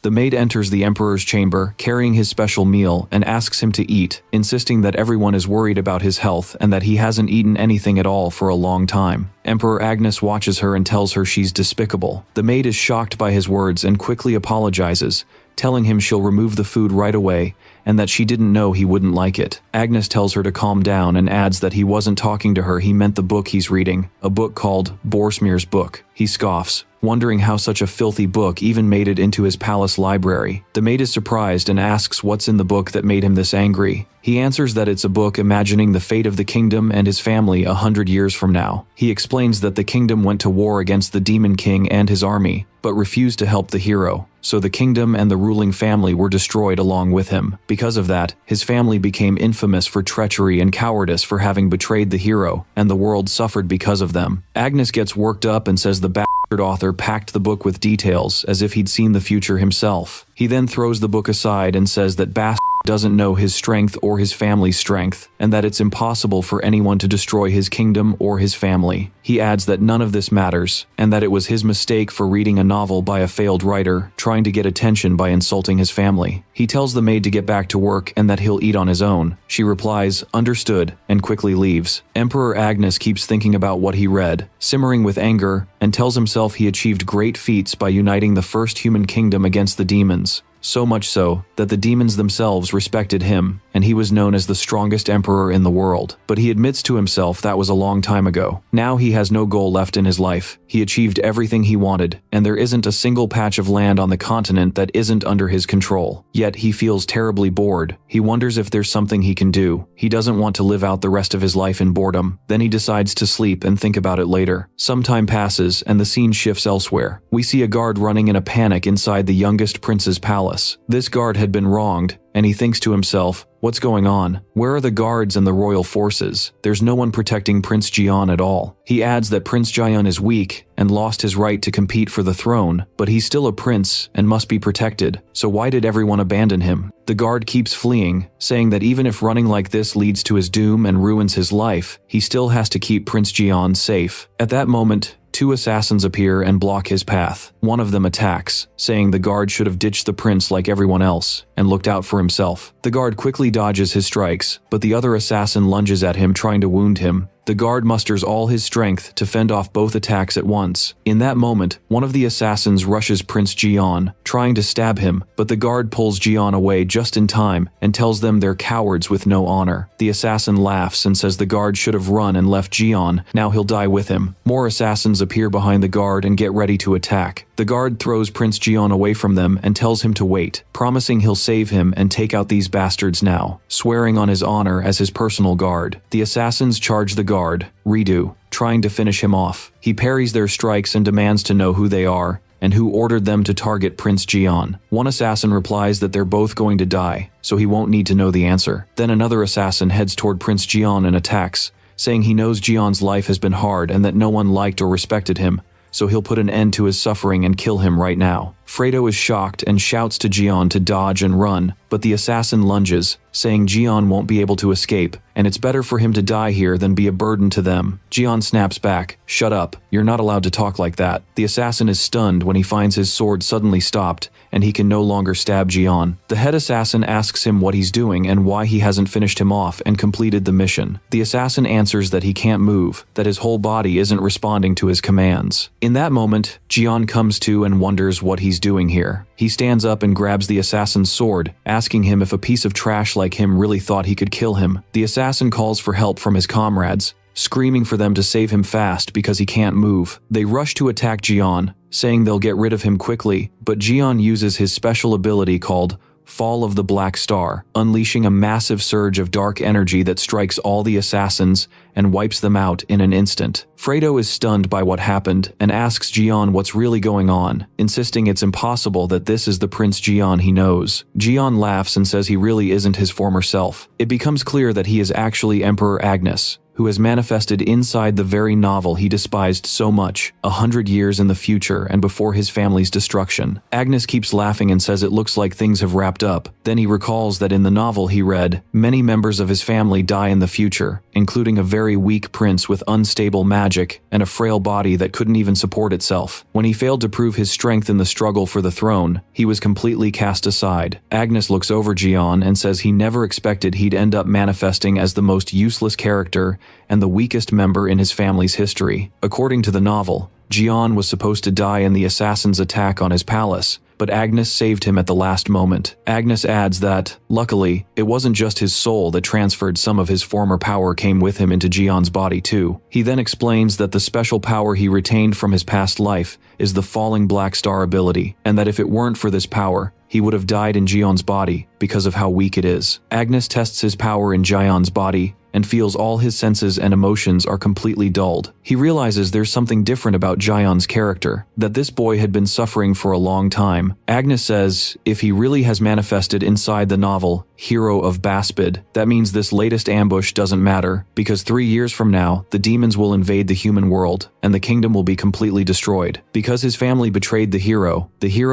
The maid enters the Emperor's chamber, carrying his special meal, and asks him to eat, insisting that everyone is worried about his health and that he hasn't eaten anything at all for a long time. Emperor Agnes watches her and tells her she's despicable. The maid is shocked by his words and quickly apologizes, telling him she'll remove the food right away and that she didn't know he wouldn't like it. Agnes tells her to calm down and adds that he wasn't talking to her, he meant the book he's reading, a book called Borsemir's Book. He scoffs, wondering how such a filthy book even made it into his palace library. The maid is surprised and asks what's in the book that made him this angry. He answers that it's a book imagining the fate of the kingdom and his family 100 years from now. He explains that the kingdom went to war against the Demon King and his army, but refused to help the hero, so the kingdom and the ruling family were destroyed along with him. Because of that, his family became infamous for treachery and cowardice for having betrayed the hero, and the world suffered because of them. Agnes gets worked up and says the bastard author packed the book with details as if he'd seen the future himself. He then throws the book aside and says that bastard doesn't know his strength or his family's strength, and that it's impossible for anyone to destroy his kingdom or his family. He adds that none of this matters, and that it was his mistake for reading a novel by a failed writer, trying to get attention by insulting his family. He tells the maid to get back to work and that he'll eat on his own. She replies, "Understood," and quickly leaves. Emperor Agnes keeps thinking about what he read, simmering with anger, and tells himself he achieved great feats by uniting the first human kingdom against the demons. So much so, that the demons themselves respected him, and he was known as the strongest emperor in the world. But he admits to himself that was a long time ago. Now he has no goal left in his life. He achieved everything he wanted, and there isn't a single patch of land on the continent that isn't under his control. Yet he feels terribly bored. He wonders if there's something he can do. He doesn't want to live out the rest of his life in boredom. Then he decides to sleep and think about it later. Some time passes, and the scene shifts elsewhere. We see a guard running in a panic inside the youngest prince's palace. This guard had been wronged, and he thinks to himself, what's going on? Where are the guards and the royal forces? There's no one protecting Prince Jian at all. He adds that Prince Jian is weak and lost his right to compete for the throne, but he's still a prince and must be protected, so why did everyone abandon him? The guard keeps fleeing, saying that even if running like this leads to his doom and ruins his life, he still has to keep Prince Jian safe. At that moment, two assassins appear and block his path. One of them attacks, saying the guard should have ditched the prince like everyone else, and looked out for himself. The guard quickly dodges his strikes, but the other assassin lunges at him trying to wound him. The guard musters all his strength to fend off both attacks at once. In that moment, one of the assassins rushes Prince Jian, trying to stab him, but the guard pulls Jian away just in time and tells them they're cowards with no honor. The assassin laughs and says the guard should have run and left Jian, now he'll die with him. More assassins appear behind the guard and get ready to attack. The guard throws Prince Jian away from them and tells him to wait, promising he'll save him and take out these bastards now, swearing on his honor as his personal guard. The assassins charge the guard, Redo, trying to finish him off. He parries their strikes and demands to know who they are, and who ordered them to target Prince Jian. One assassin replies that they're both going to die, so he won't need to know the answer. Then another assassin heads toward Prince Jian and attacks, saying he knows Jian's life has been hard and that no one liked or respected him, so he'll put an end to his suffering and kill him right now. Fredo is shocked and shouts to Jian to dodge and run, but the assassin lunges, saying Jian won't be able to escape, and it's better for him to die here than be a burden to them. Jian snaps back, "Shut up, you're not allowed to talk like that." The assassin is stunned when he finds his sword suddenly stopped, and he can no longer stab Jian. The head assassin asks him what he's doing and why he hasn't finished him off and completed the mission. The assassin answers that he can't move, that his whole body isn't responding to his commands. In that moment, Jian comes to and wonders what he's doing here. He stands up and grabs the assassin's sword, asking him if a piece of trash like him really thought he could kill him. The assassin calls for help from his comrades, screaming for them to save him fast because he can't move. They rush to attack Jian, saying they'll get rid of him quickly, but Jian uses his special ability called Fall of the Black Star, unleashing a massive surge of dark energy that strikes all the assassins and wipes them out in an instant. Fredo is stunned by what happened and asks Jian what's really going on, insisting it's impossible that this is the Prince Jian he knows. Jian laughs and says he really isn't his former self. It becomes clear that he is actually Emperor Agnes, who has manifested inside the very novel he despised so much, 100 years in the future and before his family's destruction. Agnes keeps laughing and says it looks like things have wrapped up. Then he recalls that in the novel he read, many members of his family die in the future, including a very weak prince with unstable magic and a frail body that couldn't even support itself. When he failed to prove his strength in the struggle for the throne, he was completely cast aside. Agnes looks over Jian and says he never expected he'd end up manifesting as the most useless character and the weakest member in his family's history. According to the novel, Jian was supposed to die in the assassin's attack on his palace, but Agnes saved him at the last moment. Agnes adds that, luckily, it wasn't just his soul that transferred. Some of his former power came with him into Jian's body too. He then explains that the special power he retained from his past life is the falling black star ability, and that if it weren't for this power, he would have died in Jian's body because of how weak it is. Agnes tests his power in Jian's body and feels all his senses and emotions are completely dulled. He realizes there's something different about Jian's character, that this boy had been suffering for a long time. Agnes says if he really has manifested inside the novel Hero of Baspid, that means this latest ambush doesn't matter, because 3 years from now, the demons will invade the human world, and the kingdom will be completely destroyed. Because his family betrayed the hero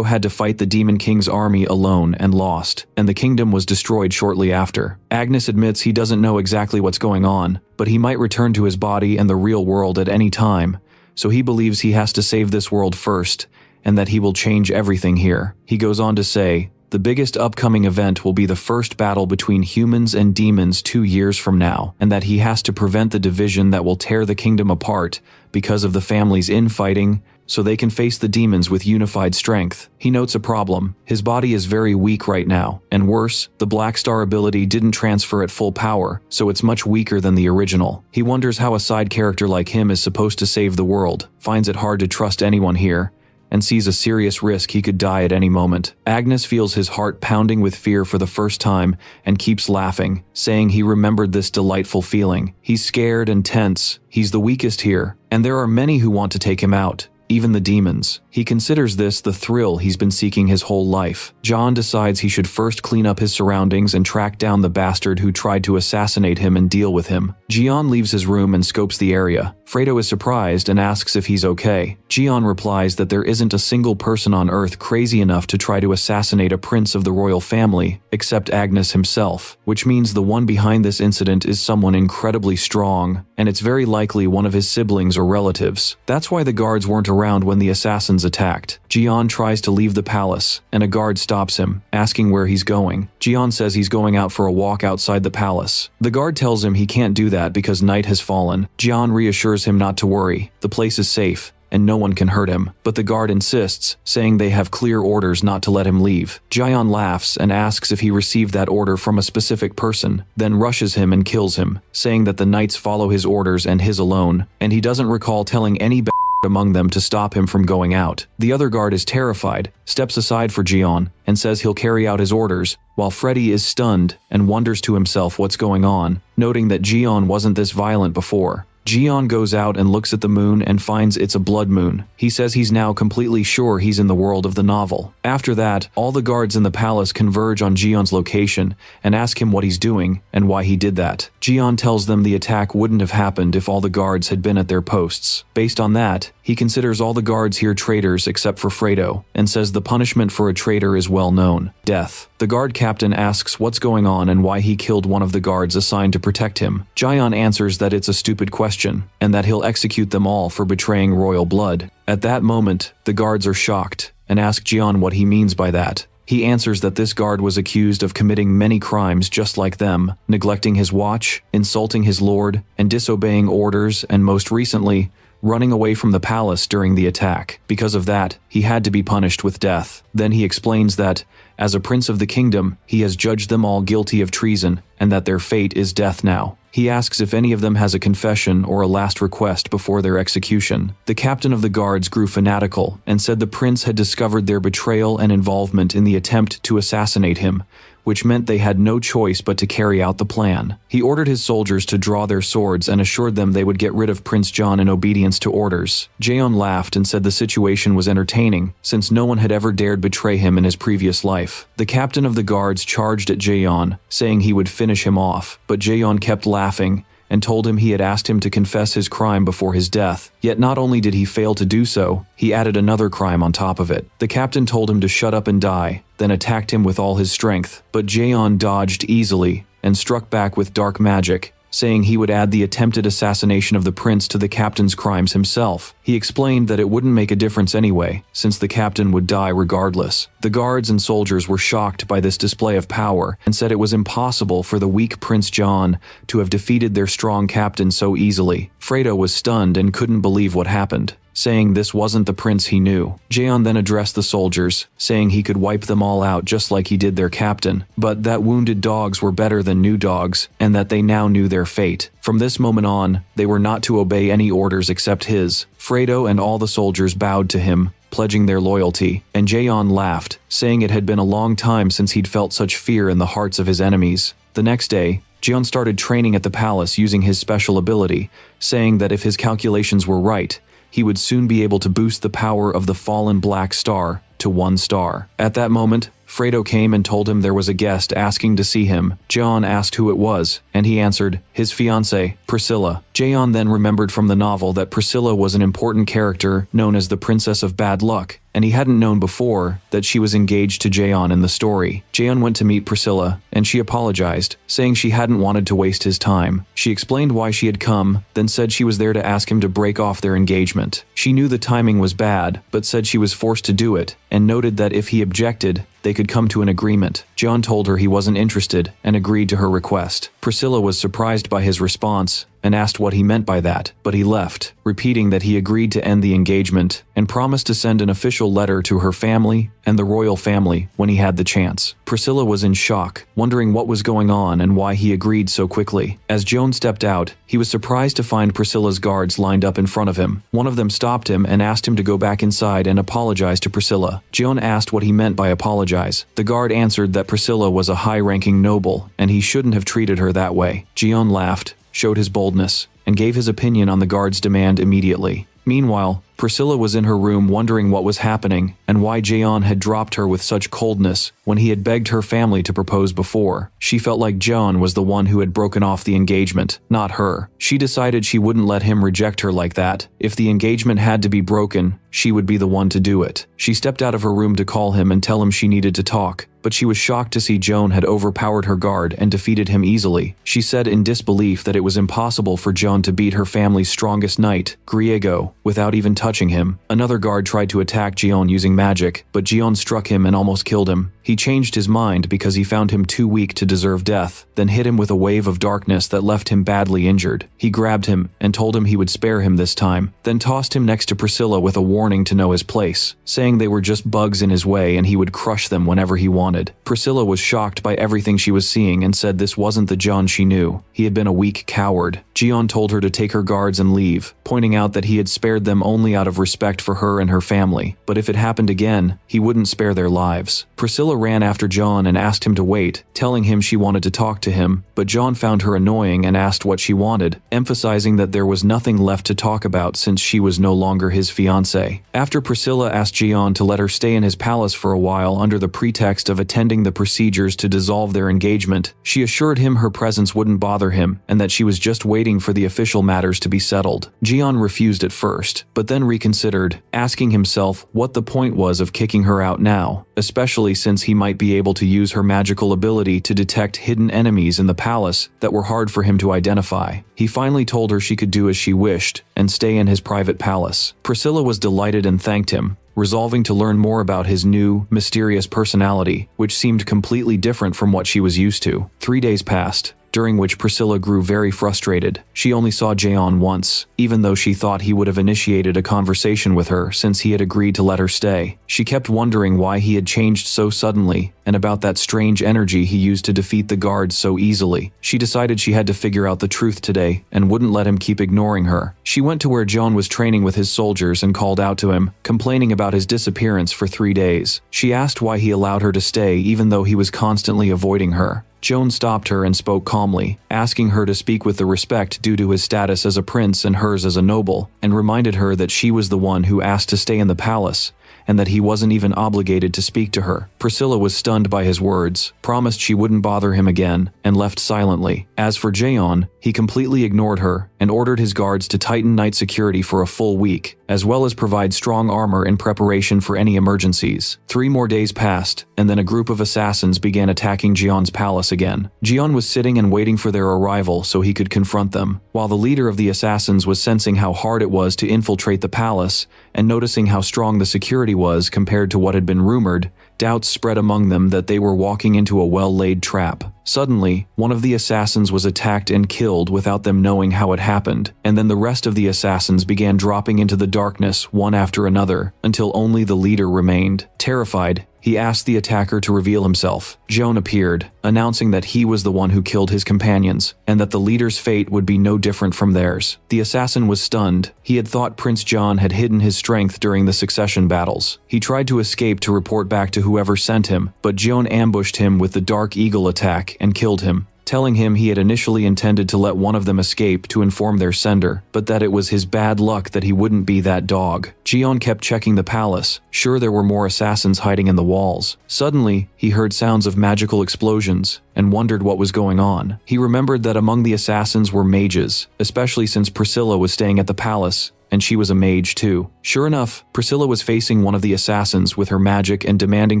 had to fight the Demon King's army alone and lost, and the kingdom was destroyed shortly after. Agnes admits he doesn't know exactly what's going on, but he might return to his body and the real world at any time, so he believes he has to save this world first, and that he will change everything here. He goes on to say, the biggest upcoming event will be the first battle between humans and demons 2 years from now, and that he has to prevent the division that will tear the kingdom apart because of the family's infighting, so they can face the demons with unified strength. He notes a problem. His body is very weak right now, and worse, the Black Star ability didn't transfer at full power, so it's much weaker than the original. He wonders how a side character like him is supposed to save the world, finds it hard to trust anyone here, and sees a serious risk he could die at any moment. Agnes feels his heart pounding with fear for the first time and keeps laughing, saying he remembered this delightful feeling. He's scared and tense. He's the weakest here, and there are many who want to take him out, even the demons. He considers this the thrill he's been seeking his whole life. John decides he should first clean up his surroundings and track down the bastard who tried to assassinate him and deal with him. Jian leaves his room and scopes the area. Fredo is surprised and asks if he's okay. Jian replies that there isn't a single person on Earth crazy enough to try to assassinate a prince of the royal family, except Agnes himself, which means the one behind this incident is someone incredibly strong, and it's very likely one of his siblings or relatives. That's why the guards weren't around when the assassins attacked. Jian tries to leave the palace, and a guard stops him, asking where he's going. Jian says he's going out for a walk outside the palace. The guard tells him he can't do that because night has fallen. Jian reassures him not to worry, the place is safe, and no one can hurt him. But the guard insists, saying they have clear orders not to let him leave. Jian laughs and asks if he received that order from a specific person, then rushes him and kills him, saying that the knights follow his orders and his alone, and he doesn't recall telling any among them to stop him from going out. The other guard is terrified, steps aside for Jian, and says he'll carry out his orders, while Freddy is stunned and wonders to himself what's going on, noting that Jian wasn't this violent before. Jian goes out and looks at the moon and finds it's a blood moon. He says he's now completely sure he's in the world of the novel. After that, all the guards in the palace converge on Jian's location and ask him what he's doing and why he did that. Jian tells them the attack wouldn't have happened if all the guards had been at their posts. Based on that, he considers all the guards here traitors except for Fredo, and says the punishment for a traitor is well known: death. The guard captain asks what's going on and why he killed one of the guards assigned to protect him. Jian answers that it's a stupid question, and that he'll execute them all for betraying royal blood. At that moment, the guards are shocked, and ask Jian what he means by that. He answers that this guard was accused of committing many crimes just like them, neglecting his watch, insulting his lord, and disobeying orders, and most recently, running away from the palace during the attack. Because of that, he had to be punished with death. Then he explains that, as a prince of the kingdom, he has judged them all guilty of treason, and that their fate is death now. He asks if any of them has a confession or a last request before their execution. The captain of the guards grew fanatical and said the prince had discovered their betrayal and involvement in the attempt to assassinate him, which meant they had no choice but to carry out the plan. He ordered his soldiers to draw their swords and assured them they would get rid of Prince John in obedience to orders. Jaeon laughed and said the situation was entertaining, since no one had ever dared betray him in his previous life. The captain of the guards charged at Jaeon, saying he would finish him off, but Jaeon kept laughing and told him he had asked him to confess his crime before his death. Yet not only did he fail to do so, he added another crime on top of it. The captain told him to shut up and die, then attacked him with all his strength. But Jaeon dodged easily and struck back with dark magic, saying he would add the attempted assassination of the prince to the captain's crimes himself. He explained that it wouldn't make a difference anyway, since the captain would die regardless. The guards and soldiers were shocked by this display of power and said it was impossible for the weak Prince John to have defeated their strong captain so easily. Fredo was stunned and couldn't believe what happened, saying this wasn't the prince he knew. Jaeon then addressed the soldiers, saying he could wipe them all out just like he did their captain, but that wounded dogs were better than new dogs, and that they now knew their fate. From this moment on, they were not to obey any orders except his. Fredo and all the soldiers bowed to him, pledging their loyalty, and Jaeon laughed, saying it had been a long time since he'd felt such fear in the hearts of his enemies. The next day, Jaeon started training at the palace using his special ability, saying that if his calculations were right, he would soon be able to boost the power of the fallen Black Star to 1 star. At that moment, Fredo came and told him there was a guest asking to see him. Jaeon asked who it was, and he answered, his fiancée, Priscilla. Jaeon then remembered from the novel that Priscilla was an important character known as the Princess of Bad Luck, and he hadn't known before that she was engaged to Jaeon in the story. Jaeon went to meet Priscilla, and she apologized, saying she hadn't wanted to waste his time. She explained why she had come, then said she was there to ask him to break off their engagement. She knew the timing was bad, but said she was forced to do it, and noted that if he objected, they could come to an agreement. Jaeon told her he wasn't interested and agreed to her request. Priscilla was surprised by his response and asked what he meant by that, but he left, repeating that he agreed to end the engagement and promised to send an official letter to her family and the royal family when he had the chance. Priscilla was in shock, wondering what was going on and why he agreed so quickly. As Jaeon stepped out, he was surprised to find Priscilla's guards lined up in front of him. One of them stopped him and asked him to go back inside and apologize to Priscilla. Jaeon asked what he meant by apologize. The guard answered that Priscilla was a high-ranking noble and he shouldn't have treated her that way. Jaeon laughed, showed his boldness, and gave his opinion on the guard's demand immediately. Meanwhile, Priscilla was in her room wondering what was happening and why Jaeon had dropped her with such coldness when he had begged her family to propose before. She felt like Jaeon was the one who had broken off the engagement, not her. She decided she wouldn't let him reject her like that. If the engagement had to be broken, she would be the one to do it. She stepped out of her room to call him and tell him she needed to talk, but she was shocked to see Jaeon had overpowered her guard and defeated him easily. She said in disbelief that it was impossible for Jaeon to beat her family's strongest knight, Griego, without even touching him. Another guard tried to attack Jaeon using magic, but Jaeon struck him and almost killed him. He changed his mind because he found him too weak to deserve death, then hit him with a wave of darkness that left him badly injured. He grabbed him and told him he would spare him this time, then tossed him next to Priscilla with a warning to know his place, saying they were just bugs in his way and he would crush them whenever he wanted. Priscilla was shocked by everything she was seeing and said this wasn't the Jaeon she knew. He had been a weak coward. Jaeon told her to take her guards and leave, pointing out that he had spared them only out of respect for her and her family, but if it happened again, he wouldn't spare their lives. Priscilla ran after Jaeon and asked him to wait, telling him she wanted to talk to him, but Jaeon found her annoying and asked what she wanted, emphasizing that there was nothing left to talk about since she was no longer his fiancée. After Priscilla asked Jaeon to let her stay in his palace for a while under the pretext of attending the procedures to dissolve their engagement, she assured him her presence wouldn't bother him and that she was just waiting for the official matters to be settled. Jaeon refused at first, but then reconsidered, asking himself what the point was of kicking her out now, especially since he might be able to use her magical ability to detect hidden enemies in the palace that were hard for him to identify. He finally told her she could do as she wished and stay in his private palace. Priscilla was delighted and thanked him, resolving to learn more about his new, mysterious personality, which seemed completely different from what she was used to. 3 days passed, during which Priscilla grew very frustrated. She only saw Jaeon once, even though she thought he would have initiated a conversation with her since he had agreed to let her stay. She kept wondering why he had changed so suddenly, and about that strange energy he used to defeat the guards so easily. She decided she had to figure out the truth today, and wouldn't let him keep ignoring her. She went to where Jaeon was training with his soldiers and called out to him, complaining about his disappearance for 3 days. She asked why he allowed her to stay even though he was constantly avoiding her. Jaeon stopped her and spoke calmly, asking her to speak with the respect due to his status as a prince and hers as a noble, and reminded her that she was the one who asked to stay in the palace, and that he wasn't even obligated to speak to her. Priscilla was stunned by his words, promised she wouldn't bother him again, and left silently. As for Jaeon, he completely ignored her and ordered his guards to tighten night security for a full week, as well as provide strong armor in preparation for any emergencies. 3 more days passed, and then a group of assassins began attacking Jeon's palace again. Jeon was sitting and waiting for their arrival so he could confront them, while the leader of the assassins was sensing how hard it was to infiltrate the palace, and noticing how strong the security was compared to what had been rumored. Doubts spread among them that they were walking into a well-laid trap. Suddenly, one of the assassins was attacked and killed without them knowing how it happened, and then the rest of the assassins began dropping into the darkness one after another, until only the leader remained. Terrified, he asked the attacker to reveal himself. Jeon appeared, announcing that he was the one who killed his companions, and that the leader's fate would be no different from theirs. The assassin was stunned. He had thought Prince Jeon had hidden his strength during the succession battles. He tried to escape to report back to whoever sent him, but Jeon ambushed him with the Dark Eagle attack and killed him, telling him he had initially intended to let one of them escape to inform their sender, but that it was his bad luck that he wouldn't be that dog. Jeon kept checking the palace, sure there were more assassins hiding in the walls. Suddenly, he heard sounds of magical explosions, and wondered what was going on. He remembered that among the assassins were mages, especially since Priscilla was staying at the palace, and she was a mage too. Sure enough, Priscilla was facing one of the assassins with her magic and demanding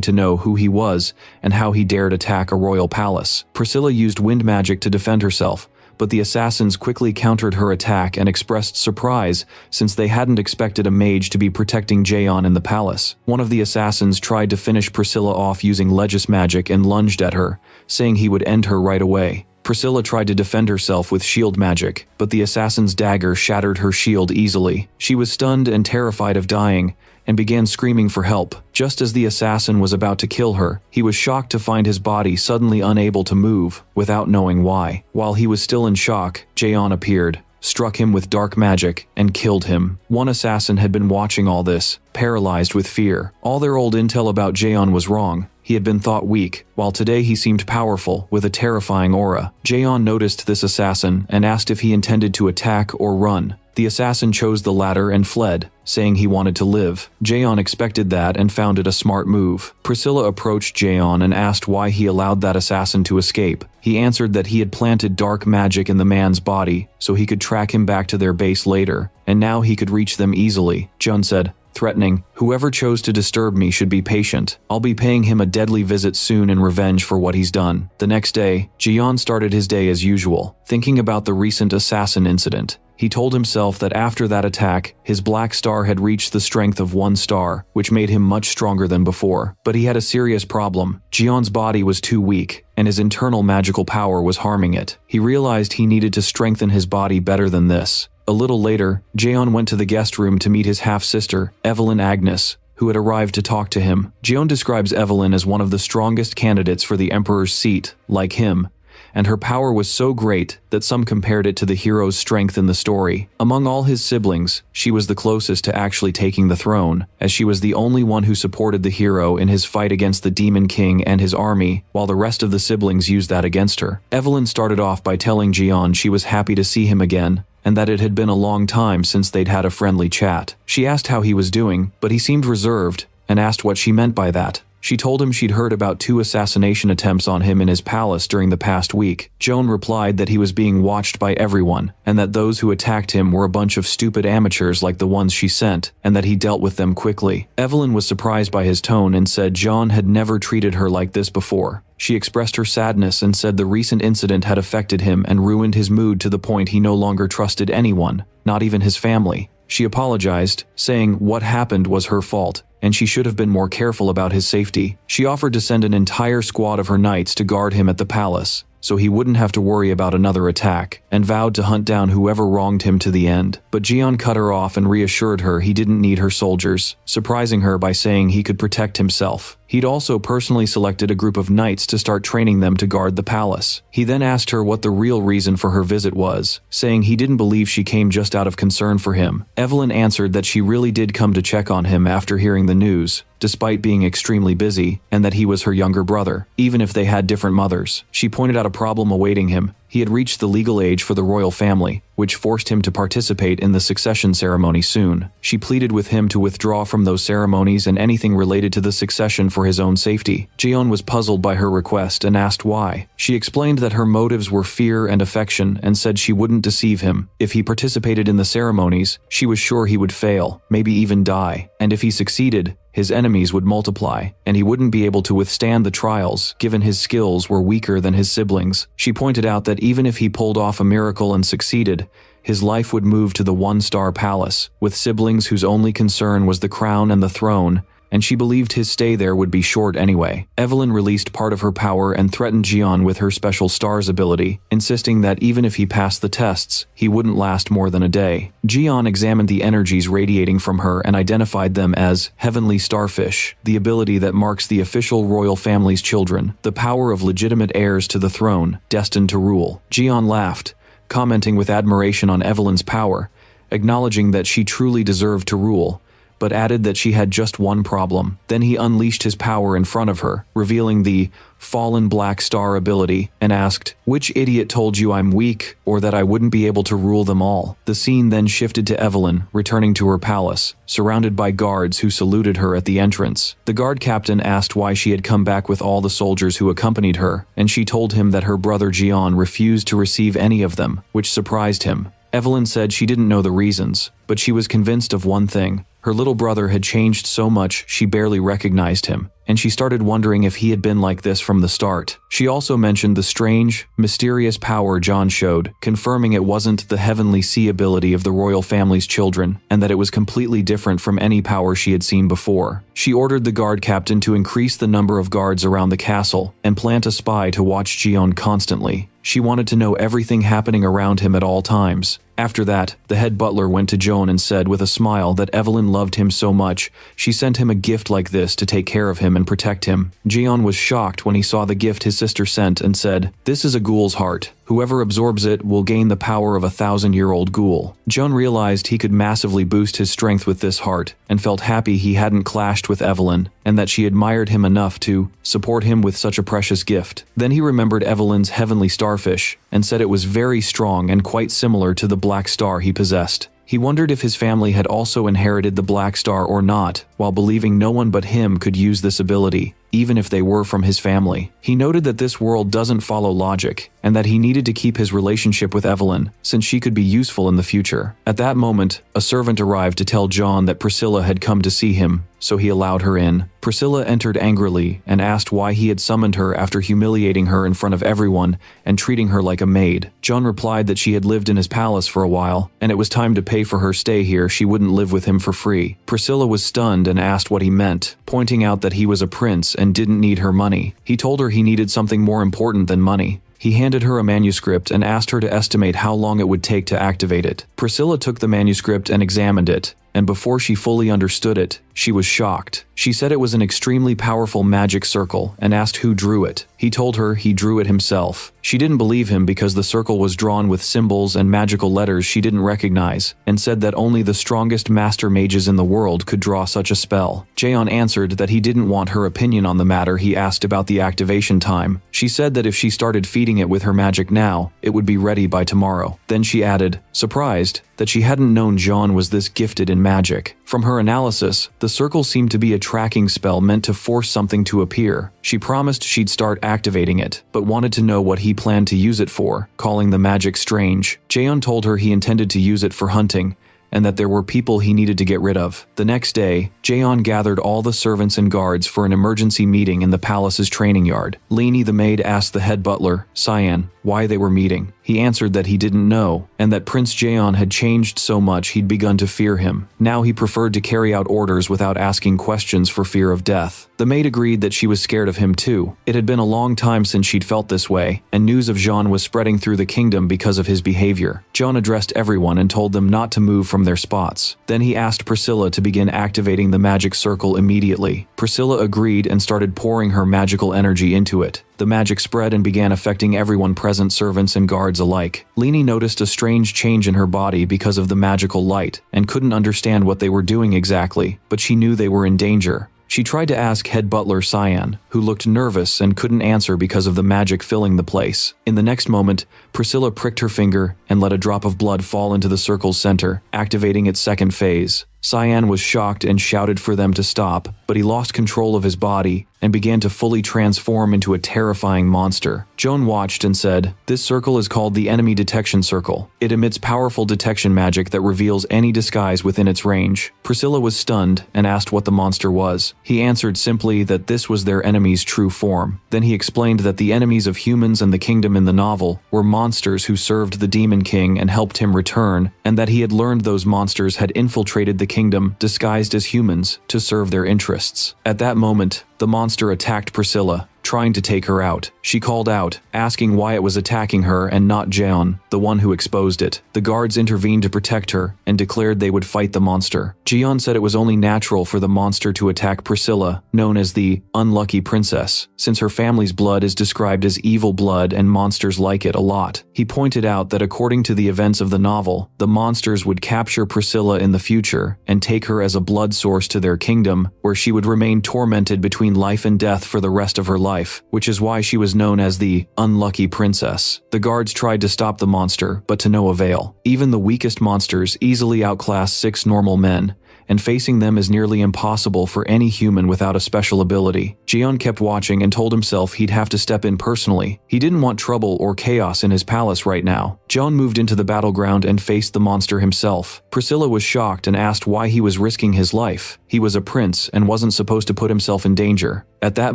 to know who he was and how he dared attack a royal palace. Priscilla used wind magic to defend herself, but the assassins quickly countered her attack and expressed surprise since they hadn't expected a mage to be protecting Jaeon in the palace. One of the assassins tried to finish Priscilla off using Legis magic and lunged at her, saying he would end her right away. Priscilla tried to defend herself with shield magic, but the assassin's dagger shattered her shield easily. She was stunned and terrified of dying, and began screaming for help. Just as the assassin was about to kill her, he was shocked to find his body suddenly unable to move, without knowing why. While he was still in shock, Jaeon appeared, struck him with dark magic, and killed him. One assassin had been watching all this, paralyzed with fear. All their old intel about Jaeon was wrong. He had been thought weak, while today he seemed powerful, with a terrifying aura. Jaeon noticed this assassin and asked if he intended to attack or run. The assassin chose the latter and fled, saying he wanted to live. Jaeon expected that and found it a smart move. Priscilla approached Jaeon and asked why he allowed that assassin to escape. He answered that he had planted dark magic in the man's body, so he could track him back to their base later, and now he could reach them easily. Jeon said, threatening, "Whoever chose to disturb me should be patient. I'll be paying him a deadly visit soon in revenge for what he's done." The next day, Jaeon started his day as usual, thinking about the recent assassin incident. He told himself that after that attack, his black star had reached the strength of 1 star, which made him much stronger than before. But he had a serious problem. Jeon's body was too weak, and his internal magical power was harming it. He realized he needed to strengthen his body better than this. A little later, Jaeon went to the guest room to meet his half-sister, Evelyn Agnes, who had arrived to talk to him. Jeon describes Evelyn as one of the strongest candidates for the Emperor's seat, like him, and her power was so great that some compared it to the hero's strength in the story. Among all his siblings, she was the closest to actually taking the throne, as she was the only one who supported the hero in his fight against the Demon King and his army, while the rest of the siblings used that against her. Evelyn started off by telling Jeon she was happy to see him again, and that it had been a long time since they'd had a friendly chat. She asked how he was doing, but he seemed reserved, and asked what she meant by that. She told him she'd heard about 2 assassination attempts on him in his palace during the past week. Jeon replied that he was being watched by everyone, and that those who attacked him were a bunch of stupid amateurs like the ones she sent, and that he dealt with them quickly. Evelyn was surprised by his tone and said Jeon had never treated her like this before. She expressed her sadness and said the recent incident had affected him and ruined his mood to the point he no longer trusted anyone, not even his family. She apologized, saying what happened was her fault, and she should have been more careful about his safety. She offered to send an entire squad of her knights to guard him at the palace, so he wouldn't have to worry about another attack, and vowed to hunt down whoever wronged him to the end. But Jeon cut her off and reassured her he didn't need her soldiers, surprising her by saying he could protect himself. He'd also personally selected a group of knights to start training them to guard the palace. He then asked her what the real reason for her visit was, saying he didn't believe she came just out of concern for him. Evelyn answered that she really did come to check on him after hearing the news, despite being extremely busy, and that he was her younger brother, even if they had different mothers. She pointed out a problem awaiting him, He had reached the legal age for the royal family, which forced him to participate in the succession ceremony soon. She pleaded with him to withdraw from those ceremonies and anything related to the succession for his own safety. Jeon was puzzled by her request and asked why. She explained that her motives were fear and affection and said she wouldn't deceive him. If he participated in the ceremonies, she was sure he would fail, maybe even die, and if he succeeded, his enemies would multiply, and he wouldn't be able to withstand the trials given his skills were weaker than his siblings. She pointed out that even if he pulled off a miracle and succeeded, his life would move to the one-star palace, with siblings whose only concern was the crown and the throne, and she believed his stay there would be short anyway. Evelyn released part of her power and threatened Jeon with her special stars ability, insisting that even if he passed the tests, he wouldn't last more than a day. Jeon examined the energies radiating from her and identified them as heavenly starfish, the ability that marks the official royal family's children, the power of legitimate heirs to the throne, destined to rule. Jeon laughed, commenting with admiration on Evelyn's power, acknowledging that she truly deserved to rule, but added that she had just one problem. Then he unleashed his power in front of her, revealing the fallen black star ability, and asked, "Which idiot told you I'm weak, or that I wouldn't be able to rule them all?" The scene then shifted to Evelyn, returning to her palace, surrounded by guards who saluted her at the entrance. The guard captain asked why she had come back with all the soldiers who accompanied her, and she told him that her brother Jeon refused to receive any of them, which surprised him. Evelyn said she didn't know the reasons, but she was convinced of one thing. Her little brother had changed so much she barely recognized him, and she started wondering if he had been like this from the start. She also mentioned the strange, mysterious power John showed, confirming it wasn't the heavenly sea ability of the royal family's children, and that it was completely different from any power she had seen before. She ordered the guard captain to increase the number of guards around the castle, and plant a spy to watch Jeon constantly. She wanted to know everything happening around him at all times. After that, the head butler went to Jeon and said with a smile that Evelyn loved him so much, she sent him a gift like this to take care of him and protect him. Jeon was shocked when he saw the gift his sister sent and said, "This is a ghoul's heart. Whoever absorbs it will gain the power of a 1,000-year-old ghoul." Jeon realized he could massively boost his strength with this heart, and felt happy he hadn't clashed with Evelyn, and that she admired him enough to support him with such a precious gift. Then he remembered Evelyn's heavenly starfish, and said it was very strong and quite similar to the black star he possessed. He wondered if his family had also inherited the black star or not, while believing no one but him could use this ability, even if they were from his family. He noted that this world doesn't follow logic, and that he needed to keep his relationship with Evelyn, since she could be useful in the future. At that moment, a servant arrived to tell John that Priscilla had come to see him, so he allowed her in. Priscilla entered angrily and asked why he had summoned her after humiliating her in front of everyone and treating her like a maid. John replied that she had lived in his palace for a while, and it was time to pay for her stay here. She wouldn't live with him for free. Priscilla was stunned and asked what he meant, pointing out that he was a prince and didn't need her money. He told her he needed something more important than money. He handed her a manuscript and asked her to estimate how long it would take to activate it. Priscilla took the manuscript and examined it, and before she fully understood it, she was shocked. She said it was an extremely powerful magic circle and asked who drew it. He told her he drew it himself. She didn't believe him because the circle was drawn with symbols and magical letters she didn't recognize, and said that only the strongest master mages in the world could draw such a spell. Jeon answered that he didn't want her opinion on the matter. He asked about the activation time. She said that if she started feeding it with her magic now, it would be ready by tomorrow. Then she added, surprised, that she hadn't known John was this gifted in magic. From her analysis, the circle seemed to be a tracking spell meant to force something to appear. She promised she'd start activating it, but wanted to know what he planned to use it for, calling the magic strange. Jeon told her he intended to use it for hunting, and that there were people he needed to get rid of. The next day, Jeon gathered all the servants and guards for an emergency meeting in the palace's training yard. Leni the maid asked the head butler, Cyan, why they were meeting. He answered that he didn't know, and that Prince Jeon had changed so much he'd begun to fear him. Now he preferred to carry out orders without asking questions for fear of death. The maid agreed that she was scared of him too. It had been a long time since she'd felt this way, and news of Jean was spreading through the kingdom because of his behavior. Jean addressed everyone and told them not to move from their spots. Then he asked Priscilla to begin activating the magic circle immediately. Priscilla agreed and started pouring her magical energy into it. The magic spread and began affecting everyone present, servants and guards alike. Leni noticed a strange change in her body because of the magical light, and couldn't understand what they were doing exactly, but she knew they were in danger, She tried to ask head butler Cyan, who looked nervous and couldn't answer because of the magic filling the place. In the next moment, Priscilla pricked her finger and let a drop of blood fall into the circle's center, activating its second phase. Cyan was shocked and shouted for them to stop, but he lost control of his body and began to fully transform into a terrifying monster. Joan watched and said, "This circle is called the Enemy Detection Circle. It emits powerful detection magic that reveals any disguise within its range." Priscilla was stunned and asked what the monster was. He answered simply that this was their enemy's true form. Then he explained that the enemies of humans and the kingdom in the novel were monsters who served the Demon King and helped him return, and that he had learned those monsters had infiltrated the kingdom disguised as humans to serve their interests. At that moment, the monster attacked Priscilla, trying to take her out. She called out, asking why it was attacking her and not Jeon, the one who exposed it. The guards intervened to protect her and declared they would fight the monster. Jeon said it was only natural for the monster to attack Priscilla, known as the Unlucky Princess, since her family's blood is described as evil blood and monsters like it a lot. He pointed out that according to the events of the novel, the monsters would capture Priscilla in the future and take her as a blood source to their kingdom, where she would remain tormented between life and death for the rest of her life, which is why she was known as the Unlucky Princess. The guards tried to stop the monster, but to no avail. Even the weakest monsters easily outclass 6 normal men, and facing them is nearly impossible for any human without a special ability. Jeon kept watching and told himself he'd have to step in personally. He didn't want trouble or chaos in his palace right now. Jeon moved into the battleground and faced the monster himself. Priscilla was shocked and asked why he was risking his life. He was a prince and wasn't supposed to put himself in danger. At that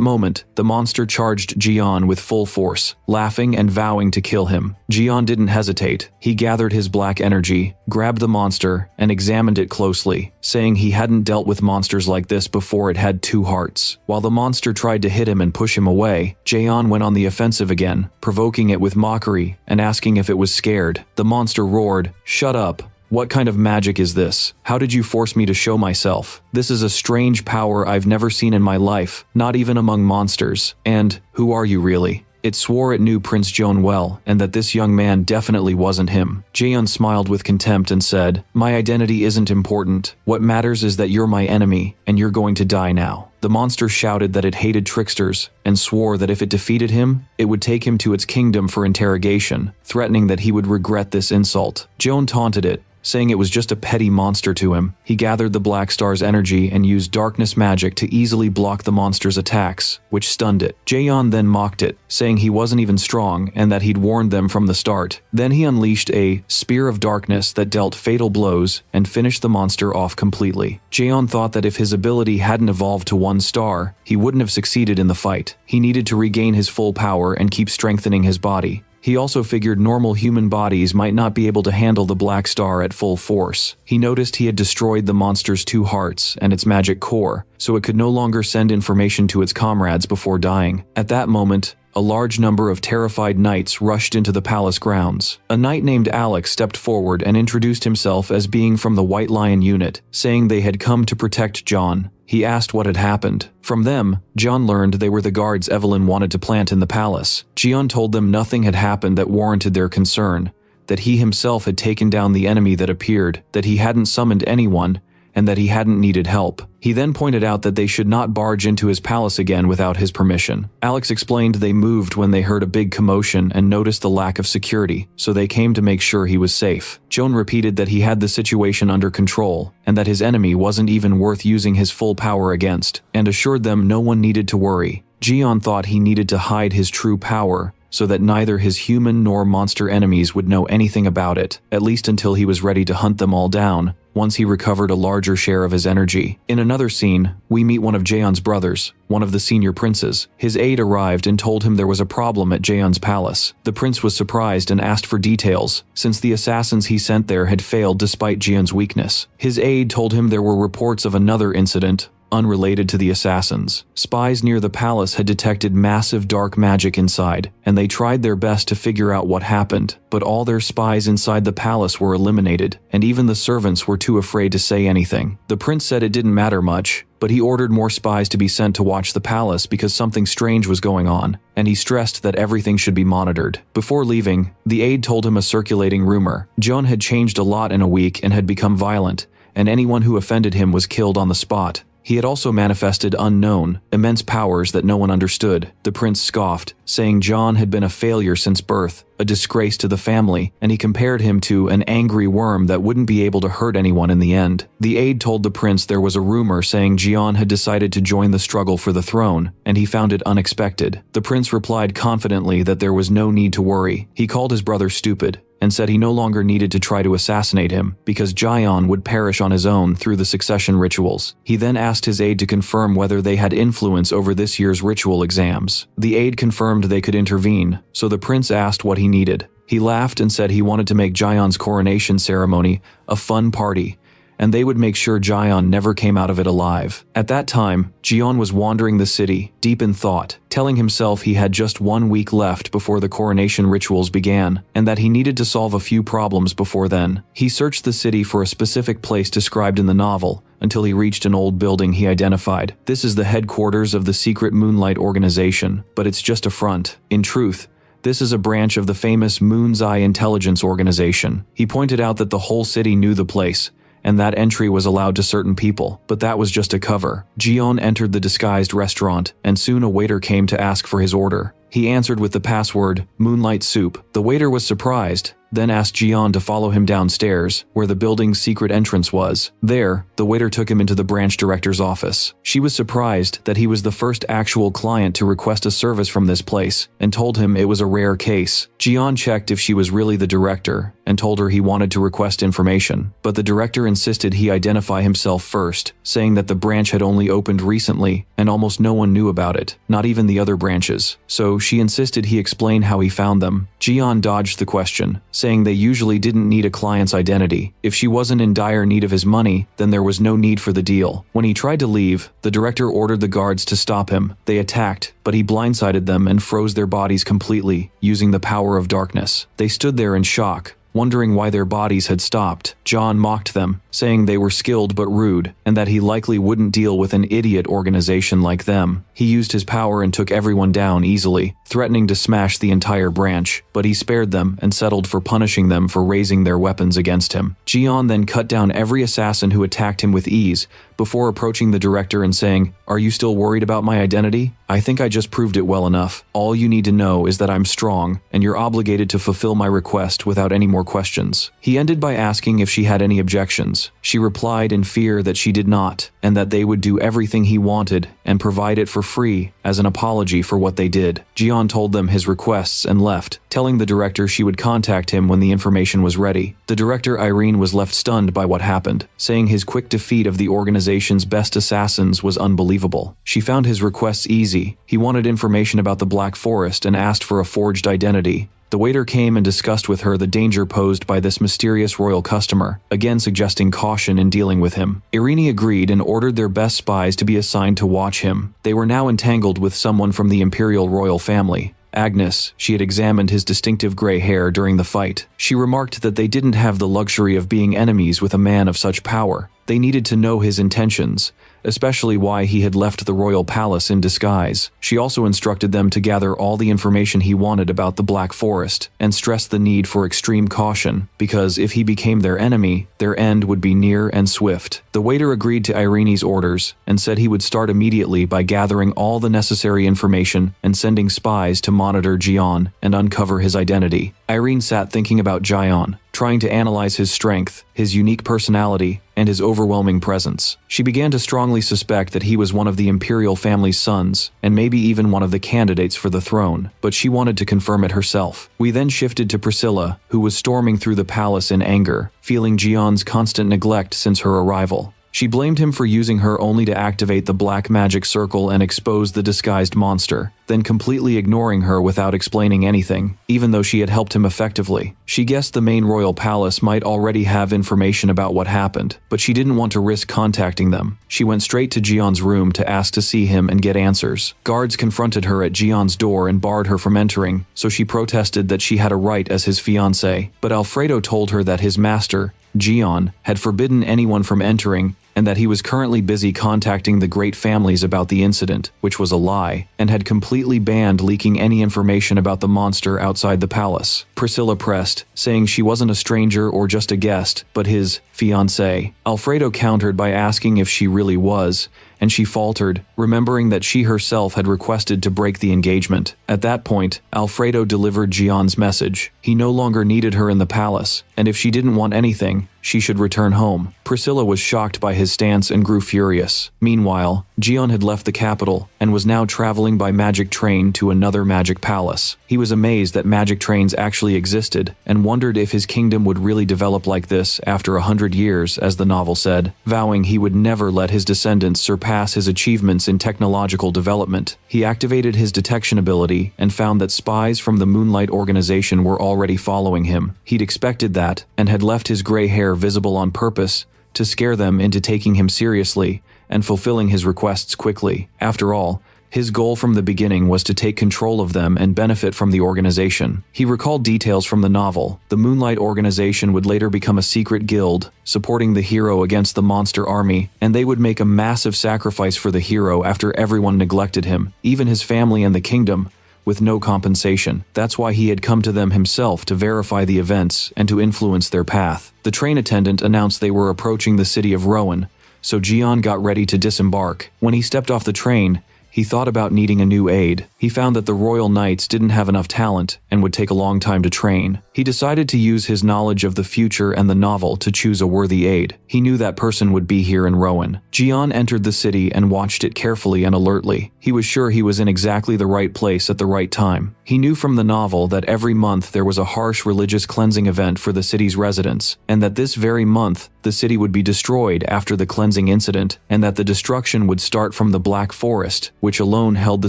moment, the monster charged Jeon with full force, laughing and vowing to kill him. Jeon didn't hesitate. He gathered his black energy, grabbed the monster, and examined it closely, saying he hadn't dealt with monsters like this before it had 2 hearts. While the monster tried to hit him and push him away, Jeon went on the offensive again, provoking it with mockery and asking if it was scared. The monster roared, "Shut up. What kind of magic is this? How did you force me to show myself? This is a strange power I've never seen in my life, not even among monsters. And who are you really?" It swore it knew Prince Jeon well, and that this young man definitely wasn't him. Jeon smiled with contempt and said, "My identity isn't important. What matters is that you're my enemy, and you're going to die now." The monster shouted that it hated tricksters, and swore that if it defeated him, it would take him to its kingdom for interrogation, threatening that he would regret this insult. Jeon taunted it, saying it was just a petty monster to him. He gathered the Black Star's energy and used darkness magic to easily block the monster's attacks, which stunned it. Jeon then mocked it, saying he wasn't even strong and that he'd warned them from the start. Then he unleashed a spear of darkness that dealt fatal blows and finished the monster off completely. Jeon thought that if his ability hadn't evolved to 1 star, he wouldn't have succeeded in the fight. He needed to regain his full power and keep strengthening his body. He also figured normal human bodies might not be able to handle the Black Star at full force. He noticed he had destroyed the monster's 2 hearts and its magic core, so it could no longer send information to its comrades before dying. At that moment, a large number of terrified knights rushed into the palace grounds. A knight named Alex stepped forward and introduced himself as being from the White Lion unit, saying they had come to protect John. He asked what had happened. From them, John learned they were the guards Evelyn wanted to plant in the palace. Jeon told them nothing had happened that warranted their concern, that he himself had taken down the enemy that appeared, that he hadn't summoned anyone, and that he hadn't needed help. He then pointed out that they should not barge into his palace again without his permission. Alex explained they moved when they heard a big commotion and noticed the lack of security, so they came to make sure he was safe. Joan repeated that he had the situation under control, and that his enemy wasn't even worth using his full power against, and assured them no one needed to worry. Jeon thought he needed to hide his true power, so that neither his human nor monster enemies would know anything about it, at least until he was ready to hunt them all down, once he recovered a larger share of his energy. In another scene, we meet one of Jeon's brothers, one of the senior princes. His aide arrived and told him there was a problem at Jeon's palace. The prince was surprised and asked for details, since the assassins he sent there had failed despite Jeon's weakness. His aide told him there were reports of another incident, unrelated to the assassins. Spies near the palace had detected massive dark magic inside, and they tried their best to figure out what happened, but all their spies inside the palace were eliminated, and even the servants were too afraid to say anything. The prince said it didn't matter much, but he ordered more spies to be sent to watch the palace because something strange was going on, and he stressed that everything should be monitored. Before leaving, the aide told him a circulating rumor. Jeon had changed a lot in a week and had become violent, and anyone who offended him was killed on the spot. He had also manifested unknown, immense powers that no one understood. The prince scoffed, saying John had been a failure since birth, a disgrace to the family, and he compared him to an angry worm that wouldn't be able to hurt anyone in the end. The aide told the prince there was a rumor saying Jian had decided to join the struggle for the throne, and he found it unexpected. The prince replied confidently that there was no need to worry. He called his brother stupid, and said he no longer needed to try to assassinate him, because Jian would perish on his own through the succession rituals. He then asked his aide to confirm whether they had influence over this year's ritual exams. The aide confirmed they could intervene, so the prince asked what he needed. He laughed and said he wanted to make Jian's coronation ceremony a fun party, and they would make sure Jian never came out of it alive. At that time, Jian was wandering the city, deep in thought, telling himself he had just 1 week left before the coronation rituals began, and that he needed to solve a few problems before then. He searched the city for a specific place described in the novel, until he reached an old building he identified. This is the headquarters of the secret Moonlight organization, but it's just a front. In truth, this is a branch of the famous Moon's Eye Intelligence Organization. He pointed out that the whole city knew the place, and that entry was allowed to certain people, but that was just a cover. Jion entered the disguised restaurant, and soon a waiter came to ask for his order. He answered with the password, Moonlight Soup. The waiter was surprised, then asked Jian to follow him downstairs, where the building's secret entrance was. There, the waiter took him into the branch director's office. She was surprised that he was the first actual client to request a service from this place, and told him it was a rare case. Jian checked if she was really the director, and told her he wanted to request information, but the director insisted he identify himself first, saying that the branch had only opened recently, and almost no one knew about it, not even the other branches. So she insisted he explain how he found them. Jian dodged the question, saying they usually didn't need a client's identity. If she wasn't in dire need of his money, then there was no need for the deal. When he tried to leave, the director ordered the guards to stop him. They attacked, but he blindsided them and froze their bodies completely, using the power of darkness. They stood there in shock, wondering why their bodies had stopped. John mocked them, saying they were skilled but rude, and that he likely wouldn't deal with an idiot organization like them. He used his power and took everyone down easily, threatening to smash the entire branch, but he spared them and settled for punishing them for raising their weapons against him. Jian then cut down every assassin who attacked him with ease, before approaching the director and saying, "Are you still worried about my identity? I think I just proved it well enough. All you need to know is that I'm strong, and you're obligated to fulfill my request without any more questions." He ended by asking if she had any objections. She replied in fear that she did not, and that they would do everything he wanted and provide it for free as an apology for what they did. Jian told them his requests and left, telling the director she would contact him when the information was ready. The director Irene was left stunned by what happened, saying his quick defeat of the organization's best assassins was unbelievable. She found his requests easy. He wanted information about the Black Forest and asked for a forged identity. The waiter came and discussed with her the danger posed by this mysterious royal customer, again suggesting caution in dealing with him. Irene agreed and ordered their best spies to be assigned to watch him. They were now entangled with someone from the imperial royal family. Agnes. She had examined his distinctive gray hair during the fight. She remarked that they didn't have the luxury of being enemies with a man of such power. They needed to know his intentions, especially why he had left the royal palace in disguise. She also instructed them to gather all the information he wanted about the Black Forest, and stressed the need for extreme caution, because if he became their enemy, their end would be near and swift. The waiter agreed to Irene's orders, and said he would start immediately by gathering all the necessary information and sending spies to monitor Jian and uncover his identity. Irene sat thinking about Jian, trying to analyze his strength, his unique personality, and his overwhelming presence. She began to strongly suspect that he was one of the imperial family's sons, and maybe even one of the candidates for the throne, but she wanted to confirm it herself. We then shifted to Priscilla, who was storming through the palace in anger, feeling Jian's constant neglect since her arrival. She blamed him for using her only to activate the black magic circle and expose the disguised monster, then completely ignoring her without explaining anything, even though she had helped him effectively. She guessed the main royal palace might already have information about what happened, but she didn't want to risk contacting them. She went straight to Jian's room to ask to see him and get answers. Guards confronted her at Jian's door and barred her from entering, so she protested that she had a right as his fiancé, but Alfredo told her that his master, Jian, had forbidden anyone from entering, and that he was currently busy contacting the great families about the incident, which was a lie, and had completely banned leaking any information about the monster outside the palace. Priscilla pressed, saying she wasn't a stranger or just a guest, but his fiancé. Alfredo countered by asking if she really was, and she faltered, remembering that she herself had requested to break the engagement. At that point, Alfredo delivered Gion's message. He no longer needed her in the palace, and if she didn't want anything, she should return home. Priscilla was shocked by his stance and grew furious. Meanwhile, Gion had left the capital and was now traveling by magic train to another magic palace. He was amazed that magic trains actually existed and wondered if his kingdom would really develop like this after 100 years, as the novel said, vowing he would never let his descendants surpass his achievements in technological development. He activated his detection ability and found that spies from the Moonlight Organization were already following him. He'd expected that and had left his gray hair visible on purpose to scare them into taking him seriously and fulfilling his requests quickly. After all, his goal from the beginning was to take control of them and benefit from the organization. He recalled details from the novel. The Moonlight Organization would later become a secret guild, supporting the hero against the monster army, and they would make a massive sacrifice for the hero after everyone neglected him, even his family and the kingdom, with no compensation. That's why he had come to them himself to verify the events and to influence their path. The train attendant announced they were approaching the city of Rowan, so Gion got ready to disembark. When he stepped off the train, he thought about needing a new aide. He found that the Royal Knights didn't have enough talent and would take a long time to train. He decided to use his knowledge of the future and the novel to choose a worthy aide. He knew that person would be here in Rowan. Gion entered the city and watched it carefully and alertly. He was sure he was in exactly the right place at the right time. He knew from the novel that every month there was a harsh religious cleansing event for the city's residents, and that this very month the city would be destroyed after the cleansing incident, and that the destruction would start from the Black Forest, which alone held the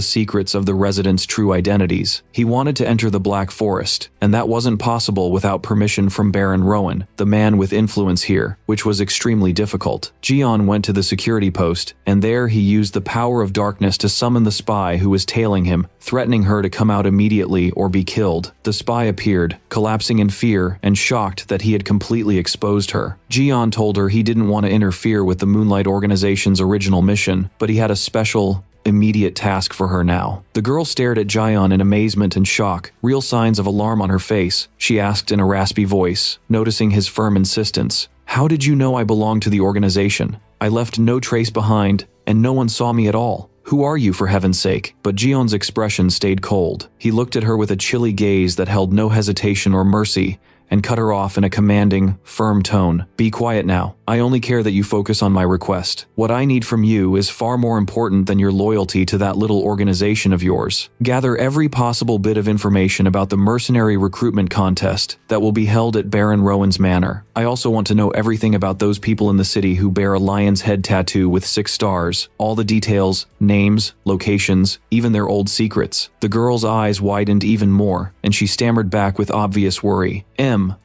secrets of the residents' true identities. He wanted to enter the Black Forest, and that wasn't possible without permission from Baron Rowan, the man with influence here, which was extremely difficult. Gion went to the security post, and there he used the power of darkness to summon the spy who was tailing him, threatening her to come out immediately or be killed. The spy appeared, collapsing in fear and shocked that he had completely exposed her. Gion told her he didn't want to interfere with the Moonlight Organization's original mission, but he had a special, immediate task for her now. The girl stared at Gion in amazement and shock, real signs of alarm on her face. She asked in a raspy voice, noticing his firm insistence, "How did you know I belonged to the organization? I left no trace behind, and no one saw me at all. Who are you, for heaven's sake?" But Gion's expression stayed cold. He looked at her with a chilly gaze that held no hesitation or mercy, and cut her off in a commanding, firm tone. "Be quiet now. I only care that you focus on my request. What I need from you is far more important than your loyalty to that little organization of yours. Gather every possible bit of information about the mercenary recruitment contest that will be held at Baron Rowan's manor. I also want to know everything about those people in the city who bear a lion's head tattoo with 6 stars, all the details, names, locations, even their old secrets." The girl's eyes widened even more, and she stammered back with obvious worry,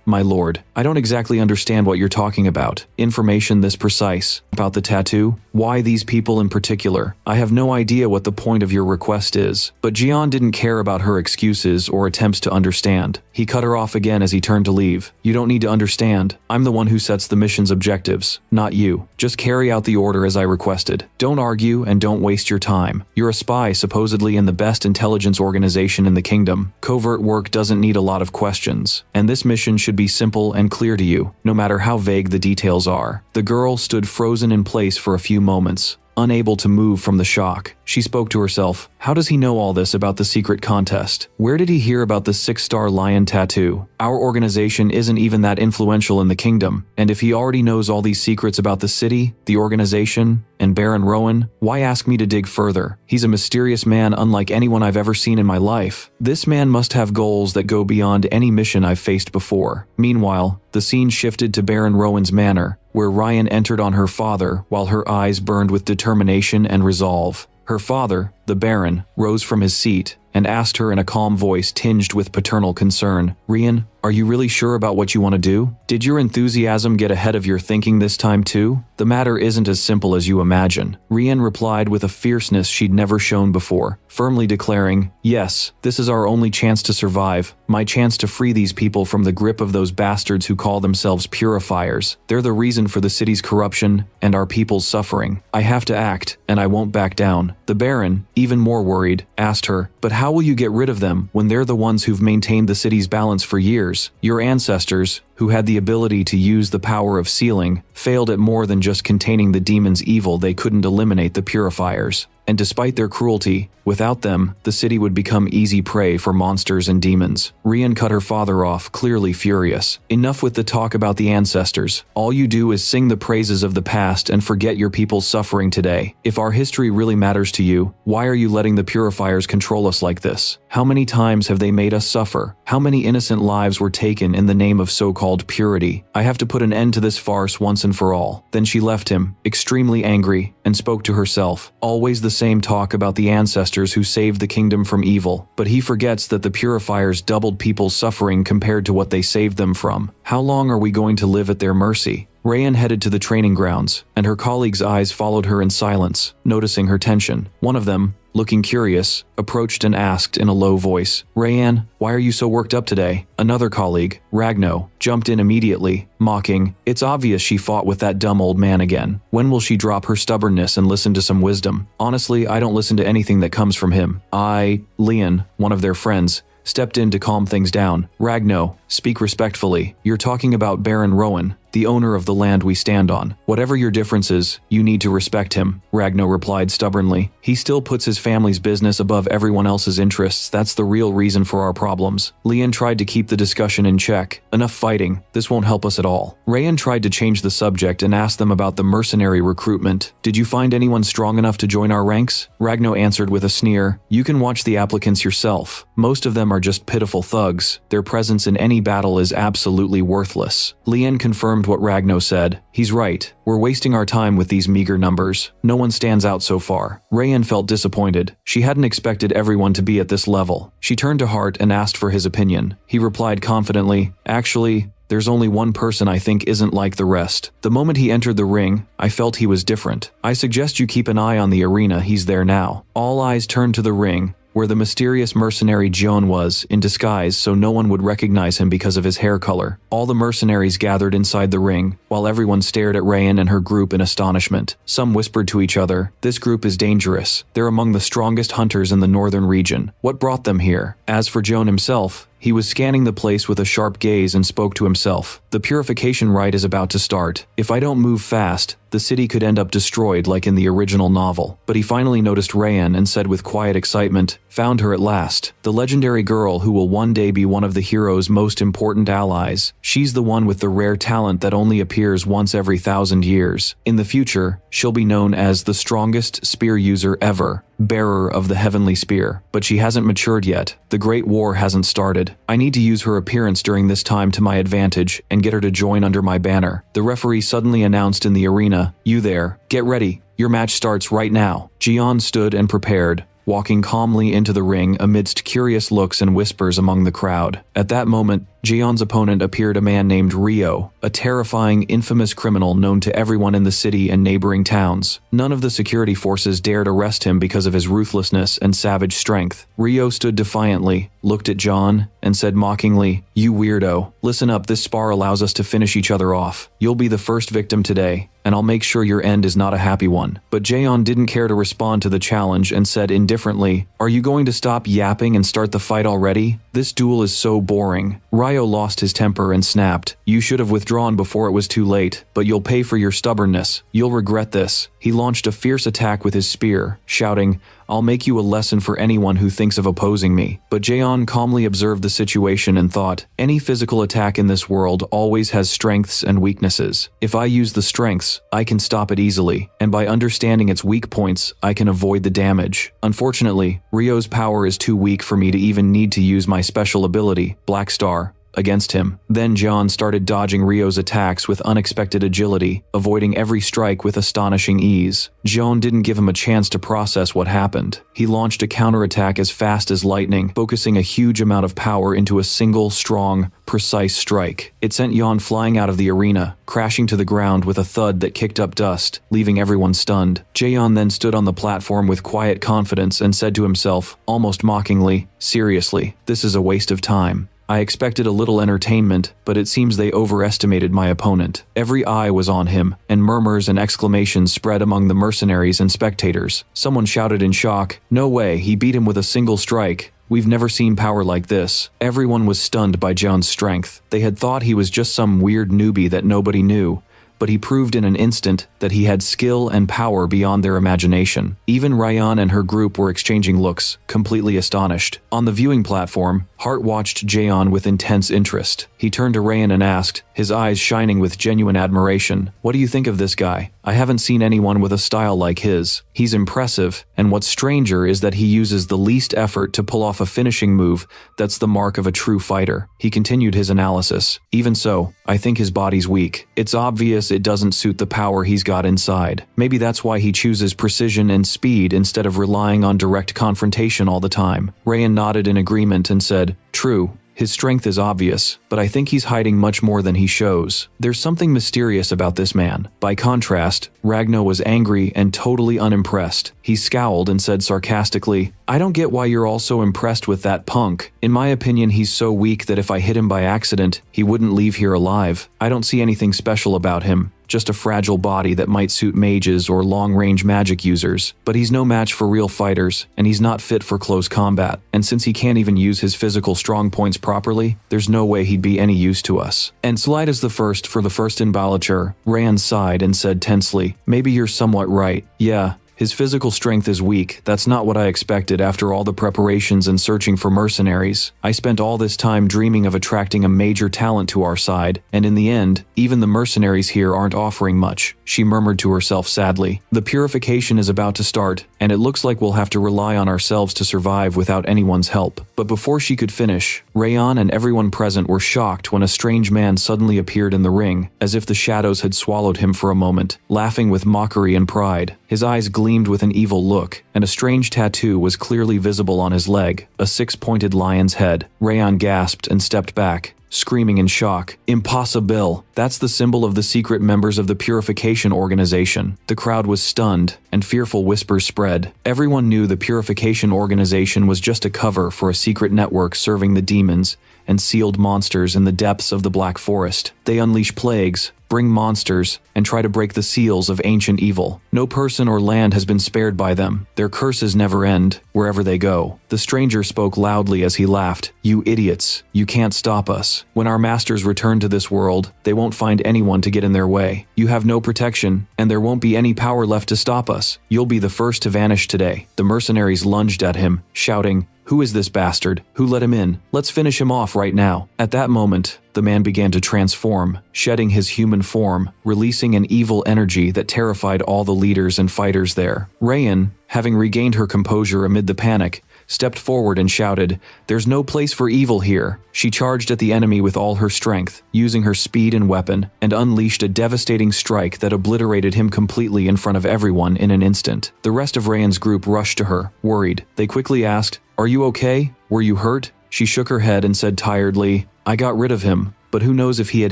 "My lord, I don't exactly understand what you're talking about. Information this precise about the tattoo? Why these people in particular? I have no idea what the point of your request is." But Gion didn't care about her excuses or attempts to understand. He cut her off again as he turned to leave. "You don't need to understand. I'm the one who sets the mission's objectives, not you. Just carry out the order as I requested. Don't argue and don't waste your time. You're a spy supposedly in the best intelligence organization in the kingdom. Covert work doesn't need a lot of questions, and this mission should be simple and clear to you, no matter how vague the details are." The girl stood frozen in place for a few moments, unable to move from the shock. She spoke to herself, "How does he know all this about the secret contest? Where did he hear about the 6-star lion tattoo? Our organization isn't even that influential in the kingdom, and if he already knows all these secrets about the city, the organization, and Baron Rowan, why ask me to dig further? He's a mysterious man unlike anyone I've ever seen in my life. This man must have goals that go beyond any mission I've faced before." Meanwhile, the scene shifted to Baron Rowan's manor, where Ryan entered on her father while her eyes burned with determination and resolve. Her father, the Baron, rose from his seat and asked her in a calm voice tinged with paternal concern, "Rian, are you really sure about what you want to do? Did your enthusiasm get ahead of your thinking this time too? The matter isn't as simple as you imagine." Rian replied with a fierceness she'd never shown before, firmly declaring, "Yes, this is our only chance to survive, my chance to free these people from the grip of those bastards who call themselves purifiers. They're the reason for the city's corruption and our people's suffering. I have to act, and I won't back down." The Baron, even more worried, asked her, "But how will you get rid of them when they're the ones who've maintained the city's balance for years? Your ancestors, who had the ability to use the power of sealing, failed at more than just containing the demon's evil. They couldn't eliminate the purifiers. And despite their cruelty, without them, the city would become easy prey for monsters and demons. Rian cut her father off, clearly furious. Enough with the talk about the ancestors. All you do is sing the praises of the past and forget your people's suffering today. If our history really matters to you, why are you letting the purifiers control us like this? How many times have they made us suffer? How many innocent lives were taken in the name of so-called purity? I have to put an end to this farce once and for all. Then she left him, extremely angry, and spoke to herself. Always the same talk about the ancestors who saved the kingdom from evil, but he forgets that the purifiers doubled people's suffering compared to what they saved them from. How long are we going to live at their mercy? Rayan headed to the training grounds, and her colleagues' eyes followed her in silence, noticing her tension. One of them, looking curious, approached and asked in a low voice, "Rayan, why are you so worked up today?" Another colleague, Ragno, jumped in immediately, mocking, "It's obvious she fought with that dumb old man again. When will she drop her stubbornness and listen to some wisdom? Honestly, I don't listen to anything that comes from him." Leon, one of their friends, stepped in to calm things down. "Ragno, speak respectfully. You're talking about Baron Rowan, the owner of the land we stand on. Whatever your differences, you need to respect him," Ragno replied stubbornly. "He still puts his family's business above everyone else's interests. That's the real reason for our problems." Leon tried to keep the discussion in check. "Enough fighting. This won't help us at all." Rayan tried to change the subject and asked them about the mercenary recruitment. "Did you find anyone strong enough to join our ranks?" Ragno answered with a sneer, "You can watch the applicants yourself. Most of them are just pitiful thugs. Their presence in any battle is absolutely worthless." Leon confirmed what Ragno said. "He's right. We're wasting our time with these meager numbers. No one stands out so far." Rayan felt disappointed. She hadn't expected everyone to be at this level. She turned to Hart and asked for his opinion. He replied confidently, "Actually, there's only one person I think isn't like the rest. The moment he entered the ring, I felt he was different. I suggest you keep an eye on the arena. He's there now." All eyes turned to the ring, where the mysterious mercenary Joan was, in disguise so no one would recognize him because of his hair color. All the mercenaries gathered inside the ring, while everyone stared at Rayan and her group in astonishment. Some whispered to each other, "This group is dangerous. They're among the strongest hunters in the northern region. What brought them here?" As for Joan himself, he was scanning the place with a sharp gaze and spoke to himself. "The purification rite is about to start. If I don't move fast, the city could end up destroyed like in the original novel." But he finally noticed Rayan and said with quiet excitement, "Found her at last. The legendary girl who will one day be one of the hero's most important allies. She's the one with the rare talent that only appears once every 1,000 years. In the future, she'll be known as the strongest spear user ever, bearer of the heavenly spear. But she hasn't matured yet. The Great War hasn't started. I need to use her appearance during this time to my advantage and get her to join under my banner." The referee suddenly announced in the arena, "You there, get ready. Your match starts right now." Jian stood and prepared, walking calmly into the ring amidst curious looks and whispers among the crowd. At that moment, Jian's opponent appeared a man named Ryo, a terrifying, infamous criminal known to everyone in the city and neighboring towns. None of the security forces dared arrest him because of his ruthlessness and savage strength. Ryo stood defiantly, looked at John, and said mockingly, "You weirdo. Listen up, this spar allows us to finish each other off. You'll be the first victim today, and I'll make sure your end is not a happy one." But Jaeon didn't care to respond to the challenge and said indifferently, "Are you going to stop yapping and start the fight already? This duel is so boring." Ryo lost his temper and snapped, "You should have withdrawn before it was too late, but you'll pay for your stubbornness. You'll regret this." He launched a fierce attack with his spear, shouting, "I'll make you a lesson for anyone who thinks of opposing me." But Jaeon calmly observed the situation and thought, any physical attack in this world always has strengths and weaknesses. If I use the strengths, I can stop it easily, and by understanding its weak points, I can avoid the damage. Unfortunately, Ryo's power is too weak for me to even need to use my special ability, Black Star, against him. Then John started dodging Ryo's attacks with unexpected agility, avoiding every strike with astonishing ease. John didn't give him a chance to process what happened. He launched a counterattack as fast as lightning, focusing a huge amount of power into a single, strong, precise strike. It sent Yon flying out of the arena, crashing to the ground with a thud that kicked up dust, leaving everyone stunned. Jaeon then stood on the platform with quiet confidence and said to himself, almost mockingly, "Seriously, this is a waste of time. I expected a little entertainment, but it seems they overestimated my opponent." Every eye was on him, and murmurs and exclamations spread among the mercenaries and spectators. Someone shouted in shock, "No way, he beat him with a single strike." We've never seen power like this. Everyone was stunned by Jaeon's strength. They had thought he was just some weird newbie that nobody knew, but he proved in an instant that he had skill and power beyond their imagination. Even Ryan and her group were exchanging looks, completely astonished. On the viewing platform, Hart watched Jaeon with intense interest. He turned to Ryan and asked, his eyes shining with genuine admiration, "What do you think of this guy? I haven't seen anyone with a style like his. He's impressive, and what's stranger is that he uses the least effort to pull off a finishing move that's the mark of a true fighter." He continued his analysis. "Even so, I think his body's weak. It's obvious it doesn't suit the power he's got inside. Maybe that's why he chooses precision and speed instead of relying on direct confrontation all the time." Ryan nodded in agreement and said, "True. His strength is obvious, but I think he's hiding much more than he shows. There's something mysterious about this man." By contrast, Ragno was angry and totally unimpressed. He scowled and said sarcastically, "I don't get why you're all so impressed with that punk. In my opinion, he's so weak that if I hit him by accident, he wouldn't leave here alive. I don't see anything special about him. Just a fragile body that might suit mages or long-range magic users. But he's no match for real fighters, and he's not fit for close combat. And since he can't even use his physical strong points properly, there's no way he'd be any use to us." And slight as the first for the first embouchure, Rand sighed and said tensely, "Maybe you're somewhat right. Yeah. His physical strength is weak. That's not what I expected after all the preparations and searching for mercenaries. I spent all this time dreaming of attracting a major talent to our side, and in the end, even the mercenaries here aren't offering much," she murmured to herself sadly. "The purification is about to start, and it looks like we'll have to rely on ourselves to survive without anyone's help." But before she could finish, Rayon and everyone present were shocked when a strange man suddenly appeared in the ring, as if the shadows had swallowed him for a moment, laughing with mockery and pride. His eyes gleamed with an evil look, and a strange tattoo was clearly visible on his leg, a six-pointed lion's head. Rayon gasped and stepped back, screaming in shock. "Impossible! That's the symbol of the secret members of the Purification Organization." The crowd was stunned, and fearful whispers spread. Everyone knew the Purification Organization was just a cover for a secret network serving the demons and sealed monsters in the depths of the Black Forest. They unleash plagues, bring monsters, and try to break the seals of ancient evil. No person or land has been spared by them. Their curses never end, wherever they go. The stranger spoke loudly as he laughed. "You idiots, you can't stop us. When our masters return to this world, they won't find anyone to get in their way. You have no protection, and there won't be any power left to stop us. You'll be the first to vanish today." The mercenaries lunged at him, shouting, "Who is this bastard? Who let him in? Let's finish him off right now." At that moment, the man began to transform, shedding his human form, releasing an evil energy that terrified all the leaders and fighters there. Rayan, having regained her composure amid the panic, stepped forward and shouted, "There's no place for evil here." She charged at the enemy with all her strength, using her speed and weapon, and unleashed a devastating strike that obliterated him completely in front of everyone in an instant. The rest of Rayan's group rushed to her, worried. They quickly asked, "Are you okay? Were you hurt?" She shook her head and said tiredly, "I got rid of him. But who knows if he had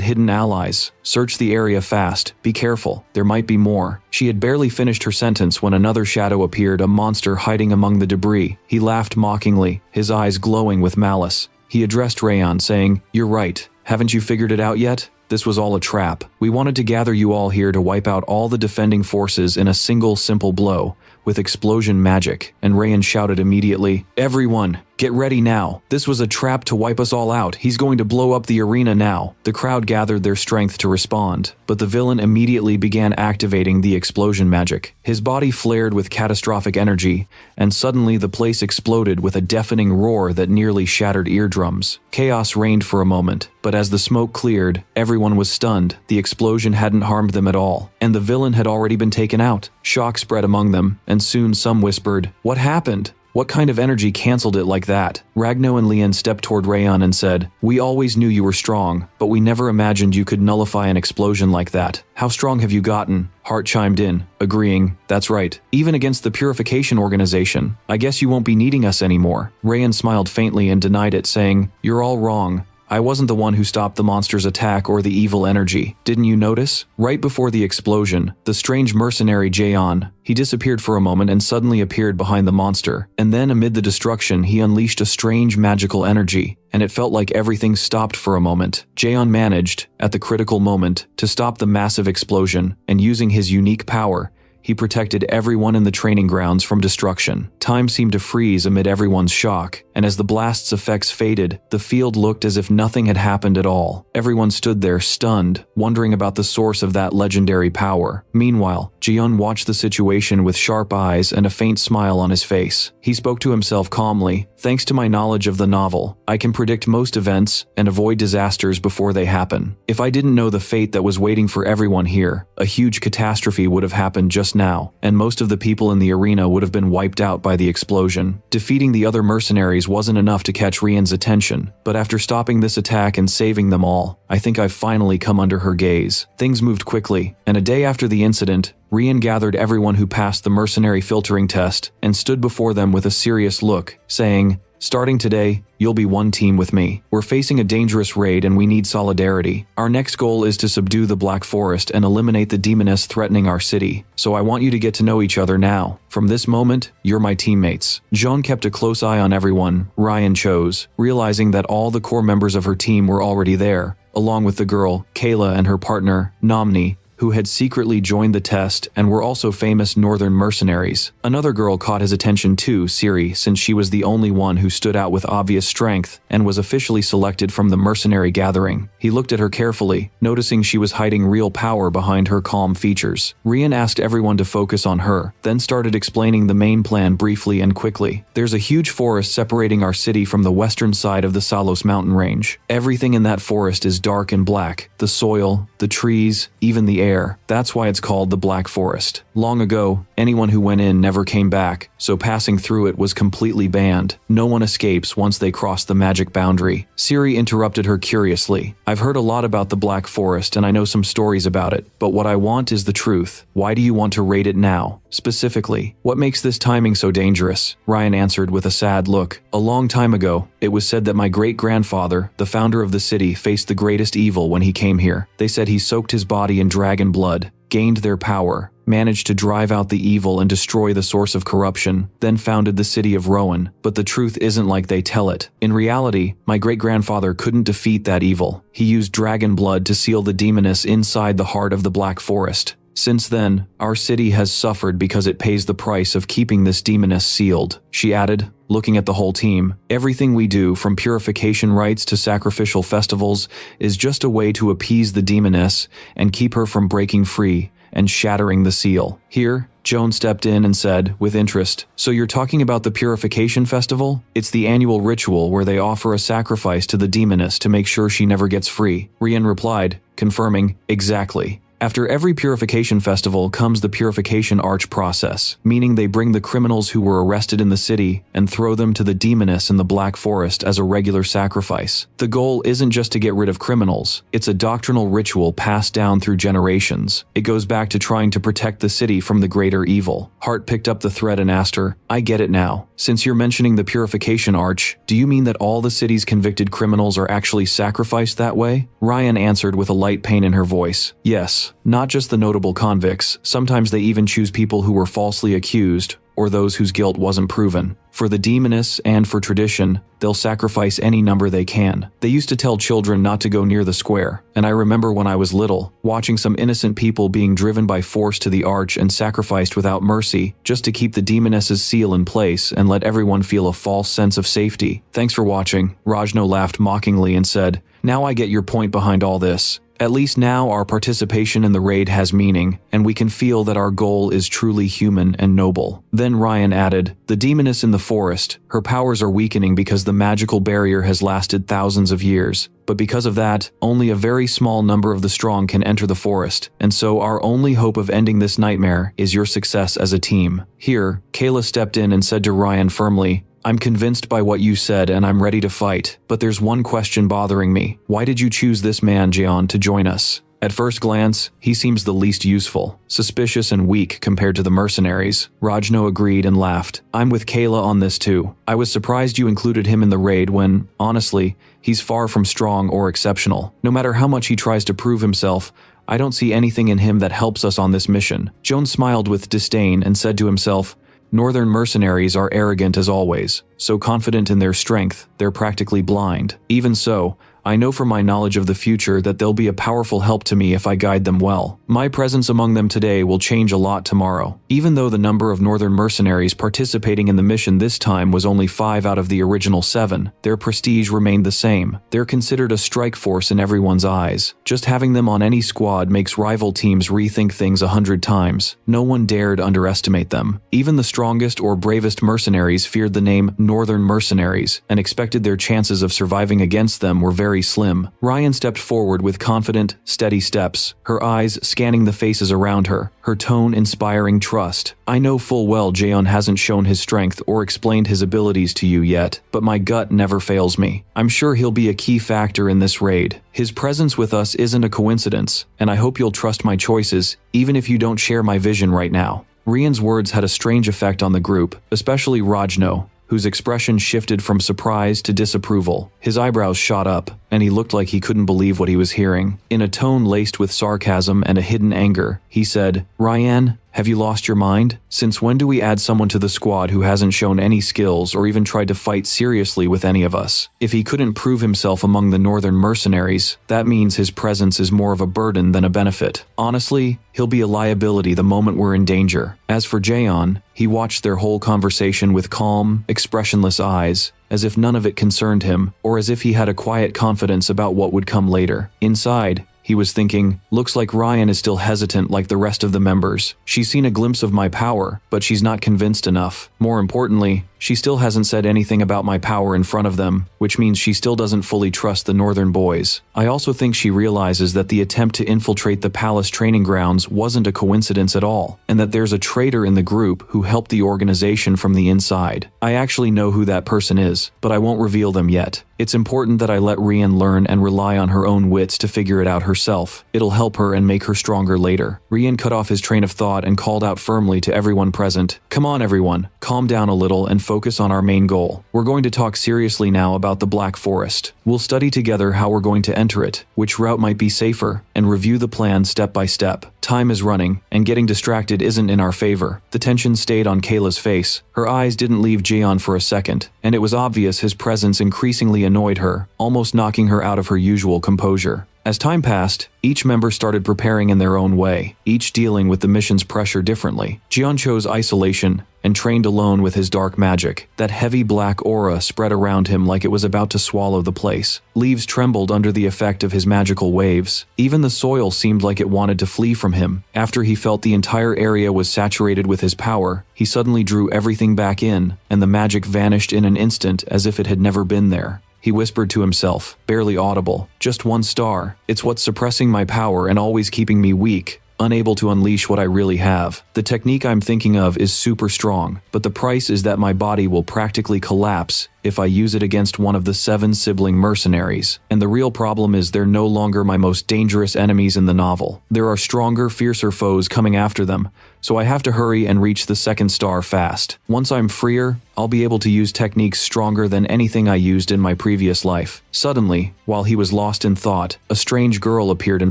hidden allies? Search the area fast. Be careful. There might be more." She had barely finished her sentence when another shadow appeared, a monster hiding among the debris. He laughed mockingly, his eyes glowing with malice. He addressed Rayon, saying, "You're right. Haven't you figured it out yet? This was all a trap. We wanted to gather you all here to wipe out all the defending forces in a single simple blow, with explosion magic." And Rayan shouted immediately, "Everyone, get ready now. This was a trap to wipe us all out. He's going to blow up the arena now." The crowd gathered their strength to respond, but the villain immediately began activating the explosion magic. His body flared with catastrophic energy, and suddenly the place exploded with a deafening roar that nearly shattered eardrums. Chaos reigned for a moment, but as the smoke cleared, everyone was stunned. The explosion hadn't harmed them at all, and the villain had already been taken out. Shock spread among them, and soon some whispered, "What happened? What kind of energy canceled it like that?" Ragno and Lian stepped toward Rayon and said, "We always knew you were strong, but we never imagined you could nullify an explosion like that. How strong have you gotten?" Hart chimed in, agreeing, "That's right. Even against the Purification Organization. I guess you won't be needing us anymore." Rayon smiled faintly and denied it, saying, "You're all wrong. I wasn't the one who stopped the monster's attack or the evil energy. Didn't you notice? Right before the explosion, the strange mercenary Jaeon, he disappeared for a moment and suddenly appeared behind the monster. And then amid the destruction, he unleashed a strange magical energy, and it felt like everything stopped for a moment. Jaeon managed, at the critical moment, to stop the massive explosion, and using his unique power, he protected everyone in the training grounds from destruction. Time seemed to freeze amid everyone's shock, and as the blast's effects faded, the field looked as if nothing had happened at all. Everyone stood there stunned, wondering about the source of that legendary power. Meanwhile, Jiyeon watched the situation with sharp eyes and a faint smile on his face. He spoke to himself calmly. Thanks to my knowledge of the novel, I can predict most events and avoid disasters before they happen. If I didn't know the fate that was waiting for everyone here, a huge catastrophe would have happened just now, and most of the people in the arena would have been wiped out by the explosion. Defeating the other mercenaries wasn't enough to catch Rien's attention, but after stopping this attack and saving them all, I think I've finally come under her gaze. Things moved quickly, and a day after the incident, Rien gathered everyone who passed the mercenary filtering test and stood before them with a serious look, saying, "Starting today, you'll be one team with me. We're facing a dangerous raid and we need solidarity. Our next goal is to subdue the Black Forest and eliminate the demoness threatening our city. So I want you to get to know each other now. From this moment, you're my teammates." Jean kept a close eye on everyone Ryan chose, realizing that all the core members of her team were already there, along with the girl, Kayla, and her partner, Nomni, who had secretly joined the test and were also famous northern mercenaries. Another girl caught his attention too, Siri, since she was the only one who stood out with obvious strength and was officially selected from the mercenary gathering. He looked at her carefully, noticing she was hiding real power behind her calm features. Rian asked everyone to focus on her, then started explaining the main plan briefly and quickly. There's a huge forest separating our city from the western side of the Salos mountain range. Everything in that forest is dark and black, the soil, the trees, even the air. That's why it's called the Black Forest. Long ago, anyone who went in never came back, so passing through it was completely banned. No one escapes once they cross the magic boundary. Siri interrupted her curiously. "I've heard a lot about the Black Forest and I know some stories about it, but what I want is the truth. Why do you want to raid it now? Specifically, what makes this timing so dangerous?" Ryan answered with a sad look. "A long time ago, it was said that my great-grandfather, the founder of the city, faced the greatest evil when he came here. They said he soaked his body in dragon blood, gained their power, managed to drive out the evil and destroy the source of corruption, then founded the city of Rowan. But the truth isn't like they tell it. In reality, my great-grandfather couldn't defeat that evil. He used dragon blood to seal the demoness inside the heart of the Black Forest. Since then, our city has suffered because it pays the price of keeping this demoness sealed," she added, looking at the whole team. "Everything we do, from purification rites to sacrificial festivals, is just a way to appease the demoness and keep her from breaking free and shattering the seal." Here, Joan stepped in and said, with interest, "So you're talking about the Purification Festival? It's the annual ritual where they offer a sacrifice to the demoness to make sure she never gets free." Rian replied, confirming, "Exactly. After every purification festival comes the purification arch process, meaning they bring the criminals who were arrested in the city and throw them to the demoness in the Black Forest as a regular sacrifice. The goal isn't just to get rid of criminals, it's a doctrinal ritual passed down through generations. It goes back to trying to protect the city from the greater evil." Hart picked up the thread and asked her, "I get it now. Since you're mentioning the purification arch, do you mean that all the city's convicted criminals are actually sacrificed that way?" Ryan answered with a light pain in her voice. "Yes. Not just the notable convicts, sometimes they even choose people who were falsely accused, or those whose guilt wasn't proven. For the demoness and for tradition, they'll sacrifice any number they can. They used to tell children not to go near the square, and I remember when I was little, watching some innocent people being driven by force to the arch and sacrificed without mercy, just to keep the demoness's seal in place and let everyone feel a false sense of safety." "Thanks for watching." Rajno laughed mockingly and said, "Now I get your point behind all this. At least now our participation in the raid has meaning, and we can feel that our goal is truly human and noble." Then Ryan added, "The demoness in the forest, her powers are weakening because the magical barrier has lasted thousands of years. But because of that, only a very small number of the strong can enter the forest, and so our only hope of ending this nightmare is your success as a team." Here, Kayla stepped in and said to Ryan firmly, "I'm convinced by what you said and I'm ready to fight, but there's one question bothering me. Why did you choose this man, Jeon, to join us? At first glance, he seems the least useful, suspicious and weak compared to the mercenaries." Rajno agreed and laughed. "I'm with Kayla on this too. I was surprised you included him in the raid when, honestly, he's far from strong or exceptional. No matter how much he tries to prove himself, I don't see anything in him that helps us on this mission." Jones smiled with disdain and said to himself, "Northern mercenaries are arrogant as always, so confident in their strength, they're practically blind. Even so, I know from my knowledge of the future that they'll be a powerful help to me if I guide them well. My presence among them today will change a lot tomorrow. Even though the number of Northern mercenaries participating in the mission this time was only 5 out of the original 7, their prestige remained the same. They're considered a strike force in everyone's eyes. Just having them on any squad makes rival teams rethink things 100 times. No one dared underestimate them. Even the strongest or bravest mercenaries feared the name Northern Mercenaries and expected their chances of surviving against them were very slim. Ryan stepped forward with confident, steady steps, her eyes scanning the faces around her, her tone inspiring trust. I know full well Jaeon hasn't shown his strength or explained his abilities to you yet, but my gut never fails me. I'm sure he'll be a key factor in this raid. His presence with us isn't a coincidence, and I hope you'll trust my choices, even if you don't share my vision right now. Rian's words had a strange effect on the group, especially Rajno, whose expression shifted from surprise to disapproval. His eyebrows shot up, and he looked like he couldn't believe what he was hearing. In a tone laced with sarcasm and a hidden anger, he said, "Ryan, have you lost your mind? Since when do we add someone to the squad who hasn't shown any skills or even tried to fight seriously with any of us? If he couldn't prove himself among the Northern mercenaries, that means his presence is more of a burden than a benefit. Honestly, he'll be a liability the moment we're in danger." As for Jaeon, he watched their whole conversation with calm, expressionless eyes, as if none of it concerned him, or as if he had a quiet confidence about what would come later. Inside, he was thinking, looks like Ryan is still hesitant like the rest of the members. She's seen a glimpse of my power, but she's not convinced enough. More importantly, she still hasn't said anything about my power in front of them, which means she still doesn't fully trust the Northern boys. I also think she realizes that the attempt to infiltrate the palace training grounds wasn't a coincidence at all, and that there's a traitor in the group who helped the organization from the inside. I actually know who that person is, but I won't reveal them yet. It's important that I let Rian learn and rely on her own wits to figure it out herself. It'll help her and make her stronger later. Rian cut off his train of thought and called out firmly to everyone present, "Come on everyone, calm down a little and focus on our main goal. We're going to talk seriously now about the Black Forest. We'll study together how we're going to enter it, which route might be safer, and review the plan step by step. Time is running, and getting distracted isn't in our favor." The tension stayed on Kayla's face. Her eyes didn't leave Jaeon for a second, and it was obvious his presence increasingly annoyed her, almost knocking her out of her usual composure. As time passed, each member started preparing in their own way, each dealing with the mission's pressure differently. Jaeon chose isolation and trained alone with his dark magic. That heavy black aura spread around him like it was about to swallow the place. Leaves trembled under the effect of his magical waves. Even the soil seemed like it wanted to flee from him. After he felt the entire area was saturated with his power, he suddenly drew everything back in, and the magic vanished in an instant as if it had never been there. He whispered to himself, barely audible, "Just 1 star. It's what's suppressing my power and always keeping me weak, unable to unleash what I really have. The technique I'm thinking of is super strong, but the price is that my body will practically collapse if I use it against one of the 7 sibling mercenaries. And the real problem is they're no longer my most dangerous enemies in the novel. There are stronger, fiercer foes coming after them, so I have to hurry and reach the 2nd star fast. Once I'm freer, I'll be able to use techniques stronger than anything I used in my previous life." Suddenly, while he was lost in thought, a strange girl appeared in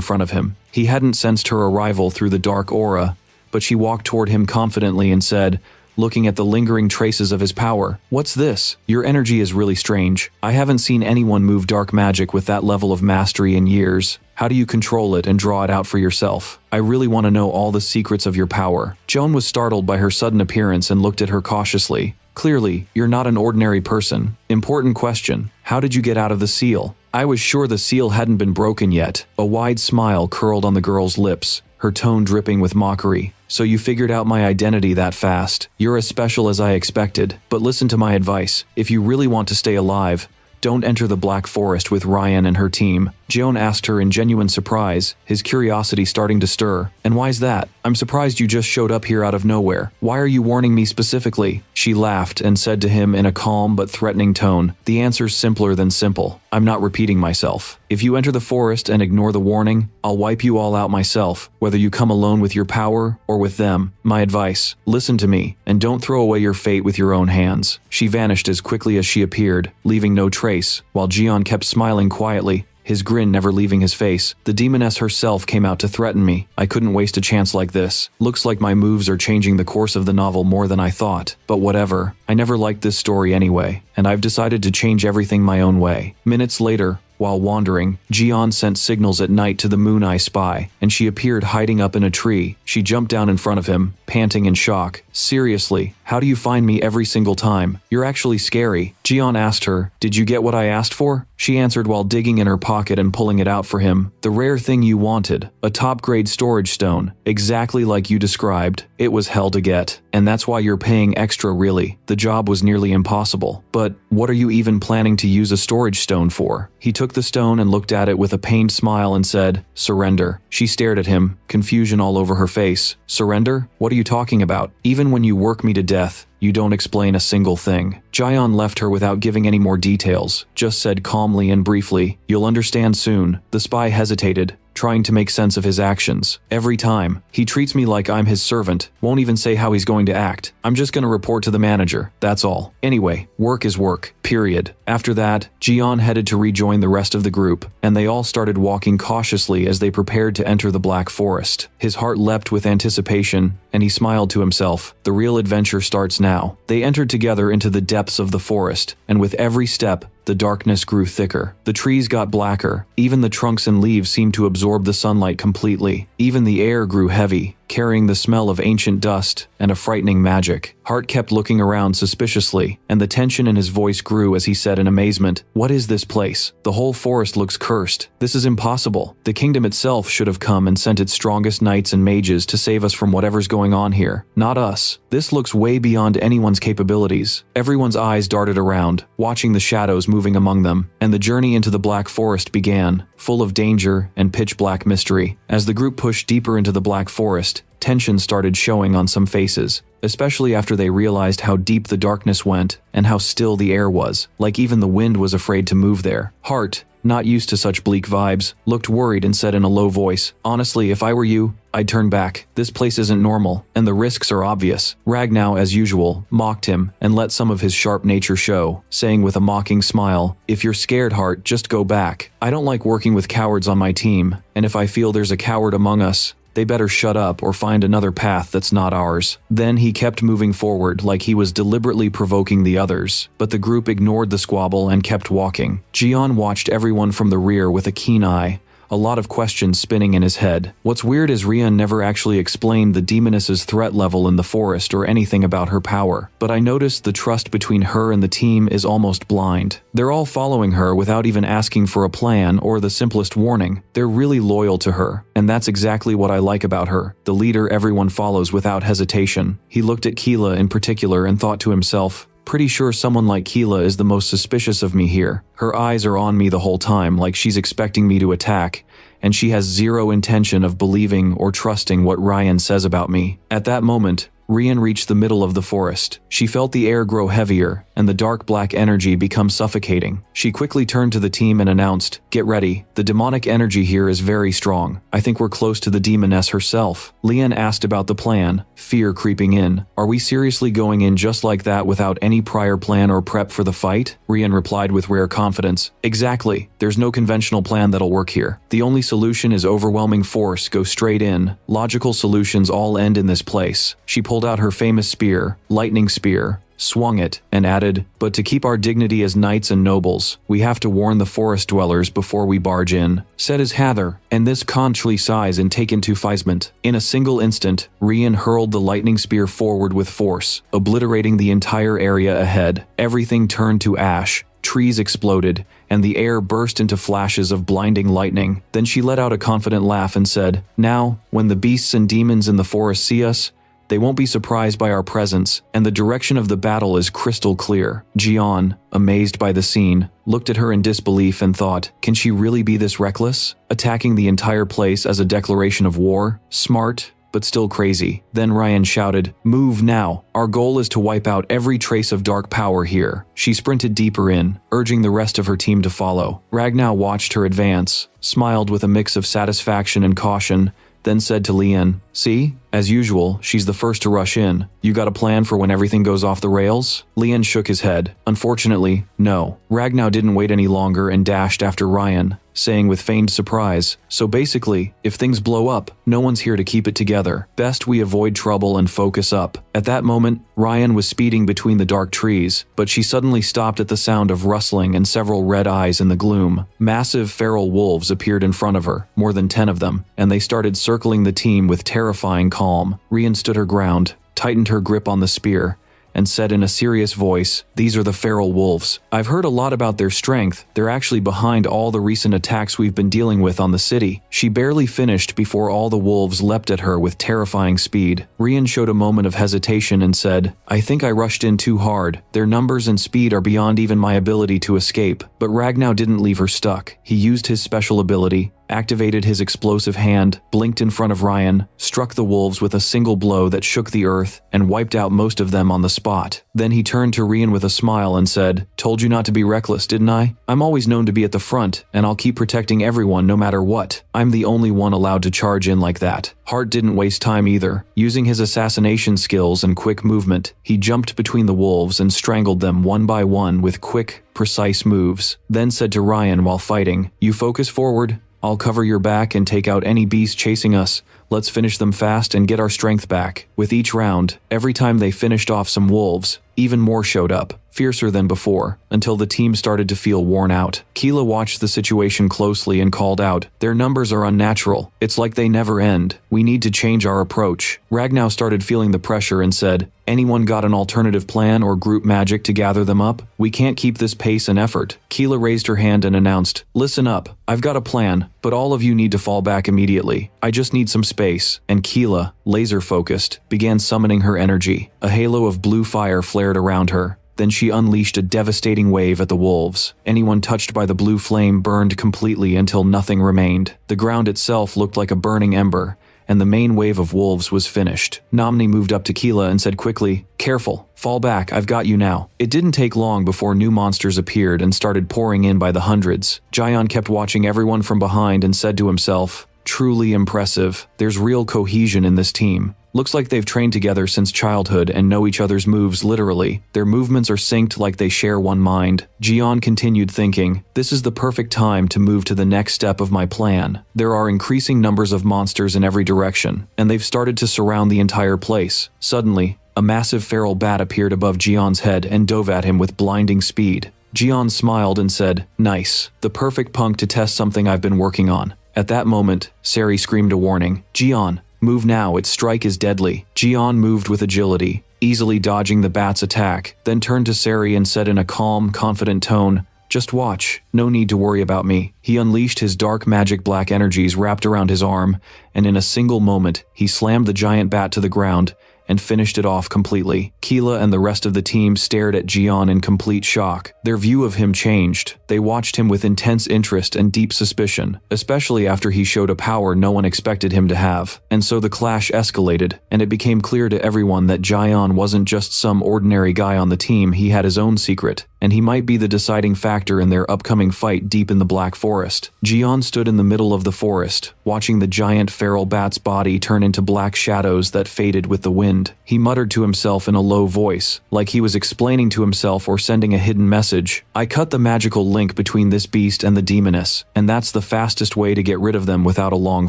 front of him. He hadn't sensed her arrival through the dark aura, but she walked toward him confidently and said, looking at the lingering traces of his power, "What's this? Your energy is really strange. I haven't seen anyone move dark magic with that level of mastery in years. How do you control it and draw it out for yourself? I really want to know all the secrets of your power." Joan was startled by her sudden appearance and looked at her cautiously. "Clearly, you're not an ordinary person. Important question. How did you get out of the seal?" "I was sure the seal hadn't been broken yet." A wide smile curled on the girl's lips, her tone dripping with mockery. "So you figured out my identity that fast. You're as special as I expected. But listen to my advice. If you really want to stay alive, don't enter the Black Forest with Ryan and her team." Jeon asked her in genuine surprise, his curiosity starting to stir. "And why's that? I'm surprised you just showed up here out of nowhere. Why are you warning me specifically?" She laughed and said to him in a calm but threatening tone, "The answer's simpler than simple. I'm not repeating myself. If you enter the forest and ignore the warning, I'll wipe you all out myself, whether you come alone with your power or with them. My advice, listen to me, and don't throw away your fate with your own hands." She vanished as quickly as she appeared, leaving no trace, while Jeon kept smiling quietly, his grin never leaving his face. "The demoness herself came out to threaten me. I couldn't waste a chance like this. Looks like my moves are changing the course of the novel more than I thought. But whatever. I never liked this story anyway, and I've decided to change everything my own way." Minutes later, While wandering, Jian sent signals at night to the Moon Eye spy, and she appeared hiding up in a tree. She jumped down in front of him, panting in shock. Seriously, how do you find me every single time? You're actually scary. Jian asked her, did you get what I asked for? She answered while digging in her pocket and pulling it out for him. The rare thing you wanted, a top-grade storage stone, exactly like you described. It was hell to get, and that's why you're paying extra really. The job was nearly impossible. But what are you even planning to use a storage stone for? He took the stone and looked at it with a pained smile and said, surrender. She stared at him, confusion all over her face. Surrender? What are you talking about? Even when you work me to death, you don't explain a single thing. Jian left her without giving any more details, just said calmly and briefly, you'll understand soon. The spy hesitated, trying to make sense of his actions. Every time, he treats me like I'm his servant, won't even say how he's going to act. I'm just gonna report to the manager, that's all. Anyway, work is work, period. After that, Jian headed to rejoin the rest of the group, and they all started walking cautiously as they prepared to enter the Black Forest. His heart leapt with anticipation, and he smiled to himself. The real adventure starts now. They entered together into the depths of the forest, and with every step, the darkness grew thicker. The trees got blacker. Even the trunks and leaves seemed to absorb the sunlight completely. Even the air grew heavy, carrying the smell of ancient dust and a frightening magic. Hart kept looking around suspiciously, and the tension in his voice grew as he said in amazement, what is this place? The whole forest looks cursed. This is impossible. The kingdom itself should have come and sent its strongest knights and mages to save us from whatever's going on here. Not us. This looks way beyond anyone's capabilities. Everyone's eyes darted around, watching the shadows moving among them, and the journey into the Black Forest began, full of danger and pitch-black mystery. As the group pushed deeper into the Black Forest, tension started showing on some faces, especially after they realized how deep the darkness went and how still the air was, like even the wind was afraid to move there. Hart, not used to such bleak vibes, looked worried and said in a low voice, honestly, if I were you, I'd turn back. This place isn't normal, and the risks are obvious. Ragnar, as usual, mocked him and let some of his sharp nature show, saying with a mocking smile, if you're scared, Hart, just go back. I don't like working with cowards on my team, and if I feel there's a coward among us, they better shut up or find another path that's not ours. Then he kept moving forward like he was deliberately provoking the others, but the group ignored the squabble and kept walking. Jian watched everyone from the rear with a keen eye, a lot of questions spinning in his head. What's weird is Rian never actually explained the demoness's threat level in the forest or anything about her power, but I noticed the trust between her and the team is almost blind. They're all following her without even asking for a plan or the simplest warning. They're really loyal to her, and that's exactly what I like about her, the leader everyone follows without hesitation. He looked at Keela in particular and thought to himself, pretty sure someone like Keela is the most suspicious of me here. Her eyes are on me the whole time, like she's expecting me to attack, and she has zero intention of believing or trusting what Ryan says about me. At that moment, Rian reached the middle of the forest. She felt the air grow heavier, and the dark black energy become suffocating. She quickly turned to the team and announced, get ready, the demonic energy here is very strong. I think we're close to the demoness herself. Lian asked about the plan, fear creeping in. Are we seriously going in just like that without any prior plan or prep for the fight? Rian replied with rare confidence, exactly, there's no conventional plan that'll work here. The only solution is overwhelming force, go straight in. Logical solutions all end in this place. She pulled out her famous spear, Lightning Spear, swung it, and added, but to keep our dignity as knights and nobles, we have to warn the forest dwellers before we barge in. Said as Hather, and this conchly size and take into Feisment. In a single instant, Rian hurled the lightning spear forward with force, obliterating the entire area ahead. Everything turned to ash. Trees exploded, and the air burst into flashes of blinding lightning. Then she let out a confident laugh and said, now, when the beasts and demons in the forest see us, they won't be surprised by our presence, and the direction of the battle is crystal clear. Jian, amazed by the scene, looked at her in disbelief and thought, can she really be this reckless? Attacking the entire place as a declaration of war? Smart, but still crazy. Then Ryan shouted, move now. Our goal is to wipe out every trace of dark power here. She sprinted deeper in, urging the rest of her team to follow. Ragnar watched her advance, smiled with a mix of satisfaction and caution, then said to Lian, See? As usual, she's the first to rush in. You got a plan for when everything goes off the rails? Lian shook his head. Unfortunately, no. Ragnar didn't wait any longer and dashed after Ryan, saying with feigned surprise, so basically, if things blow up, no one's here to keep it together. Best we avoid trouble and focus up. At that moment, Ryan was speeding between the dark trees, but she suddenly stopped at the sound of rustling and several red eyes in the gloom. Massive feral wolves appeared in front of her, more than 10 of them, and they started circling the team with terrifying calm. Rian stood her ground, tightened her grip on the spear, and said in a serious voice, "These are the feral wolves. I've heard a lot about their strength. They're actually behind all the recent attacks we've been dealing with on the city." She barely finished before all the wolves leapt at her with terrifying speed. Rian showed a moment of hesitation and said, "I think I rushed in too hard. Their numbers and speed are beyond even my ability to escape." But Ragnar didn't leave her stuck. He used his special ability, activated his explosive hand, blinked in front of Ryan, struck the wolves with a single blow that shook the earth, and wiped out most of them on the spot. Then he turned to Rian with a smile and said, "Told you not to be reckless, didn't I? I'm always known to be at the front, and I'll keep protecting everyone no matter what. I'm the only one allowed to charge in like that." Hart didn't waste time either. Using his assassination skills and quick movement, he jumped between the wolves and strangled them one by one with quick, precise moves. Then said to Ryan while fighting, "You focus forward. I'll cover your back and take out any beast chasing us. Let's finish them fast and get our strength back." With each round, every time they finished off some wolves, even more showed up, fiercer than before, until the team started to feel worn out. Keela watched the situation closely and called out, "Their numbers are unnatural. It's like they never end. We need to change our approach." Ragnar started feeling the pressure and said, "Anyone got an alternative plan or group magic to gather them up? We can't keep this pace and effort." Keela raised her hand and announced, "Listen up. I've got a plan, but all of you need to fall back immediately. I just need some space." And Keela, laser-focused, began summoning her energy. A halo of blue fire flared around her. Then she unleashed a devastating wave at the wolves. Anyone touched by the blue flame burned completely until nothing remained. The ground itself looked like a burning ember, and the main wave of wolves was finished. Namni moved up to Keela and said quickly, "Careful, fall back, I've got you now." It didn't take long before new monsters appeared and started pouring in by the hundreds. Jion kept watching everyone from behind and said to himself, "Truly impressive. There's real cohesion in this team. Looks like they've trained together since childhood and know each other's moves literally. Their movements are synced like they share one mind." Jion continued thinking, "This is the perfect time to move to the next step of my plan. There are increasing numbers of monsters in every direction, and they've started to surround the entire place." Suddenly, a massive feral bat appeared above Jion's head and dove at him with blinding speed. Jion smiled and said, "Nice. The perfect punk to test something I've been working on." At that moment, Sari screamed a warning. "Jion, move now, its strike is deadly." Jion moved with agility, easily dodging the bat's attack, then turned to Sari and said in a calm, confident tone, "Just watch. No need to worry about me." He unleashed his dark magic black energies wrapped around his arm, and in a single moment, he slammed the giant bat to the ground and finished it off completely. Keela and the rest of the team stared at Jion in complete shock. Their view of him changed. They watched him with intense interest and deep suspicion, especially after he showed a power no one expected him to have. And so the clash escalated, and it became clear to everyone that Jion wasn't just some ordinary guy on the team. He had his own secret, and he might be the deciding factor in their upcoming fight deep in the Black Forest. Jion stood in the middle of the forest, watching the giant feral bat's body turn into black shadows that faded with the wind. He muttered to himself in a low voice, like he was explaining to himself or sending a hidden message. "I cut the magical link between this beast and the demoness, and that's the fastest way to get rid of them without a long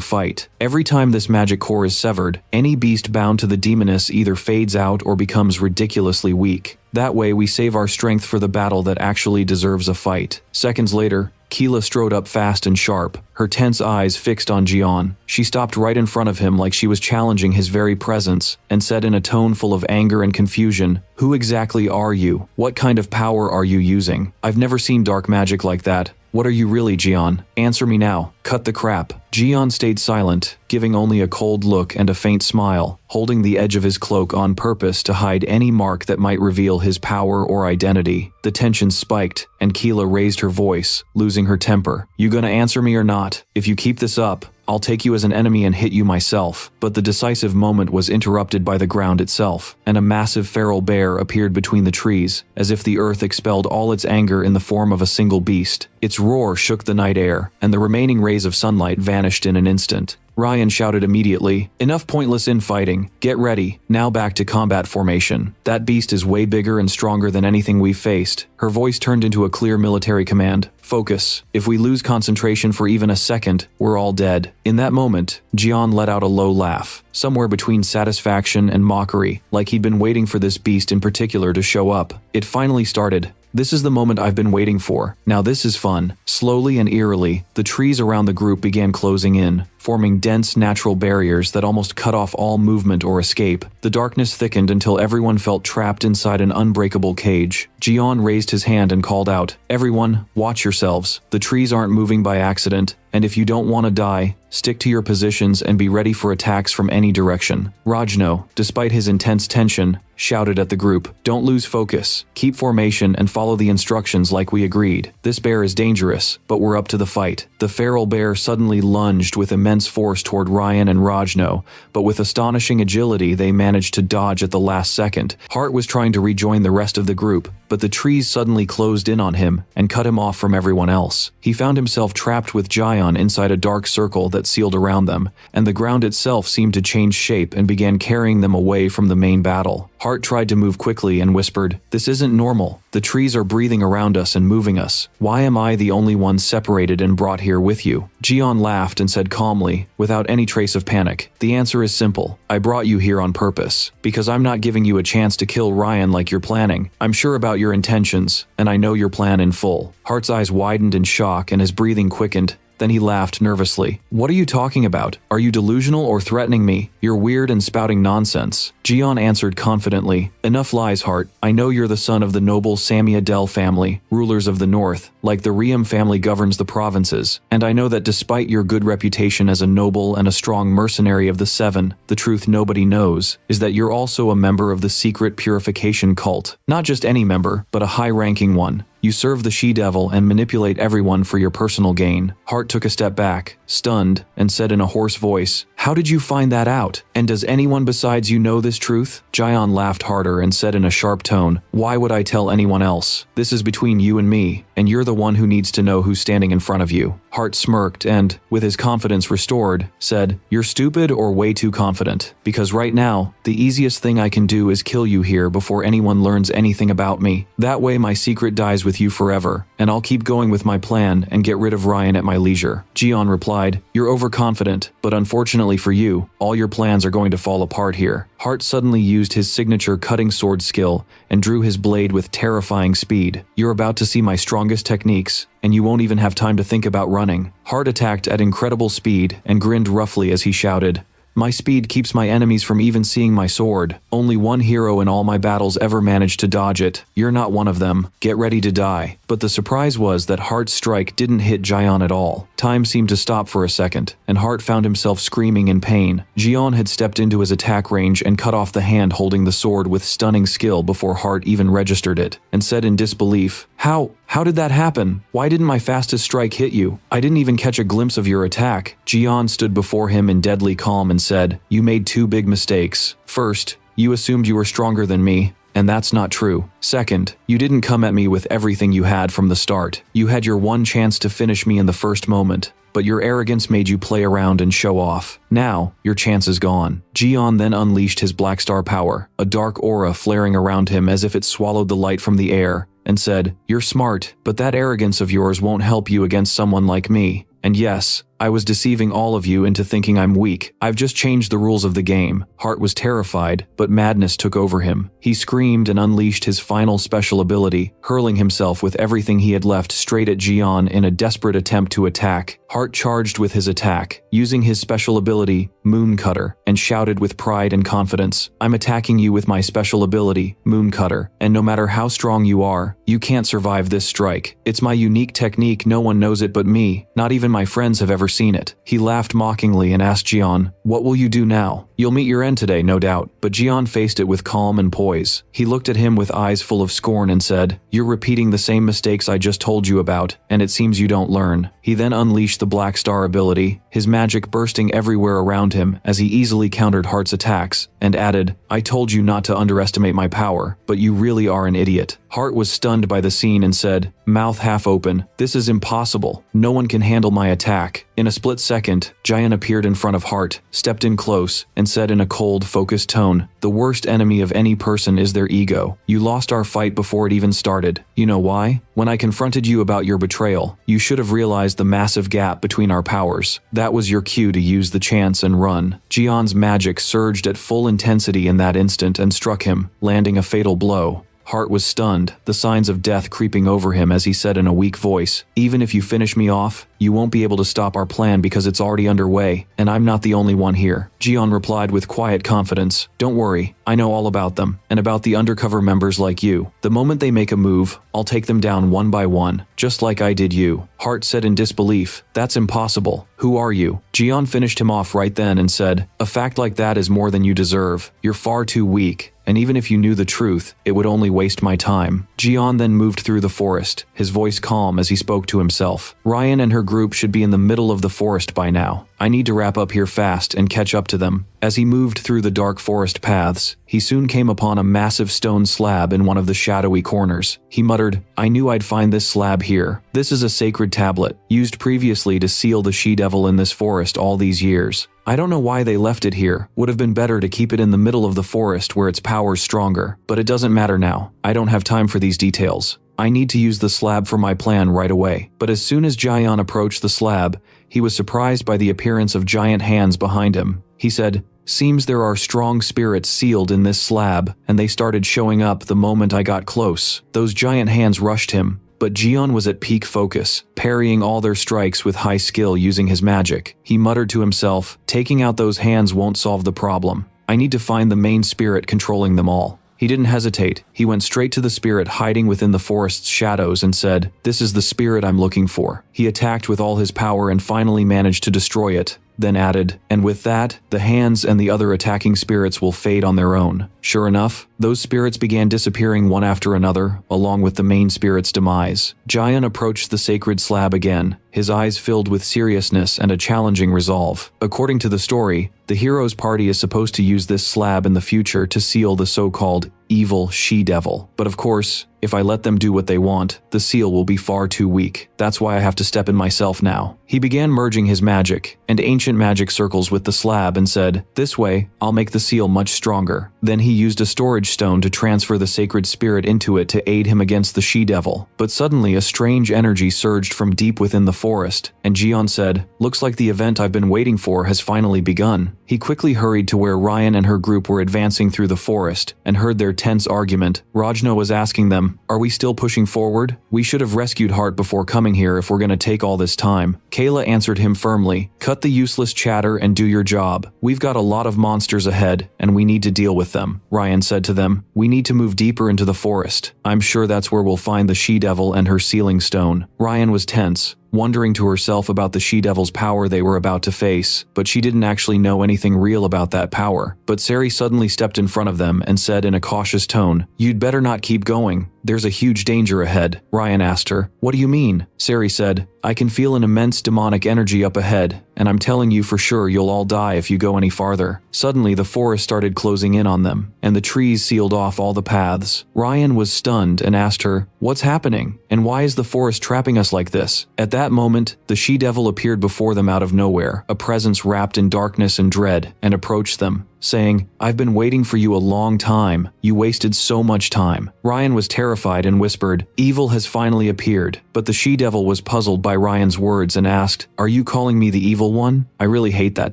fight. Every time this magic core is severed, any beast bound to the demoness either fades out or becomes ridiculously weak. That way we save our strength for the battle that actually deserves a fight." Seconds later, Keela strode up fast and sharp, her tense eyes fixed on Jion. She stopped right in front of him like she was challenging his very presence, and said in a tone full of anger and confusion, "Who exactly are you? What kind of power are you using? I've never seen dark magic like that. What are you really, Jion? Answer me now. Cut the crap." Jion stayed silent, giving only a cold look and a faint smile, holding the edge of his cloak on purpose to hide any mark that might reveal his power or identity. The tension spiked, and Keela raised her voice, losing her temper. "You gonna answer me or not? If you keep this up, I'll take you as an enemy and hit you myself. But the decisive moment was interrupted by the ground itself, and a massive feral bear appeared between the trees, as if the earth expelled all its anger in the form of a single beast. Its roar shook the night air, and the remaining rays of sunlight vanished in an instant. Ryan shouted immediately, "Enough pointless infighting. Get ready. Now back to combat formation. That beast is way bigger and stronger than anything we've faced." Her voice turned into a clear military command. "Focus. If we lose concentration for even a second, we're all dead." In that moment, Jian let out a low laugh, somewhere between satisfaction and mockery, like he'd been waiting for this beast in particular to show up. It finally started. "This is the moment I've been waiting for. Now this is fun." Slowly and eerily, the trees around the group began closing in, forming dense natural barriers that almost cut off all movement or escape. The darkness thickened until everyone felt trapped inside an unbreakable cage. Jian raised his hand and called out, "Everyone, watch yourselves. The trees aren't moving by accident, and if you don't want to die, stick to your positions and be ready for attacks from any direction." Rajno, despite his intense tension, shouted at the group, "Don't lose focus. Keep formation and follow the instructions like we agreed. This bear is dangerous, but we're up to the fight." The feral bear suddenly lunged with immense force toward Ryan and Rajno, but with astonishing agility they managed to dodge at the last second. Hart was trying to rejoin the rest of the group, but the trees suddenly closed in on him and cut him off from everyone else. He found himself trapped with Jian inside a dark circle that sealed around them, and the ground itself seemed to change shape and began carrying them away from the main battle. Hart tried to move quickly and whispered, "This isn't normal. The trees are breathing around us and moving us. Why am I the only one separated and brought here with you?" Jian laughed and said calmly, without any trace of panic, "The answer is simple. I brought you here on purpose. Because I'm not giving you a chance to kill Ryan like you're planning. I'm sure about your intentions, and I know your plan in full." Hart's eyes widened in shock and his breathing quickened. Then he laughed nervously. "What are you talking about? Are you delusional or threatening me? You're weird and spouting nonsense." Jian answered confidently, "Enough lies, Hart. I know you're the son of the noble Samia Del family, rulers of the north, like the Riem family governs the provinces. And I know that despite your good reputation as a noble and a strong mercenary of the Seven, the truth nobody knows is that you're also a member of the secret purification cult. Not just any member, but a high-ranking one. You serve the she-devil and manipulate everyone for your personal gain." Hart took a step back, stunned, and said in a hoarse voice, "How did you find that out? And does anyone besides you know this truth?" Jian laughed harder and said in a sharp tone, "Why would I tell anyone else? This is between you and me, and you're the one who needs to know who's standing in front of you." Hart smirked and, with his confidence restored, said, "You're stupid or way too confident. Because right now, the easiest thing I can do is kill you here before anyone learns anything about me. That way my secret dies with you forever, and I'll keep going with my plan and get rid of Ryan at my leisure." Jian replied, "You're overconfident, but unfortunately for you, all your plans are going to fall apart here." Hart suddenly used his signature cutting sword skill and drew his blade with terrifying speed. "You're about to see my strongest techniques, and you won't even have time to think about running." Hart attacked at incredible speed and grinned roughly as he shouted, "My speed keeps my enemies from even seeing my sword. Only one hero in all my battles ever managed to dodge it. You're not one of them. Get ready to die." But the surprise was that Hart's strike didn't hit Jian at all. Time seemed to stop for a second, and Hart found himself screaming in pain. Jian had stepped into his attack range and cut off the hand holding the sword with stunning skill before Hart even registered it, and said in disbelief, How did that happen? Why didn't my fastest strike hit you? I didn't even catch a glimpse of your attack." Jian stood before him in deadly calm and said, "You made two big mistakes. First, you assumed you were stronger than me, and that's not true. Second, you didn't come at me with everything you had from the start. You had your one chance to finish me in the first moment, but your arrogance made you play around and show off. Now, your chance is gone." Jian then unleashed his Black Star power, a dark aura flaring around him as if it swallowed the light from the air, and said, "You're smart, but that arrogance of yours won't help you against someone like me. And yes, I was deceiving all of you into thinking I'm weak. I've just changed the rules of the game." Hart was terrified, but madness took over him. He screamed and unleashed his final special ability, hurling himself with everything he had left straight at Jian in a desperate attempt to attack. Hart charged with his attack, using his special ability, Moon Cutter, and shouted with pride and confidence, "I'm attacking you with my special ability, Moon Cutter, and no matter how strong you are, you can't survive this strike. It's my unique technique, no one knows it but me. Not even my friends have ever seen it. He laughed mockingly and asked Jian, "What will you do now? You'll meet your end today, no doubt." But Jian faced it with calm and poise. He looked at him with eyes full of scorn and said, "You're repeating the same mistakes I just told you about, and it seems you don't learn." He then unleashed the Black Star ability, his magic bursting everywhere around him as he easily countered Heart's attacks, and added, "I told you not to underestimate my power, but you really are an idiot." Heart was stunned by the scene and said, mouth half open, "This is impossible. No one can handle my attack." In a split second, Jian appeared in front of Heart, stepped in close, and said in a cold, focused tone, "The worst enemy of any person is their ego. You lost our fight before it even started. You know why? When I confronted you about your betrayal, you should have realized the massive gap between our powers. That was your cue to use the chance and run." Jian's magic surged at full intensity in that instant and struck him, landing a fatal blow. Heart was stunned, the signs of death creeping over him as he said in a weak voice, "Even if you finish me off, you won't be able to stop our plan because it's already underway, and I'm not the only one here." Jian replied with quiet confidence, "Don't worry, I know all about them, and about the undercover members like you. The moment they make a move, I'll take them down one by one, just like I did you." Heart said in disbelief, "That's impossible. Who are you?" Jian finished him off right then and said, "A fact like that is more than you deserve. You're far too weak. And even if you knew the truth, it would only waste my time." Jian then moved through the forest, his voice calm as he spoke to himself. Ryan and her group should be in the middle of the forest by now. I need to wrap up here fast and catch up to them. As he moved through the dark forest paths, he soon came upon a massive stone slab in one of the shadowy corners. He muttered, "I knew I'd find this slab here. This is a sacred tablet, used previously to seal the she-devil in this forest all these years. I don't know why they left it here. Would have been better to keep it in the middle of the forest where its power's stronger. But it doesn't matter now. I don't have time for these details. I need to use the slab for my plan right away." But as soon as Jian approached the slab, he was surprised by the appearance of giant hands behind him. He said, "Seems there are strong spirits sealed in this slab, and they started showing up the moment I got close." Those giant hands rushed him, but Jian was at peak focus, parrying all their strikes with high skill using his magic. He muttered to himself, "Taking out those hands won't solve the problem. I need to find the main spirit controlling them all." He didn't hesitate. He went straight to the spirit hiding within the forest's shadows and said, "This is the spirit I'm looking for." He attacked with all his power and finally managed to destroy it, then added, "And with that, the hands and the other attacking spirits will fade on their own." Sure enough, those spirits began disappearing one after another, along with the main spirit's demise. Jian approached the sacred slab again, his eyes filled with seriousness and a challenging resolve. According to the story, the hero's party is supposed to use this slab in the future to seal the so-called evil she-devil. But of course, if I let them do what they want, the seal will be far too weak. That's why I have to step in myself now. He began merging his magic and ancient magic circles with the slab and said, "This way, I'll make the seal much stronger." Then he used a storage stone to transfer the sacred spirit into it to aid him against the she-devil. But suddenly a strange energy surged from deep within the forest, and Jian said, "Looks like the event I've been waiting for has finally begun." He quickly hurried to where Ryan and her group were advancing through the forest and heard their tense argument. Rajna was asking them, "Are we still pushing forward? We should have rescued Heart before coming here if we're going to take all this time." Kayla answered him firmly, "Cut the useless chatter and do your job. We've got a lot of monsters ahead, and we need to deal with them." Ryan said to them, "We need to move deeper into the forest. I'm sure that's where we'll find the she-devil and her sealing stone." Ryan was tense, wondering to herself about the she-devil's power they were about to face, but she didn't actually know anything real about that power. But Sari suddenly stepped in front of them and said in a cautious tone, "You'd better not keep going. There's a huge danger ahead." Ryan asked her, "What do you mean?" Sari said, "I can feel an immense demonic energy up ahead, and I'm telling you for sure you'll all die if you go any farther." Suddenly the forest started closing in on them, and the trees sealed off all the paths. Ryan was stunned and asked her, "What's happening? And why is the forest trapping us like this?" At that moment, the she-devil appeared before them out of nowhere, a presence wrapped in darkness and dread, and approached them, saying, "I've been waiting for you a long time. You wasted so much time." Ryan was terrified and whispered, "Evil has finally appeared." But the she-devil was puzzled by Ryan's words and asked, "Are you calling me the evil one? I really hate that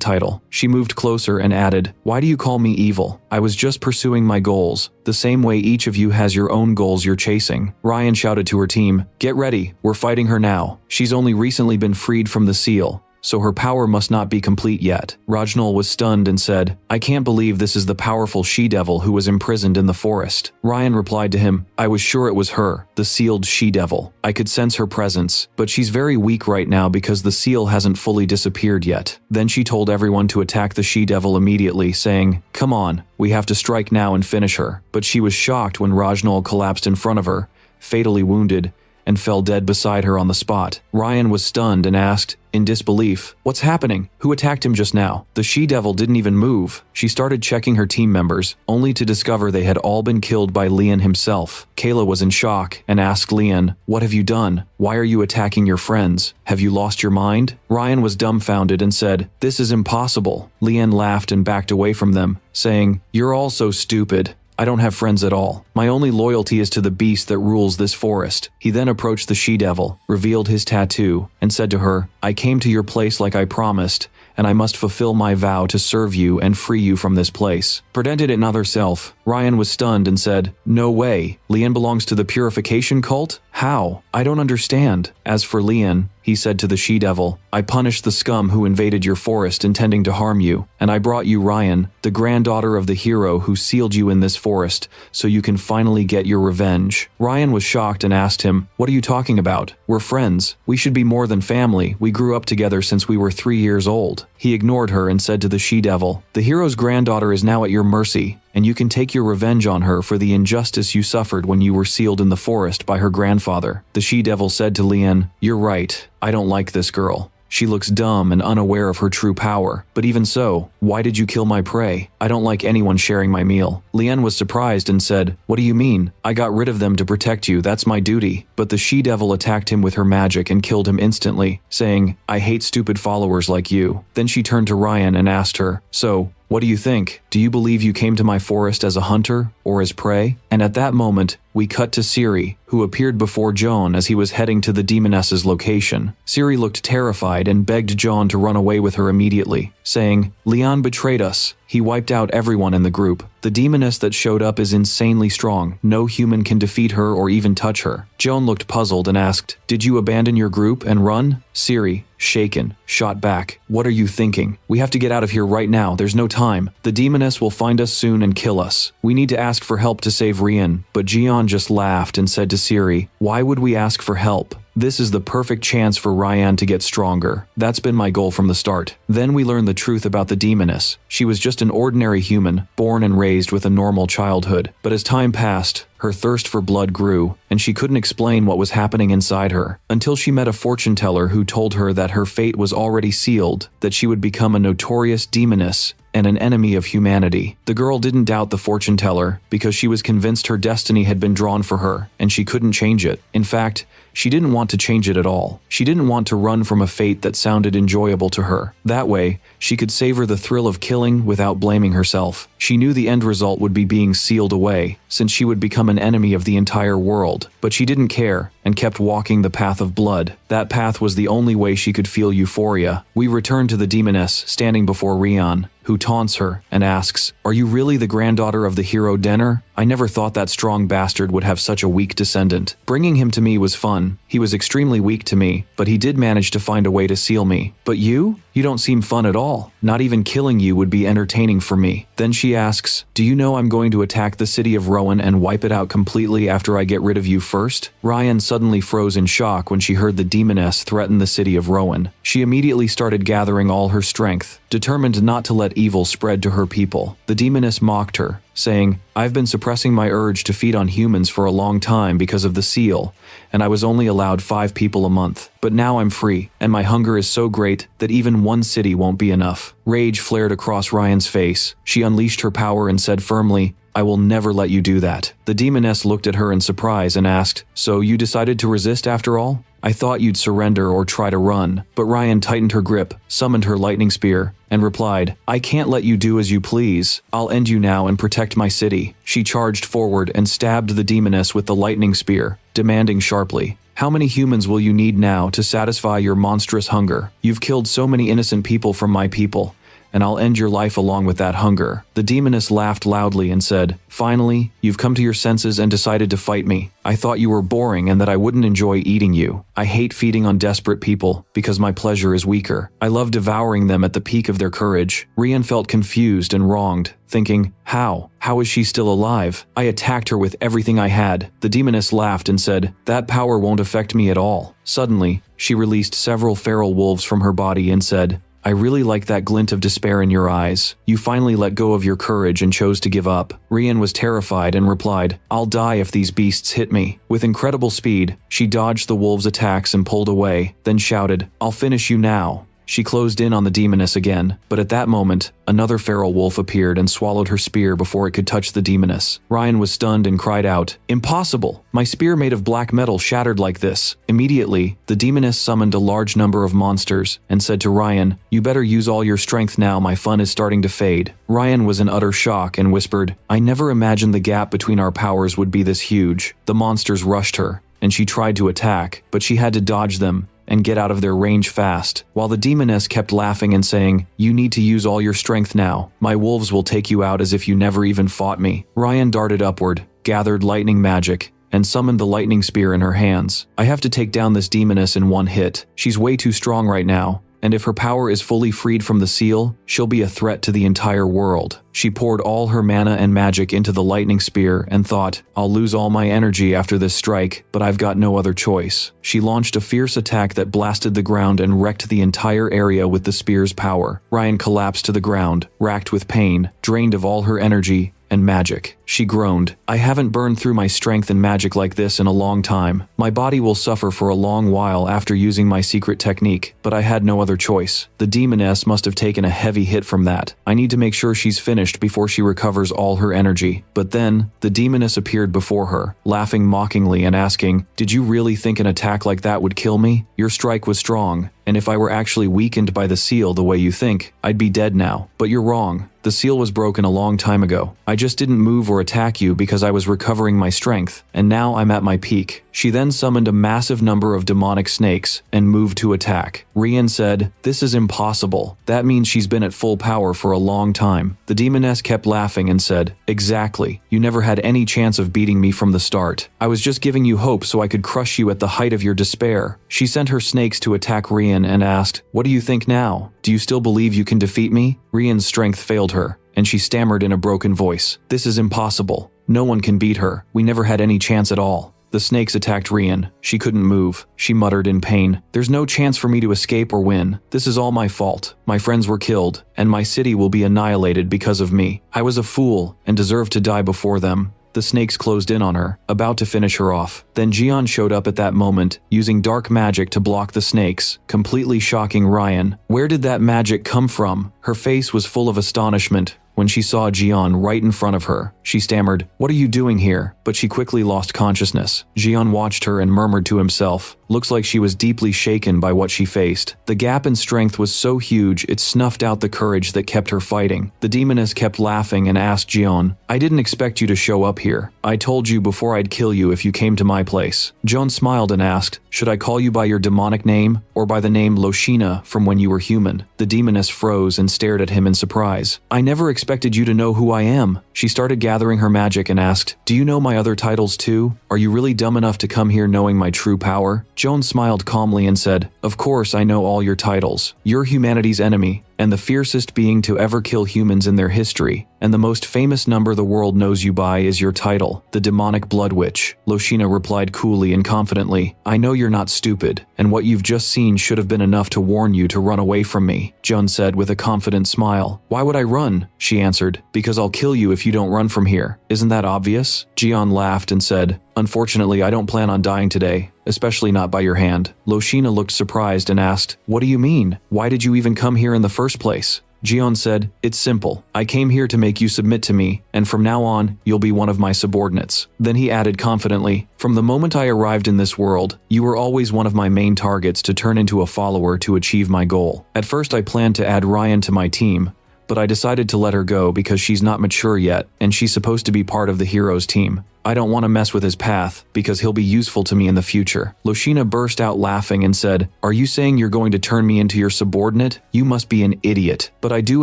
title." She moved closer and added, "Why do you call me evil? I was just pursuing my goals, the same way each of you has your own goals you're chasing." Ryan shouted to her team, "Get ready, we're fighting her now. She's only recently been freed from the seal. so her power must not be complete yet. Rajnal was stunned and said, I can't believe this is the powerful she-devil who was imprisoned in the forest. Ryan replied to him, I was sure it was her, the sealed she-devil. I could sense her presence, but she's very weak right now because the seal hasn't fully disappeared yet. Then she told everyone to attack the she-devil immediately, saying, come on, we have to strike now and finish her. But she was shocked when Rajnal collapsed in front of her, fatally wounded, and fell dead beside her on the spot. Ryan was stunned and asked, in disbelief, what's happening? Who attacked him just now? The she-devil didn't even move. She started checking her team members, only to discover they had all been killed by Leon himself. Kayla was in shock and asked Leon, what have you done? Why are you attacking your friends? Have you lost your mind? Ryan was dumbfounded and said, this is impossible. Leon laughed and backed away from them, saying, you're all so stupid. I don't have friends at all. My only loyalty is to the beast that rules this forest. He then approached the she-devil, revealed his tattoo, and said to her, I came to your place like I promised, and I must fulfill my vow to serve you and free you from this place. Pretended another self. Ryan was stunned and said, no way. Leon belongs to the purification cult? How? I don't understand. As for Leon, he said to the she-devil, I punished the scum who invaded your forest intending to harm you, and I brought you Ryan, the granddaughter of the hero who sealed you in this forest, so you can finally get your revenge. Ryan was shocked and asked him, what are you talking about? We're friends. We should be more than family. We grew up together since we were 3 years old. He ignored her and said to the she-devil, the hero's granddaughter is now at your mercy, and you can take your revenge on her for the injustice you suffered when you were sealed in the forest by her grandfather. The she-devil said to Leon, you're right, I don't like this girl. She looks dumb and unaware of her true power. But even so, why did you kill my prey? I don't like anyone sharing my meal. Leon was surprised and said, what do you mean? I got rid of them to protect you, that's my duty. But the she-devil attacked him with her magic and killed him instantly, saying, I hate stupid followers like you. Then she turned to Ryan and asked her, so, what do you think? Do you believe you came to my forest as a hunter or as prey? And at that moment, we cut to Siri, who appeared before John as he was heading to the demoness's location. Siri looked terrified and begged John to run away with her immediately, saying, Leon betrayed us. He wiped out everyone in the group. The demoness that showed up is insanely strong. No human can defeat her or even touch her. Joan looked puzzled and asked, did you abandon your group and run? Siri, shaken, shot back. What are you thinking? We have to get out of here right now. There's no time. The demoness will find us soon and kill us. We need to ask for help to save Rian. But Jian just laughed and said to Siri, why would we ask for help? This is the perfect chance for Ryan to get stronger. That's been my goal from the start. Then we learn the truth about the demoness. She was just an ordinary human, born and raised with a normal childhood. But as time passed, her thirst for blood grew, and she couldn't explain what was happening inside her, until she met a fortune teller who told her that her fate was already sealed, that she would become a notorious demoness and an enemy of humanity. The girl didn't doubt the fortune teller because she was convinced her destiny had been drawn for her, and she couldn't change it. In fact, she didn't want to change it at all. She didn't want to run from a fate that sounded enjoyable to her. That way, she could savor the thrill of killing without blaming herself. She knew the end result would be being sealed away, since she would become an enemy of the entire world. But she didn't care, and kept walking the path of blood. That path was the only way she could feel euphoria. We return to the demoness standing before Rian, who taunts her and asks, are you really the granddaughter of the hero Denner? I never thought that strong bastard would have such a weak descendant. Bringing him to me was fun. He was extremely weak to me, but he did manage to find a way to seal me. But you? You don't seem fun at all. Not even killing you would be entertaining for me. Then she asks, do you know I'm going to attack the city of Rowan and wipe it out completely after I get rid of you first? Ryan suddenly froze in shock when she heard the demoness threaten the city of Rowan. She immediately started gathering all her strength, determined not to let evil spread to her people. The demoness mocked her, saying, I've been suppressing my urge to feed on humans for a long time because of the seal, and I was only allowed 5 people a month. But now I'm free, and my hunger is so great that even one city won't be enough. Rage flared across Ryan's face. She unleashed her power and said firmly, I will never let you do that. The demoness looked at her in surprise and asked, so you decided to resist after all? I thought you'd surrender or try to run. But Ryan tightened her grip, summoned her lightning spear, and replied, I can't let you do as you please. I'll end you now and protect my city. She charged forward and stabbed the demoness with the lightning spear, demanding sharply, how many humans will you need now to satisfy your monstrous hunger? You've killed so many innocent people from my people, and I'll end your life along with that hunger." The demoness laughed loudly and said, "Finally, you've come to your senses and decided to fight me. I thought you were boring and that I wouldn't enjoy eating you. I hate feeding on desperate people because my pleasure is weaker. I love devouring them at the peak of their courage." Rian felt confused and wronged, thinking, How is she still alive? I attacked her with everything I had." The demoness laughed and said, "That power won't affect me at all." Suddenly, she released several feral wolves from her body and said, "I really like that glint of despair in your eyes. You finally let go of your courage and chose to give up." Rian was terrified and replied, "I'll die if these beasts hit me." With incredible speed, she dodged the wolves' attacks and pulled away, then shouted, "I'll finish you now." She closed in on the demoness again, but at that moment, another feral wolf appeared and swallowed her spear before it could touch the demoness. Ryan was stunned and cried out, "Impossible! My spear made of black metal shattered like this." Immediately, the demoness summoned a large number of monsters and said to Ryan, "You better use all your strength now, my fun is starting to fade." Ryan was in utter shock and whispered, "I never imagined the gap between our powers would be this huge." The monsters rushed her, and she tried to attack, but she had to dodge them and get out of their range fast, while the demoness kept laughing and saying, "You need to use all your strength now. My wolves will take you out as if you never even fought me." Ryan darted upward, gathered lightning magic, and summoned the lightning spear in her hands. "I have to take down this demoness in one hit. She's way too strong right now, and if her power is fully freed from the seal, she'll be a threat to the entire world." She poured all her mana and magic into the lightning spear and thought, "I'll lose all my energy after this strike, but I've got no other choice." She launched a fierce attack that blasted the ground and wrecked the entire area with the spear's power. Ryan collapsed to the ground, racked with pain, drained of all her energy and magic. She groaned, "I haven't burned through my strength and magic like this in a long time. My body will suffer for a long while after using my secret technique, but I had no other choice. The demoness must have taken a heavy hit from that. I need to make sure she's finished before she recovers all her energy." But then, the demoness appeared before her, laughing mockingly and asking, "Did you really think an attack like that would kill me? Your strike was strong, and if I were actually weakened by the seal the way you think, I'd be dead now. But you're wrong. The seal was broken a long time ago. I just didn't move or attack you because I was recovering my strength, and now I'm at my peak." She then summoned a massive number of demonic snakes and moved to attack. Rian said, "This is impossible. That means she's been at full power for a long time." The demoness kept laughing and said, "Exactly. You never had any chance of beating me from the start. I was just giving you hope so I could crush you at the height of your despair." She sent her snakes to attack Rian and asked, "What do you think now? Do you still believe you can defeat me?" Rian's strength failed her, and she stammered in a broken voice, "This is impossible. No one can beat her. We never had any chance at all." The snakes attacked Rian. She couldn't move. She muttered in pain, "There's no chance for me to escape or win. This is all my fault. My friends were killed, and my city will be annihilated because of me. I was a fool and deserved to die before them." The snakes closed in on her, about to finish her off. Then Jian showed up at that moment, using dark magic to block the snakes, completely shocking Ryan. Where did that magic come from? Her face was full of astonishment when she saw Jian right in front of her. She stammered, "What are you doing here?" But she quickly lost consciousness. Jian watched her and murmured to himself, "Looks like she was deeply shaken by what she faced." The gap in strength was so huge it snuffed out the courage that kept her fighting. The demoness kept laughing and asked Jian, "I didn't expect you to show up here. I told you before I'd kill you if you came to my place." Jian smiled and asked, "Should I call you by your demonic name or by the name Loshina from when you were human?" The demoness froze and stared at him in surprise. "I never expected you to know who I am." She started gathering her magic and asked, "Do you know my other titles too? Are you really dumb enough to come here knowing my true power?" Joan smiled calmly and said, "Of course I know all your titles. You're humanity's enemy, and the fiercest being to ever kill humans in their history, and the most famous number the world knows you by is your title, the Demonic Blood Witch." Loshina replied coolly and confidently, "I know you're not stupid, and what you've just seen should have been enough to warn you to run away from me," Joan said with a confident smile. "Why would I run?" she answered. "Because I'll kill you if you don't run from here. Isn't that obvious?" Jian laughed and said, "Unfortunately, I don't plan on dying today, especially not by your hand." Loshina looked surprised and asked, "What do you mean? Why did you even come here in the first place?" Jian said, "It's simple. I came here to make you submit to me, and from now on, you'll be one of my subordinates." Then he added confidently, "From the moment I arrived in this world, you were always one of my main targets to turn into a follower to achieve my goal. At first I planned to add Ryan to my team, but I decided to let her go because she's not mature yet, and she's supposed to be part of the heroes team. I don't want to mess with his path, because he'll be useful to me in the future. Loshina burst out laughing and said, Are you saying you're going to turn me into your subordinate? You must be an idiot. But I do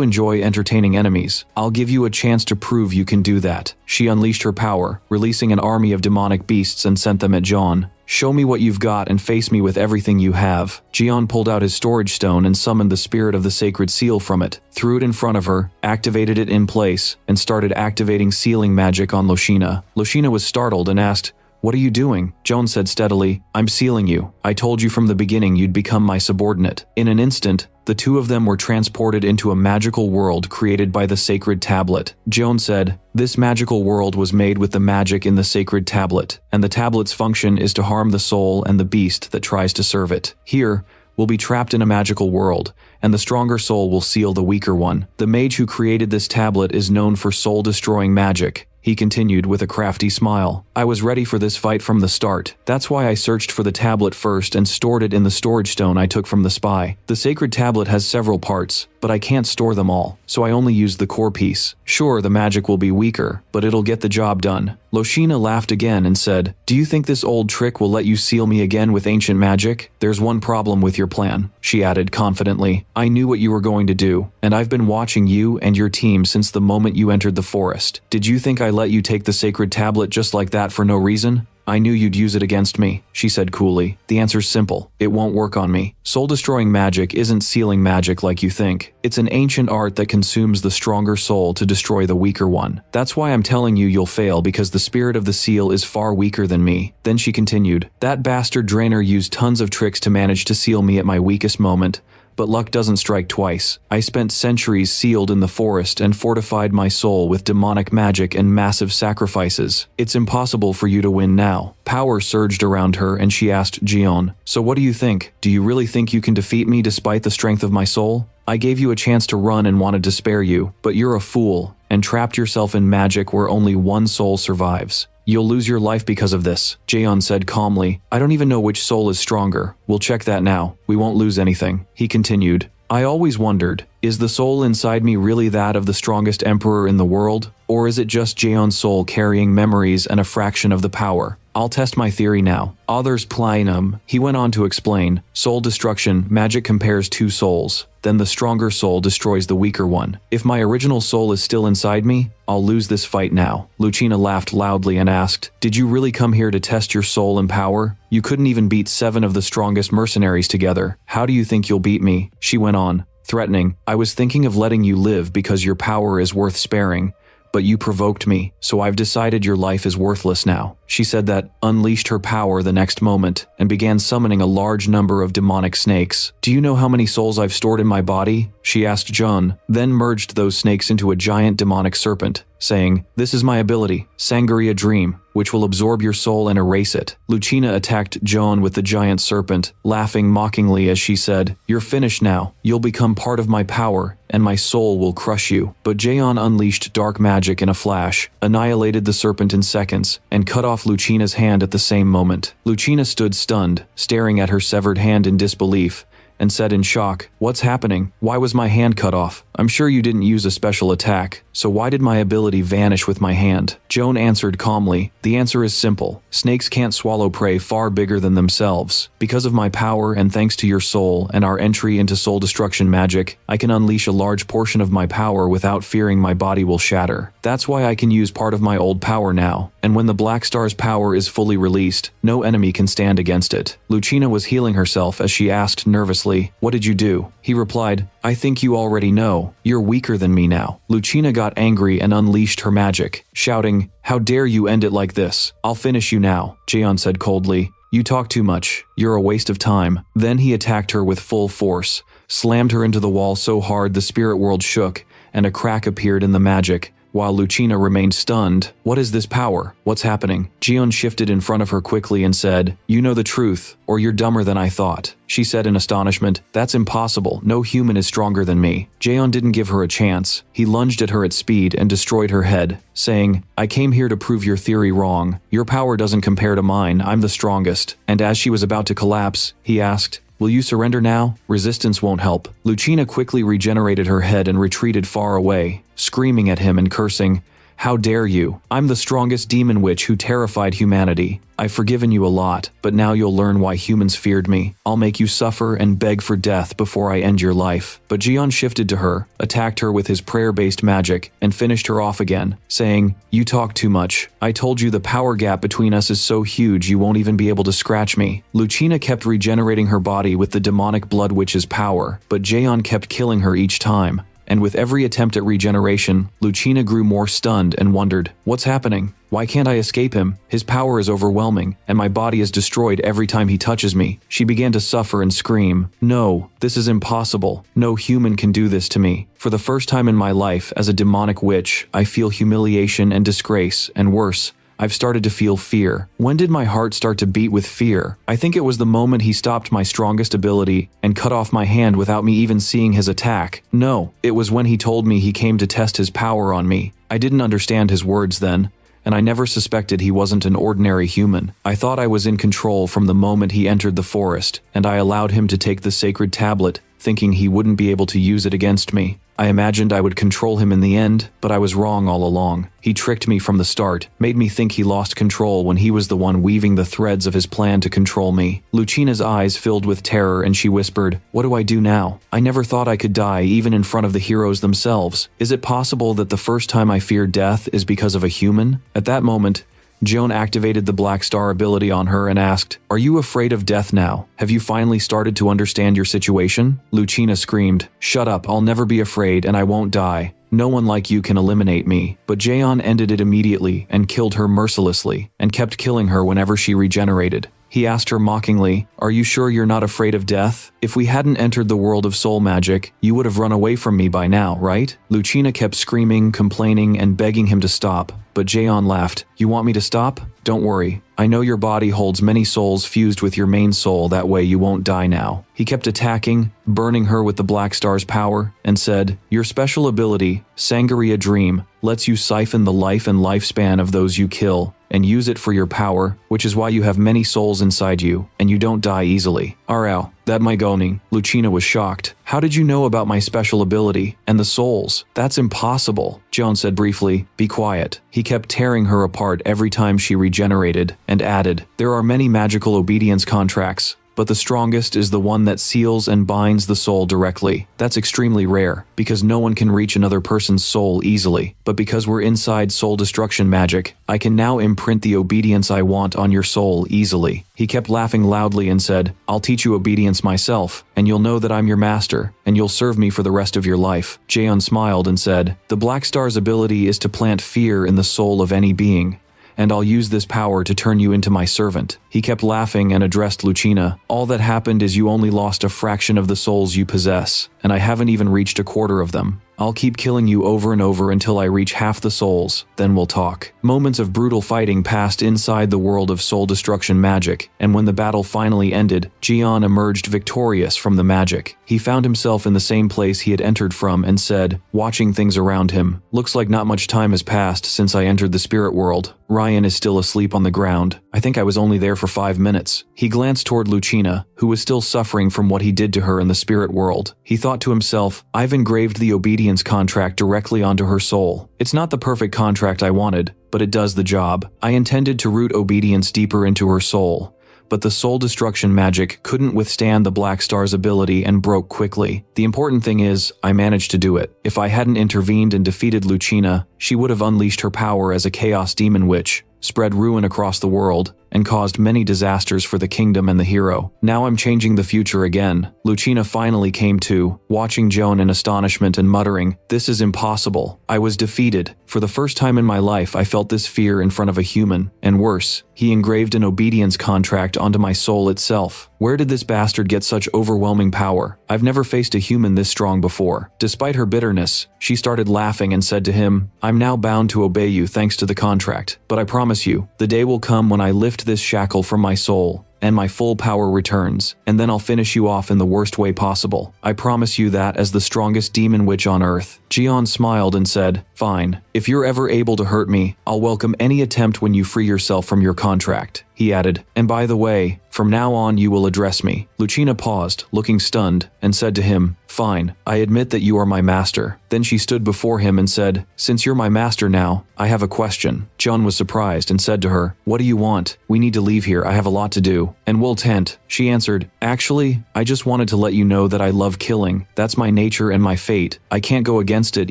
enjoy entertaining enemies. I'll give you a chance to prove you can do that. She unleashed her power, releasing an army of demonic beasts and sent them at John. Show me what you've got and face me with everything you have. Jian pulled out his storage stone and summoned the spirit of the sacred seal from it, threw it in front of her, activated it in place, and started activating sealing magic on Loshina. Loshina was startled and asked, What are you doing? Joan said steadily, I'm sealing you. I told you from the beginning you'd become my subordinate. In an instant, the two of them were transported into a magical world created by the sacred tablet. Joan said, This magical world was made with the magic in the sacred tablet, and the tablet's function is to harm the soul and the beast that tries to serve it. Here, we'll be trapped in a magical world, and the stronger soul will seal the weaker one. The mage who created this tablet is known for soul-destroying magic. He continued with a crafty smile. I was ready for this fight from the start. That's why I searched for the tablet first and stored it in the storage stone I took from the spy. The sacred tablet has several parts, but I can't store them all, so I only used the core piece. Sure, the magic will be weaker, but it'll get the job done. Loshina laughed again and said, Do you think this old trick will let you seal me again with ancient magic? There's one problem with your plan, she added confidently. I knew what you were going to do, and I've been watching you and your team since the moment you entered the forest. Did you think I let you take the sacred tablet just like that for no reason? I knew you'd use it against me, she said coolly. The answer's simple. It won't work on me. Soul-destroying magic isn't sealing magic like you think. It's an ancient art that consumes the stronger soul to destroy the weaker one. That's why I'm telling you you'll fail, because the spirit of the seal is far weaker than me. Then she continued, That bastard Drainer used tons of tricks to manage to seal me at my weakest moment. But luck doesn't strike twice. I spent centuries sealed in the forest and fortified my soul with demonic magic and massive sacrifices. It's impossible for you to win now. Power surged around her and she asked Jion, So what do you think? Do you really think you can defeat me despite the strength of my soul? I gave you a chance to run and wanted to spare you, but you're a fool and trapped yourself in magic where only one soul survives. You'll lose your life because of this, Jaeon said calmly. I don't even know which soul is stronger. We'll check that now. We won't lose anything. He continued, I always wondered, is the soul inside me really that of the strongest emperor in the world? Or is it just Jaeon's soul carrying memories and a fraction of the power? I'll test my theory now. Others Plainum, he went on to explain, soul destruction, magic compares two souls. Then the stronger soul destroys the weaker one. If my original soul is still inside me, I'll lose this fight now. Lucina laughed loudly and asked, Did you really come here to test your soul and power? You couldn't even beat 7 of the strongest mercenaries together. How do you think you'll beat me? She went on, threatening, I was thinking of letting you live because your power is worth sparing. But you provoked me, so I've decided your life is worthless now. She said that, unleashed her power the next moment, and began summoning a large number of demonic snakes. Do you know how many souls I've stored in my body? She asked Jun, then merged those snakes into a giant demonic serpent, saying, This is my ability, Sangaria Dream, which will absorb your soul and erase it. Lucina attacked Joan with the giant serpent, laughing mockingly as she said, You're finished now. You'll become part of my power, and my soul will crush you. But Jaeon unleashed dark magic in a flash, annihilated the serpent in seconds, and cut off Lucina's hand at the same moment. Lucina stood stunned, staring at her severed hand in disbelief, and said in shock, What's happening? Why was my hand cut off? I'm sure you didn't use a special attack, so why did my ability vanish with my hand? Joan answered calmly, The answer is simple. Snakes can't swallow prey far bigger than themselves. Because of my power and thanks to your soul and our entry into soul destruction magic, I can unleash a large portion of my power without fearing my body will shatter. That's why I can use part of my old power now, and when the Black Star's power is fully released, no enemy can stand against it. Lucina was healing herself as she asked nervously, What did you do? He replied, I think you already know. You're weaker than me now. Lucina got angry and unleashed her magic, shouting, How dare you end it like this? I'll finish you now, Jaeon said coldly. You talk too much. You're a waste of time. Then he attacked her with full force, slammed her into the wall so hard the spirit world shook, and a crack appeared in the magic. While Lucina remained stunned, What is this power? What's happening? Jion shifted in front of her quickly and said, You know the truth, or you're dumber than I thought. She said in astonishment, That's impossible. No human is stronger than me. Jaeon didn't give her a chance. He lunged at her at speed and destroyed her head, saying, I came here to prove your theory wrong. Your power doesn't compare to mine. I'm the strongest. And as she was about to collapse, he asked, Will you surrender now? Resistance won't help. Lucina quickly regenerated her head and retreated far away, screaming at him and cursing, How dare you? I'm the strongest demon witch who terrified humanity. I've forgiven you a lot, but now you'll learn why humans feared me. I'll make you suffer and beg for death before I end your life. But Jian shifted to her, attacked her with his prayer-based magic, and finished her off again, saying, "You talk too much. I told you the power gap between us is so huge you won't even be able to scratch me." Lucina kept regenerating her body with the demonic blood witch's power, but Jian kept killing her each time. And with every attempt at regeneration, Lucina grew more stunned and wondered, "What's happening? Why can't I escape him? His power is overwhelming, and my body is destroyed every time he touches me." She began to suffer and scream, "No, this is impossible. No human can do this to me. For the first time in my life as a demonic witch, I feel humiliation and disgrace, and worse, I've started to feel fear. When did my heart start to beat with fear? I think it was the moment he stopped my strongest ability and cut off my hand without me even seeing his attack. No, it was when he told me he came to test his power on me. I didn't understand his words then, and I never suspected he wasn't an ordinary human. I thought I was in control from the moment he entered the forest, and I allowed him to take the sacred tablet, thinking he wouldn't be able to use it against me. I imagined I would control him in the end, but I was wrong all along. He tricked me from the start, made me think he lost control when he was the one weaving the threads of his plan to control me. Lucina's eyes filled with terror and she whispered, "What do I do now? I never thought I could die even in front of the heroes themselves. Is it possible that the first time I fear death is because of a human?" At that moment, Joan activated the Black Star ability on her and asked, "Are you afraid of death now? Have you finally started to understand your situation?" Lucina screamed, "Shut up, I'll never be afraid and I won't die. No one like you can eliminate me." But Jaeon ended it immediately and killed her mercilessly, and kept killing her whenever she regenerated. He asked her mockingly, "Are you sure you're not afraid of death? If we hadn't entered the world of soul magic, you would have run away from me by now, right?" Lucina kept screaming, complaining, and begging him to stop, but Jaeon laughed. "You want me to stop? Don't worry. I know your body holds many souls fused with your main soul, that way you won't die now." He kept attacking, burning her with the Black Star's power, and said, "Your special ability, Sangaria Dream, lets you siphon the life and lifespan of those you kill, and use it for your power, which is why you have many souls inside you, and you don't die easily." "Arao, that my goning." Lucina was shocked. "How did you know about my special ability, and the souls? That's impossible." Joan said briefly, "Be quiet." He kept tearing her apart every time she regenerated, and added, "There are many magical obedience contracts, but the strongest is the one that seals and binds the soul directly. That's extremely rare, because no one can reach another person's soul easily. But because we're inside soul destruction magic, I can now imprint the obedience I want on your soul easily." He kept laughing loudly and said, "I'll teach you obedience myself, and you'll know that I'm your master, and you'll serve me for the rest of your life." Jaeon smiled and said, "The Black Star's ability is to plant fear in the soul of any being, and I'll use this power to turn you into my servant." He kept laughing and addressed Lucina. "All that happened is you only lost a fraction of the souls you possess, and I haven't even reached a quarter of them. I'll keep killing you over and over until I reach half the souls, then we'll talk." Moments of brutal fighting passed inside the world of soul destruction magic, and when the battle finally ended, Jian emerged victorious from the magic. He found himself in the same place he had entered from and said, watching things around him, "Looks like not much time has passed since I entered the spirit world. Ryan is still asleep on the ground. I think I was only there for 5 minutes." He glanced toward Lucina, who was still suffering from what he did to her in the spirit world. He thought to himself, "I've engraved the obedience contract directly onto her soul. It's not the perfect contract I wanted, but it does the job. I intended to root obedience deeper into her soul, but the soul destruction magic couldn't withstand the Black Star's ability and broke quickly. The important thing is, I managed to do it. If I hadn't intervened and defeated Lucina, she would have unleashed her power as a chaos demon witch, spread ruin across the world, and caused many disasters for the kingdom and the hero. Now I'm changing the future again." Lucina finally came to, watching Joan in astonishment and muttering, "This is impossible. I was defeated. For the first time in my life I felt this fear in front of a human, and worse, he engraved an obedience contract onto my soul itself. Where did this bastard get such overwhelming power? I've never faced a human this strong before." Despite her bitterness, she started laughing and said to him, "I'm now bound to obey you thanks to the contract, but I promise you, the day will come when I lift this shackle from my soul, and my full power returns, and then I'll finish you off in the worst way possible. I promise you that as the strongest demon witch on earth." Jian smiled and said, "Fine. If you're ever able to hurt me, I'll welcome any attempt when you free yourself from your contract." He added, "And by the way, from now on you will address me." Lucina paused, looking stunned, and said to him, "Fine, I admit that you are my master." Then she stood before him and said, "Since you're my master now, I have a question." John was surprised and said to her, "What do you want? We need to leave here, I have a lot to do." "And we'll tent." She answered, "Actually, I just wanted to let you know that I love killing. That's my nature and my fate. I can't go against it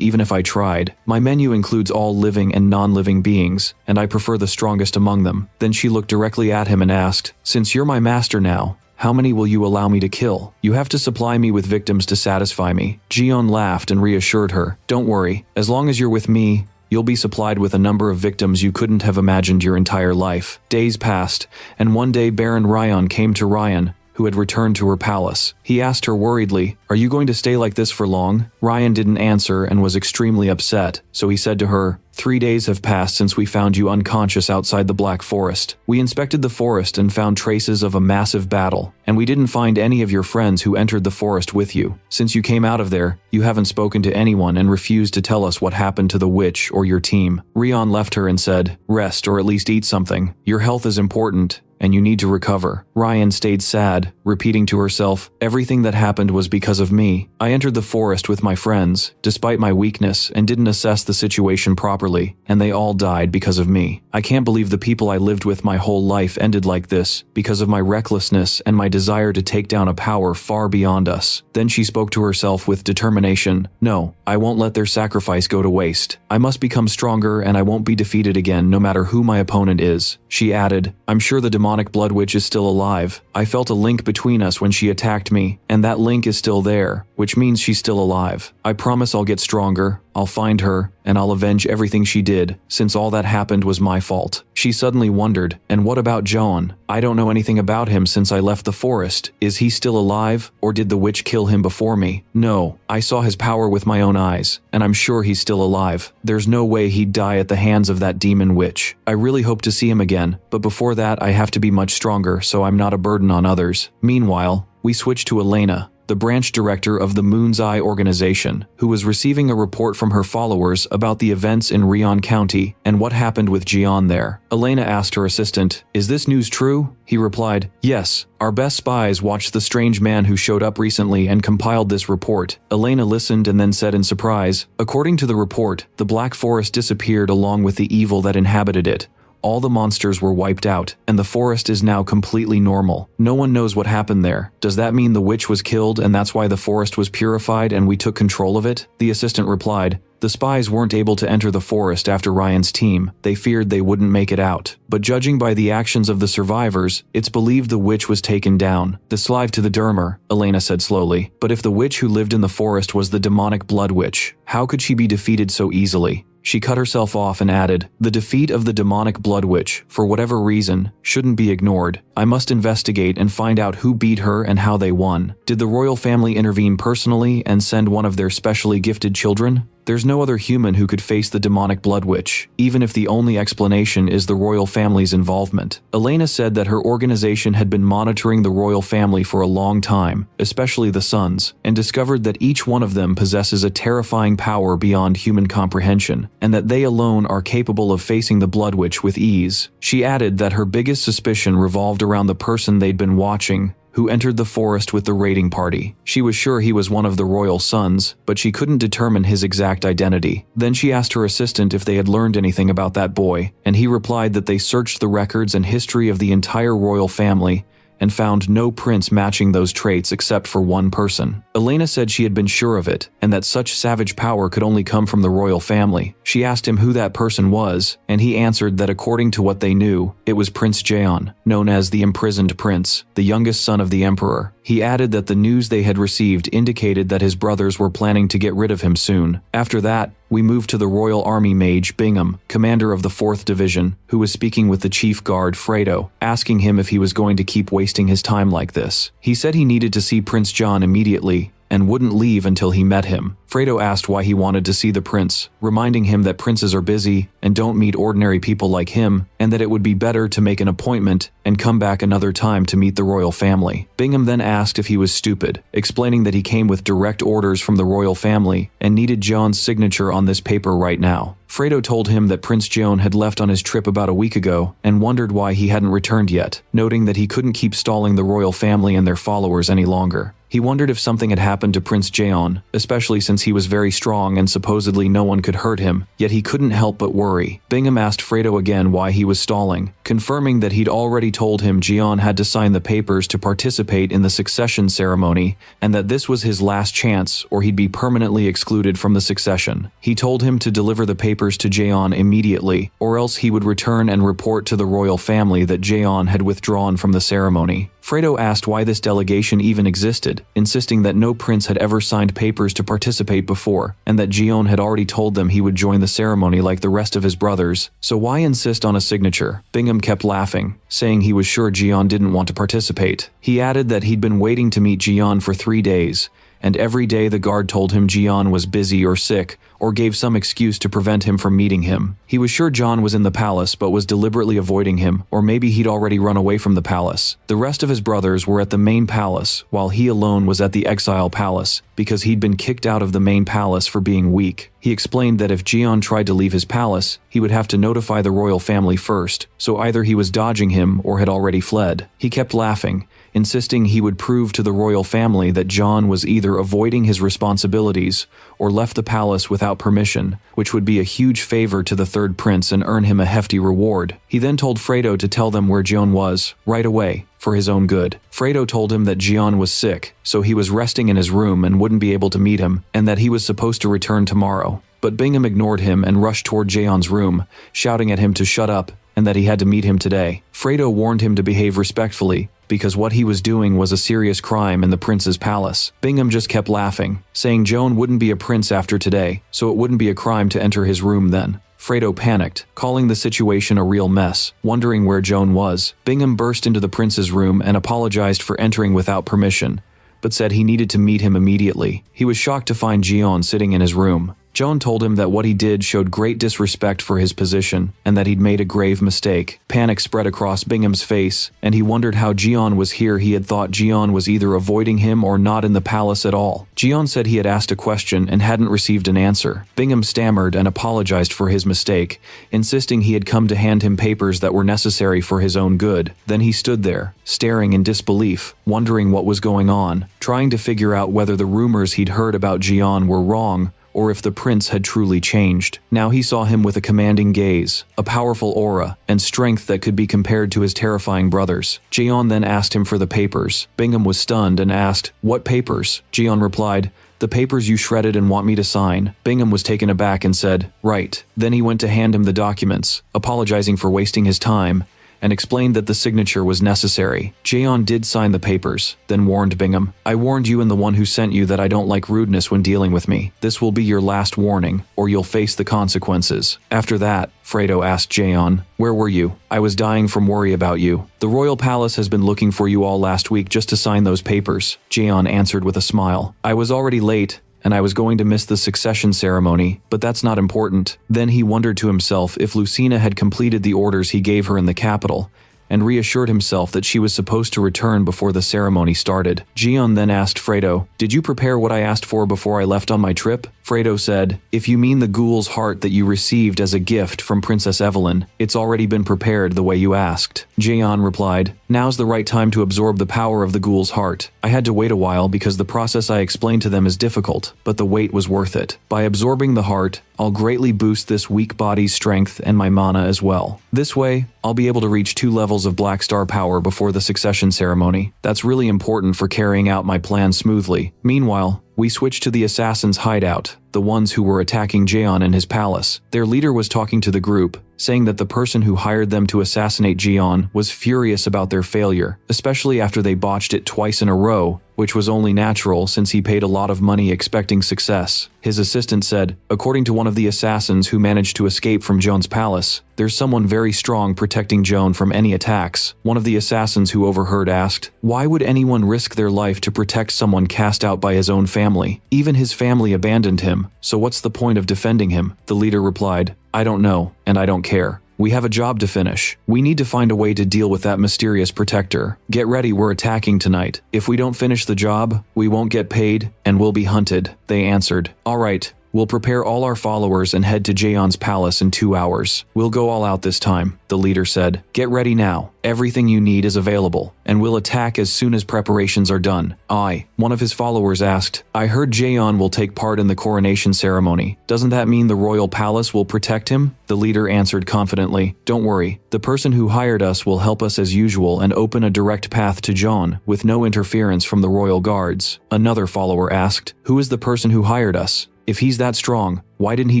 even if I tried. My menu includes all living and non-living beings, and I prefer the strongest among them." Then she looked directly at him and asked, "Since you're my master now, how many will you allow me to kill? You have to supply me with victims to satisfy me." Jion laughed and reassured her, "Don't worry, as long as you're with me, you'll be supplied with a number of victims you couldn't have imagined your entire life." Days passed, and one day Baron Ryan came to Ryan, who had returned to her palace. He asked her worriedly, "Are you going to stay like this for long?" Ryan didn't answer and was extremely upset, so he said to her, 3 days have passed since we found you unconscious outside the Black Forest. We inspected the forest and found traces of a massive battle, and we didn't find any of your friends who entered the forest with you. Since you came out of there, you haven't spoken to anyone and refused to tell us what happened to the witch or your team." Rion left her and said, "Rest or at least eat something. Your health is important, and you need to recover." Ryan stayed sad, repeating to herself, "Everything that happened was because of me. I entered the forest with my friends, despite my weakness, and didn't assess the situation properly, and they all died because of me. I can't believe the people I lived with my whole life ended like this, because of my recklessness and my desire to take down a power far beyond us." Then she spoke to herself with determination, "No, I won't let their sacrifice go to waste. I must become stronger and I won't be defeated again no matter who my opponent is." She added, "I'm sure the demonic blood witch is still alive. I felt a link between us when she attacked me, and that link is still there, which means she's still alive. I promise I'll get stronger, I'll find her, and I'll avenge everything she did, since all that happened was my fault." She suddenly wondered, "And what about John? I don't know anything about him since I left the forest. Is he still alive, or did the witch kill him before me? No, I saw his power with my own eyes, and I'm sure he's still alive. There's no way he'd die at the hands of that demon witch. I really hope to see him again, but before that I have to be much stronger so I'm not a burden on others." Meanwhile, we switch to Elena, the branch director of the Moon's Eye organization, who was receiving a report from her followers about the events in Rion County and what happened with Jian there. Elena asked her assistant, "Is this news true?" He replied, "Yes. Our best spies watched the strange man who showed up recently and compiled this report." Elena listened and then said in surprise, "According to the report, the Black Forest disappeared along with the evil that inhabited it. All the monsters were wiped out, and the forest is now completely normal. No one knows what happened there. Does that mean the witch was killed and that's why the forest was purified and we took control of it?" The assistant replied, "The spies weren't able to enter the forest after Ryan's team. They feared they wouldn't make it out. But judging by the actions of the survivors, it's believed the witch was taken down." "The slave to the Dermer," Elena said slowly. "But if the witch who lived in the forest was the demonic blood witch, how could she be defeated so easily?" She cut herself off and added, "The defeat of the demonic blood witch, for whatever reason, shouldn't be ignored. I must investigate and find out who beat her and how they won. Did the royal family intervene personally and send one of their specially gifted children? There's no other human who could face the demonic blood witch, even if the only explanation is the royal family's involvement." Elena said that her organization had been monitoring the royal family for a long time, especially the sons, and discovered that each one of them possesses a terrifying power beyond human comprehension, and that they alone are capable of facing the blood witch with ease. She added that her biggest suspicion revolved around the person they'd been watching, who entered the forest with the raiding party. She was sure he was one of the royal sons, but she couldn't determine his exact identity. Then she asked her assistant if they had learned anything about that boy, and he replied that they searched the records and history of the entire royal family and found no prints matching those traits except for one person. Elena said she had been sure of it, and that such savage power could only come from the royal family. She asked him who that person was, and he answered that according to what they knew, it was Prince Jaeon, known as the Imprisoned Prince, the youngest son of the Emperor. He added that the news they had received indicated that his brothers were planning to get rid of him soon. After that, we moved to the Royal Army Mage Bingham, commander of the 4th Division, who was speaking with the chief guard Fredo, asking him if he was going to keep wasting his time like this. He said he needed to see Prince John immediately, and wouldn't leave until he met him. Fredo asked why he wanted to see the prince, reminding him that princes are busy and don't meet ordinary people like him, and that it would be better to make an appointment and come back another time to meet the royal family. Bingham then asked if he was stupid, explaining that he came with direct orders from the royal family and needed John's signature on this paper right now. Fredo told him that Prince Joan had left on his trip about a week ago and wondered why he hadn't returned yet, noting that he couldn't keep stalling the royal family and their followers any longer. He wondered if something had happened to Prince Jaeon, especially since he was very strong and supposedly no one could hurt him, yet he couldn't help but worry. Bingham asked Fredo again why he was stalling, confirming that he'd already told him Jaeon had to sign the papers to participate in the succession ceremony, and that this was his last chance or he'd be permanently excluded from the succession. He told him to deliver the papers to Jaeon immediately, or else he would return and report to the royal family that Jaeon had withdrawn from the ceremony. Fredo asked why this delegation even existed, insisting that no prince had ever signed papers to participate before, and that Jaeon had already told them he would join the ceremony like the rest of his brothers, so why insist on a signature? Bingham kept laughing, saying he was sure Jaeon didn't want to participate. He added that he'd been waiting to meet Jaeon for 3 days, and every day the guard told him Jaeon was busy or sick, or gave some excuse to prevent him from meeting him. He was sure Jaeon was in the palace but was deliberately avoiding him, or maybe he'd already run away from the palace. The rest of his brothers were at the main palace, while he alone was at the exile palace, because he'd been kicked out of the main palace for being weak. He explained that if Jaeon tried to leave his palace, he would have to notify the royal family first, so either he was dodging him or had already fled. He kept laughing, insisting he would prove to the royal family that Jaeon was either avoiding his responsibilities or left the palace without permission, which would be a huge favor to the third prince and earn him a hefty reward. He then told Fredo to tell them where Jaeon was, right away, for his own good. Fredo told him that Jaeon was sick, so he was resting in his room and wouldn't be able to meet him, and that he was supposed to return tomorrow. But Bingham ignored him and rushed toward Jaeon's room, shouting at him to shut up and that he had to meet him today. Fredo warned him to behave respectfully, because what he was doing was a serious crime in the prince's palace. Bingham just kept laughing, saying Jaeon wouldn't be a prince after today, so it wouldn't be a crime to enter his room then. Fredo panicked, calling the situation a real mess, wondering where Jaeon was. Bingham burst into the prince's room and apologized for entering without permission, but said he needed to meet him immediately. He was shocked to find Jaeon sitting in his room. Jaeon told him that what he did showed great disrespect for his position, and that he'd made a grave mistake. Panic spread across Bingham's face, and he wondered how Jaeon was here. He had thought Jaeon was either avoiding him or not in the palace at all. Jaeon said he had asked a question and hadn't received an answer. Bingham stammered and apologized for his mistake, insisting he had come to hand him papers that were necessary for his own good. Then he stood there, staring in disbelief, wondering what was going on, trying to figure out whether the rumors he'd heard about Jaeon were wrong, or if the prince had truly changed. Now he saw him with a commanding gaze, a powerful aura, and strength that could be compared to his terrifying brothers. Jaeon then asked him for the papers. Bingham was stunned and asked, "What papers?" Jaeon replied, "The papers you shredded and want me to sign." Bingham was taken aback and said, "Right." Then he went to hand him the documents, apologizing for wasting his time, and explained that the signature was necessary. Jaeon did sign the papers, then warned Bingham, "I warned you and the one who sent you that I don't like rudeness when dealing with me. This will be your last warning, or you'll face the consequences." After that, Fredo asked Jaeon, "Where were you? I was dying from worry about you. The royal palace has been looking for you all last week just to sign those papers." Jaeon answered with a smile, "I was already late, and I was going to miss the succession ceremony, but that's not important." Then he wondered to himself if Lucina had completed the orders he gave her in the capital, and reassured himself that she was supposed to return before the ceremony started. Jaeon then asked Fredo, "Did you prepare what I asked for before I left on my trip?" Fredo said, "If you mean the ghoul's heart that you received as a gift from Princess Evelyn, it's already been prepared the way you asked." Jaeon replied, "Now's the right time to absorb the power of the ghoul's heart. I had to wait a while because the process I explained to them is difficult, but the wait was worth it. By absorbing the heart, I'll greatly boost this weak body's strength and my mana as well. This way, I'll be able to reach 2 levels of Black Star power before the succession ceremony. That's really important for carrying out my plan smoothly." Meanwhile, we switched to the assassins' hideout, the ones who were attacking Jaeon in his palace. Their leader was talking to the group, saying that the person who hired them to assassinate Jaeon was furious about their failure, especially after they botched it twice in a row, which was only natural since he paid a lot of money expecting success. His assistant said, "According to one of the assassins who managed to escape from Jaeon's palace, there's someone very strong protecting Jaeon from any attacks." One of the assassins who overheard asked, "Why would anyone risk their life to protect someone cast out by his own family? Even his family abandoned him, so what's the point of defending him?" The leader replied, "I don't know, and I don't care. We have a job to finish. We need to find a way to deal with that mysterious protector. Get ready, we're attacking tonight. If we don't finish the job, we won't get paid, and we'll be hunted." They answered, "All right, We'll prepare all our followers and head to Jaeon's palace in 2 hours. We'll go all out this time, the leader said. Get ready now. Everything you need is available, and we'll attack as soon as preparations are done. One of his followers asked, I heard Jaeon will take part in the coronation ceremony. Doesn't that mean the royal palace will protect him? The leader answered confidently, Don't worry, the person who hired us will help us as usual and open a direct path to Jaeon with no interference from the royal guards. Another follower asked, Who is the person who hired us? If he's that strong, why didn't he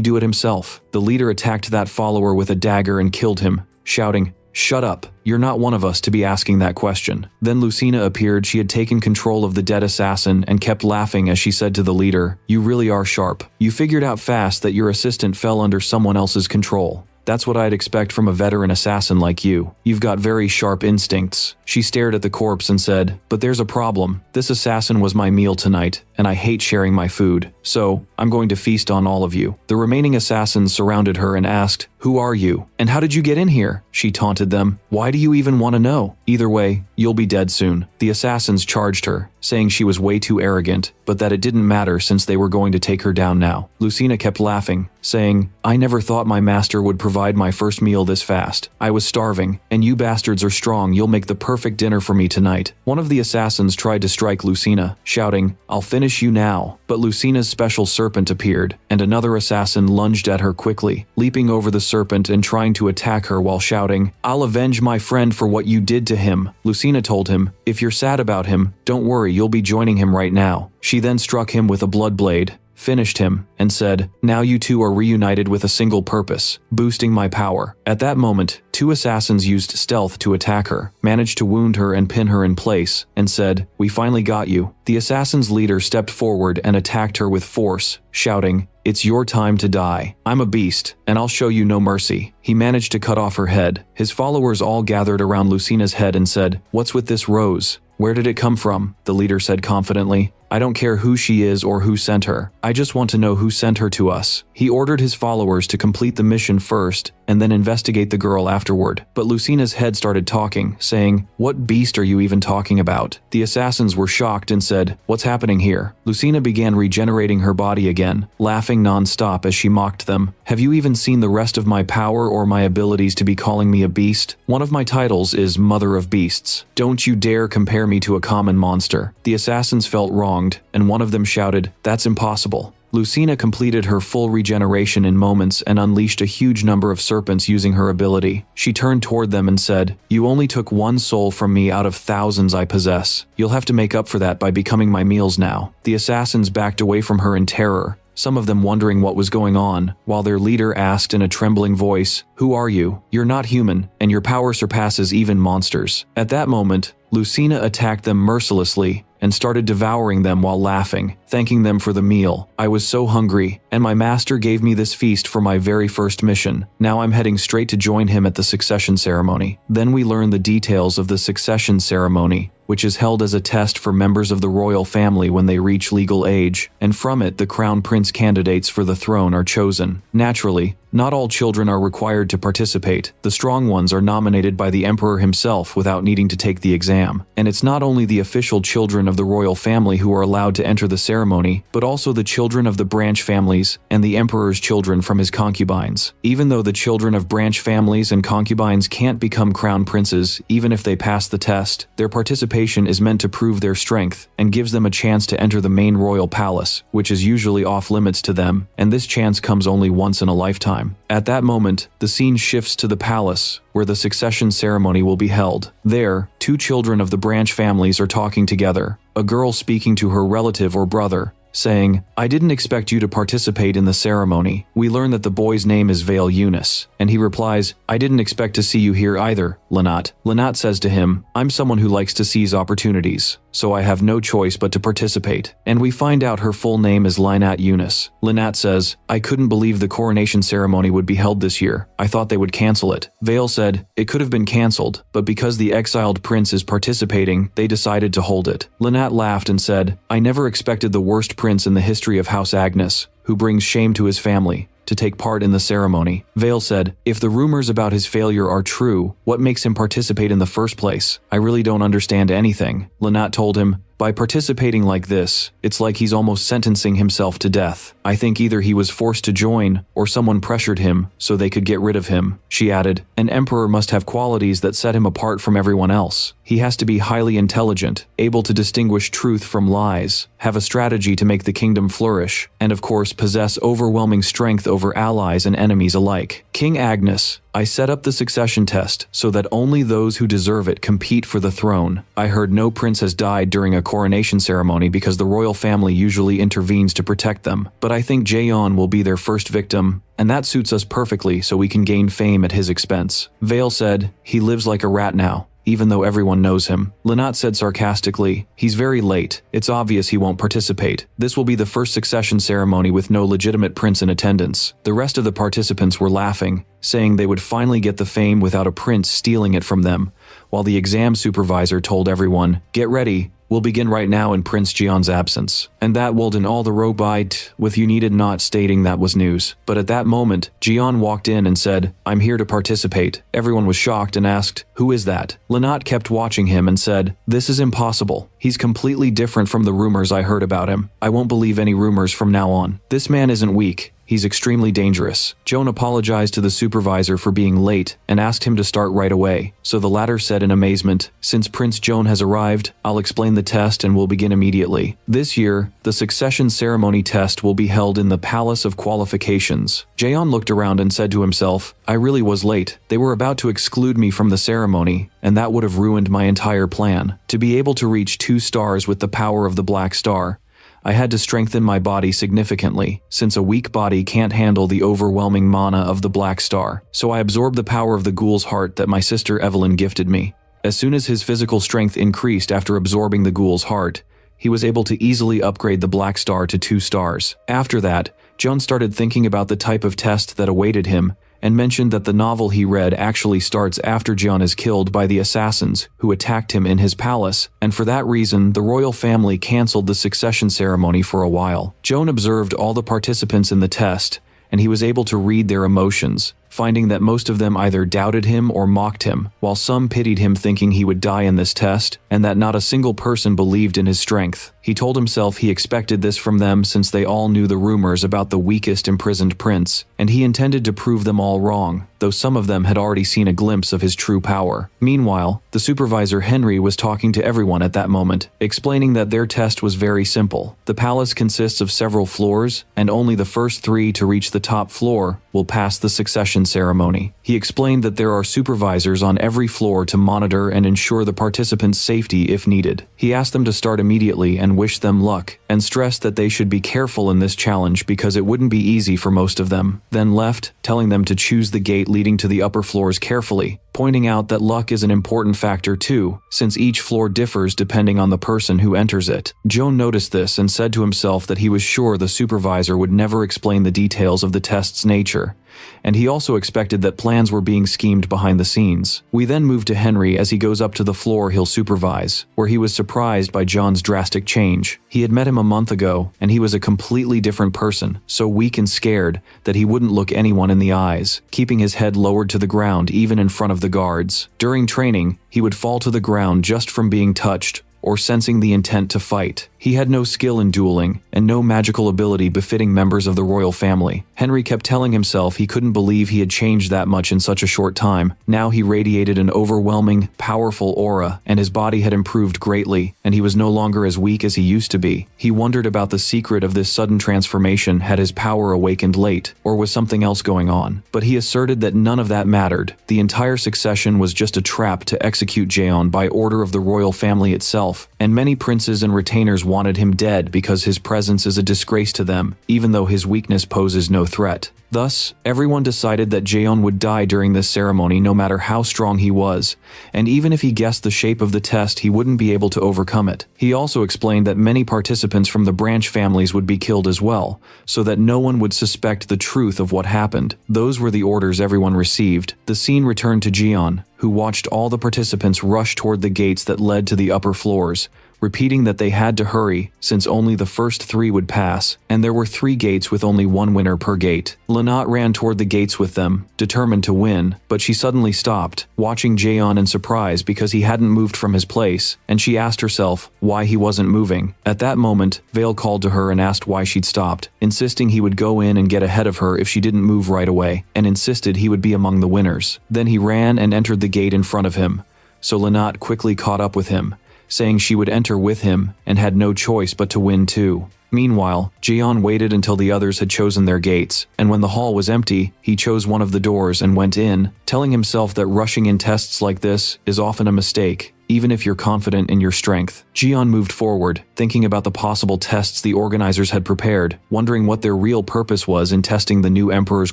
do it himself? The leader attacked that follower with a dagger and killed him, shouting, Shut up, you're not one of us to be asking that question. Then Lucina appeared. She had taken control of the dead assassin and kept laughing as she said to the leader, You really are sharp. You figured out fast that your assistant fell under someone else's control. That's what I'd expect from a veteran assassin like you. You've got very sharp instincts. She stared at the corpse and said, But there's a problem. This assassin was my meal tonight, and I hate sharing my food. So, I'm going to feast on all of you. The remaining assassins surrounded her and asked, Who are you? And how did you get in here? She taunted them. Why do you even want to know? Either way, you'll be dead soon. The assassins charged her, saying she was way too arrogant, but that it didn't matter since they were going to take her down now. Lucina kept laughing, saying, I never thought my master would provide my first meal this fast. I was starving, and you bastards are strong. You'll make the perfect dinner for me tonight. One of the assassins tried to strike Lucina, shouting, I'll finish you now. But Lucina's special serpent appeared, and another assassin lunged at her quickly, leaping over the serpent and trying to attack her while shouting, I'll avenge my friend for what you did to him. Lucina told him, If you're sad about him, don't worry, you'll be joining him right now. She then struck him with a blood blade, finished him, and said, Now you two are reunited with a single purpose, boosting my power. At that moment, 2 assassins used stealth to attack her, managed to wound her and pin her in place, and said, We finally got you. The assassin's leader stepped forward and attacked her with force, shouting, It's your time to die. I'm a beast, and I'll show you no mercy. He managed to cut off her head. His followers all gathered around Lucina's head and said, What's with this rose? Where did it come from? The leader said confidently, I don't care who she is or who sent her. I just want to know who sent her to us. He ordered his followers to complete the mission first and then investigate the girl afterward. But Lucina's head started talking, saying, What beast are you even talking about? The assassins were shocked and said, What's happening here? Lucina began regenerating her body again, laughing non-stop as she mocked them. Have you even seen the rest of my power or my abilities to be calling me a beast? One of my titles is Mother of Beasts. Don't you dare compare me to a common monster. The assassins felt wronged, and one of them shouted, That's impossible. Lucina completed her full regeneration in moments and unleashed a huge number of serpents using her ability. She turned toward them and said, You only took 1 soul from me out of thousands I possess. You'll have to make up for that by becoming my meals now. The assassins backed away from her in terror, some of them wondering what was going on, while their leader asked in a trembling voice, Who are you? You're not human, and your power surpasses even monsters. At that moment, Lucina attacked them mercilessly and started devouring them while laughing, thanking them for the meal. I was so hungry, and my master gave me this feast for my very first mission. Now I'm heading straight to join him at the succession ceremony. Then we learn the details of the succession ceremony, which is held as a test for members of the royal family when they reach legal age, and from it the crown prince candidates for the throne are chosen. Naturally, not all children are required to participate. The strong ones are nominated by the emperor himself without needing to take the exam. And it's not only the official children of the royal family who are allowed to enter the ceremony, but also the children of the branch families and the emperor's children from his concubines. Even though the children of branch families and concubines can't become crown princes even if they pass the test, their participation is meant to prove their strength and gives them a chance to enter the main royal palace, which is usually off limits to them, and this chance comes only once in a lifetime. At that moment, the scene shifts to the palace, where the succession ceremony will be held. There, 2 children of the branch families are talking together, a girl speaking to her relative or brother, saying, I didn't expect you to participate in the ceremony. We learn that the boy's name is Vale Eunice, and he replies, I didn't expect to see you here either, Lynat. Lynat says to him, I'm someone who likes to seize opportunities, so I have no choice but to participate. And we find out her full name is Lynat Eunice. Lynat says, I couldn't believe the coronation ceremony would be held this year. I thought they would cancel it. Vale said, it could have been cancelled, but because the exiled prince is participating, they decided to hold it. Lynat laughed and said, I never expected the worst prince in the history of House Agnes, who brings shame to his family, to take part in the ceremony. Vale said, if the rumors about his failure are true, what makes him participate in the first place? I really don't understand anything. Lynat told him, By participating like this, it's like he's almost sentencing himself to death. I think either he was forced to join, or someone pressured him so they could get rid of him. She added, an emperor must have qualities that set him apart from everyone else. He has to be highly intelligent, able to distinguish truth from lies, have a strategy to make the kingdom flourish, and of course possess overwhelming strength over allies and enemies alike. King Agnes, I set up the succession test so that only those who deserve it compete for the throne. I heard no prince has died during a coronation ceremony because the royal family usually intervenes to protect them, but I think Jaeon will be their first victim, and that suits us perfectly so we can gain fame at his expense. Vale said, he lives like a rat now, even though everyone knows him. Lynette said sarcastically, he's very late. It's obvious he won't participate. This will be the first succession ceremony with no legitimate prince in attendance. The rest of the participants were laughing, saying they would finally get the fame without a prince stealing it from them, while the exam supervisor told everyone, get ready, we'll begin right now in Prince Jeon's absence. And that Walden all the robite, with you needed not stating that was news. But at that moment, Jeon walked in and said, I'm here to participate. Everyone was shocked and asked, who is that? Lynette kept watching him and said, this is impossible. He's completely different from the rumors I heard about him. I won't believe any rumors from now on. This man isn't weak. He's extremely dangerous. Joan apologized to the supervisor for being late and asked him to start right away, so the latter said in amazement, since Prince Joan has arrived, I'll explain the test and we'll begin immediately. This year, the succession ceremony test will be held in the Palace of Qualifications. Jaeon looked around and said to himself, I really was late. They were about to exclude me from the ceremony, and that would have ruined my entire plan. To be able to reach 2 stars with the power of the Black Star, I had to strengthen my body significantly, since a weak body can't handle the overwhelming mana of the Black Star. So I absorbed the power of the ghoul's heart that my sister Evelyn gifted me. As soon as his physical strength increased after absorbing the ghoul's heart, he was able to easily upgrade the Black Star to 2 stars. After that, John started thinking about the type of test that awaited him, and mentioned that the novel he read actually starts after Jeon is killed by the assassins who attacked him in his palace, and for that reason, the royal family cancelled the succession ceremony for a while. Joan observed all the participants in the test, and he was able to read their emotions, finding that most of them either doubted him or mocked him, while some pitied him thinking he would die in this test, and that not a single person believed in his strength. He told himself he expected this from them since they all knew the rumors about the weakest imprisoned prince, and he intended to prove them all wrong, though some of them had already seen a glimpse of his true power. Meanwhile, the supervisor Henry was talking to everyone at that moment, explaining that their test was very simple. The palace consists of several floors, and only the first 3 to reach the top floor will pass the succession ceremony. He explained that there are supervisors on every floor to monitor and ensure the participants' safety if needed. He asked them to start immediately and wished them luck, and stressed that they should be careful in this challenge because it wouldn't be easy for most of them. Then left, telling them to choose the gate leading to the upper floors carefully, pointing out that luck is an important factor too, since each floor differs depending on the person who enters it. Joan noticed this and said to himself that he was sure the supervisor would never explain the details of the test's nature, and he also expected that plans were being schemed behind the scenes. We then move to Henry as he goes up to the floor he'll supervise, where he was surprised by John's drastic change. He had met him a month ago, and he was a completely different person, so weak and scared that he wouldn't look anyone in the eyes, keeping his head lowered to the ground even in front of the guards. During training, he would fall to the ground just from being touched or sensing the intent to fight. He had no skill in dueling, and no magical ability befitting members of the royal family. Henry kept telling himself he couldn't believe he had changed that much in such a short time. Now he radiated an overwhelming, powerful aura, and his body had improved greatly, and he was no longer as weak as he used to be. He wondered about the secret of this sudden transformation. Had his power awakened late, or was something else going on? But he asserted that none of that mattered. The entire succession was just a trap to execute Jaeon by order of the royal family itself, and many princes and retainers wanted him dead because his presence is a disgrace to them, even though his weakness poses no threat. Thus, everyone decided that Jaeon would die during this ceremony no matter how strong he was, and even if he guessed the shape of the test, he wouldn't be able to overcome it. He also explained that many participants from the branch families would be killed as well, so that no one would suspect the truth of what happened. Those were the orders everyone received. The scene returned to Jaeon, who watched all the participants rush toward the gates that led to the upper floors, repeating that they had to hurry since only the first 3 would pass, and there were 3 gates with only 1 winner per gate. Lynette ran toward the gates with them, determined to win, but she suddenly stopped, watching Jaeon in surprise because he hadn't moved from his place, and she asked herself why he wasn't moving. At that moment, Vale called to her and asked why she'd stopped, insisting he would go in and get ahead of her if she didn't move right away, and insisted he would be among the winners. Then he ran and entered the gate in front of him, so Lynette quickly caught up with him, saying she would enter with him and had no choice but to win too. Meanwhile, Jaeon waited until the others had chosen their gates, and when the hall was empty, he chose one of the doors and went in, telling himself that rushing in tests like this is often a mistake, even if you're confident in your strength. Jaeon moved forward, thinking about the possible tests the organizers had prepared, wondering what their real purpose was in testing the new emperor's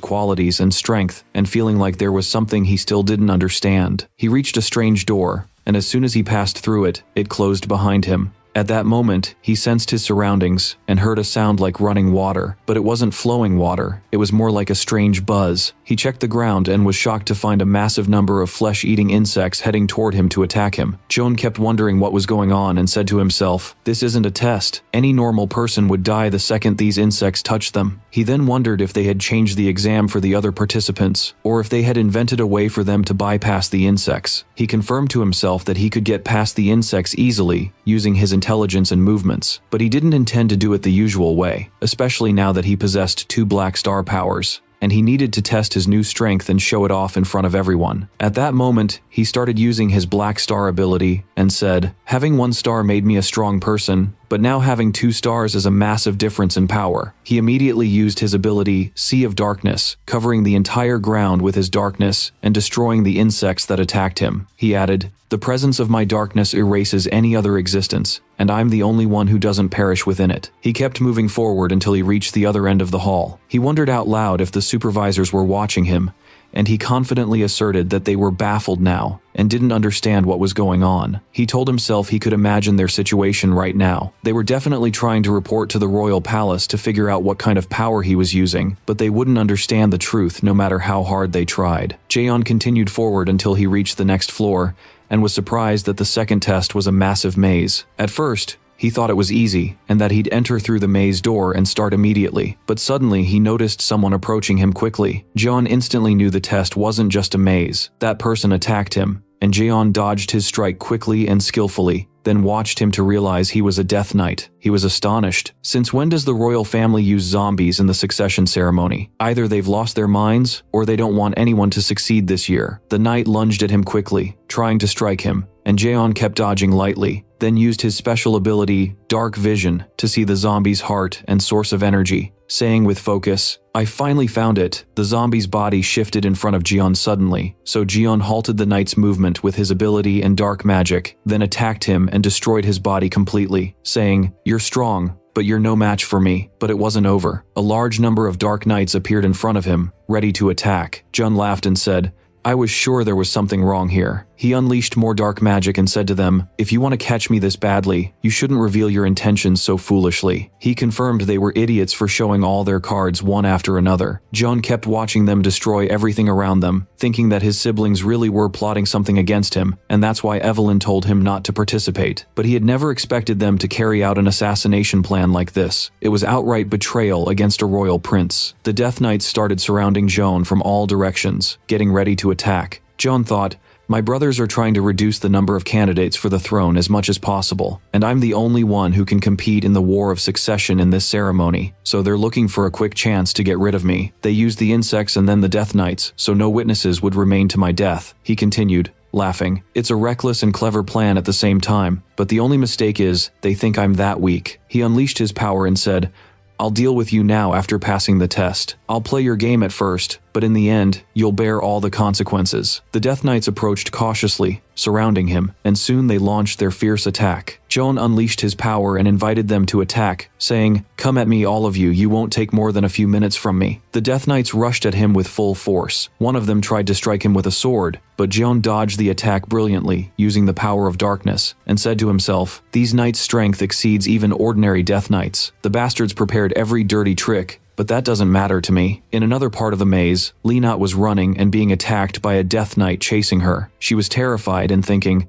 qualities and strength, and feeling like there was something he still didn't understand. He reached a strange door, and as soon as he passed through it, it closed behind him. At that moment, he sensed his surroundings and heard a sound like running water, but it wasn't flowing water, it was more like a strange buzz. He checked the ground and was shocked to find a massive number of flesh-eating insects heading toward him to attack him. Joan kept wondering what was going on and said to himself, "This isn't a test. Any normal person would die the second these insects touched them." He then wondered if they had changed the exam for the other participants, or if they had invented a way for them to bypass the insects. He confirmed to himself that he could get past the insects easily, using his intelligence and movements, but he didn't intend to do it the usual way, especially now that he possessed 2 black star powers, and he needed to test his new strength and show it off in front of everyone. At that moment, he started using his black star ability and said, "Having 1 star made me a strong person, but now having 2 stars is a massive difference in power." He immediately used his ability, Sea of Darkness, covering the entire ground with his darkness and destroying the insects that attacked him. He added, "The presence of my darkness erases any other existence, and I'm the only one who doesn't perish within it." He kept moving forward until he reached the other end of the hall. He wondered out loud if the supervisors were watching him, and he confidently asserted that they were baffled now and didn't understand what was going on. He told himself he could imagine their situation right now. They were definitely trying to report to the royal palace to figure out what kind of power he was using, but they wouldn't understand the truth no matter how hard they tried. Jaeon continued forward until he reached the next floor, and was surprised that the second test was a massive maze. At first, he thought it was easy, and that he'd enter through the maze door and start immediately, but suddenly he noticed someone approaching him quickly. Jaeon instantly knew the test wasn't just a maze. That person attacked him, and Jaeon dodged his strike quickly and skillfully, then watched him to realize he was a Death Knight. He was astonished. Since when does the royal family use zombies in the succession ceremony? Either they've lost their minds, or they don't want anyone to succeed this year. The knight lunged at him quickly, trying to strike him, and Jaeon kept dodging lightly, then used his special ability, Dark Vision, to see the zombie's heart and source of energy, saying with focus, "I finally found it." The zombie's body shifted in front of Jaeon suddenly, so Jaeon halted the knight's movement with his ability and dark magic, then attacked him and destroyed his body completely, saying, "You're strong, but you're no match for me." But it wasn't over. A large number of dark knights appeared in front of him, ready to attack. Jaeon laughed and said, "I was sure there was something wrong here." He unleashed more dark magic and said to them, "If you want to catch me this badly, you shouldn't reveal your intentions so foolishly." He confirmed they were idiots for showing all their cards one after another. Jaeon kept watching them destroy everything around them, thinking that his siblings really were plotting something against him, and that's why Evelyn told him not to participate. But he had never expected them to carry out an assassination plan like this. It was outright betrayal against a royal prince. The Death Knights started surrounding Jaeon from all directions, getting ready to attack. Jaeon thought, "My brothers are trying to reduce the number of candidates for the throne as much as possible, and I'm the only one who can compete in the war of succession in this ceremony, so they're looking for a quick chance to get rid of me. They used the insects and then the Death Knights, so no witnesses would remain to my death." He continued, laughing. "It's a reckless and clever plan at the same time, but the only mistake is, they think I'm that weak." He unleashed his power and said, "I'll deal with you now after passing the test. I'll play your game at first, but in the end, you'll bear all the consequences." The Death Knights approached cautiously, surrounding him, and soon they launched their fierce attack. Jaeon unleashed his power and invited them to attack, saying, "Come at me all of you, you won't take more than a few minutes from me." The Death Knights rushed at him with full force. One of them tried to strike him with a sword, but Jaeon dodged the attack brilliantly, using the power of darkness, and said to himself, "These knights' strength exceeds even ordinary Death Knights. The bastards prepared every dirty trick, but that doesn't matter to me." In another part of the maze, Lynette was running and being attacked by a Death Knight chasing her. She was terrified and thinking,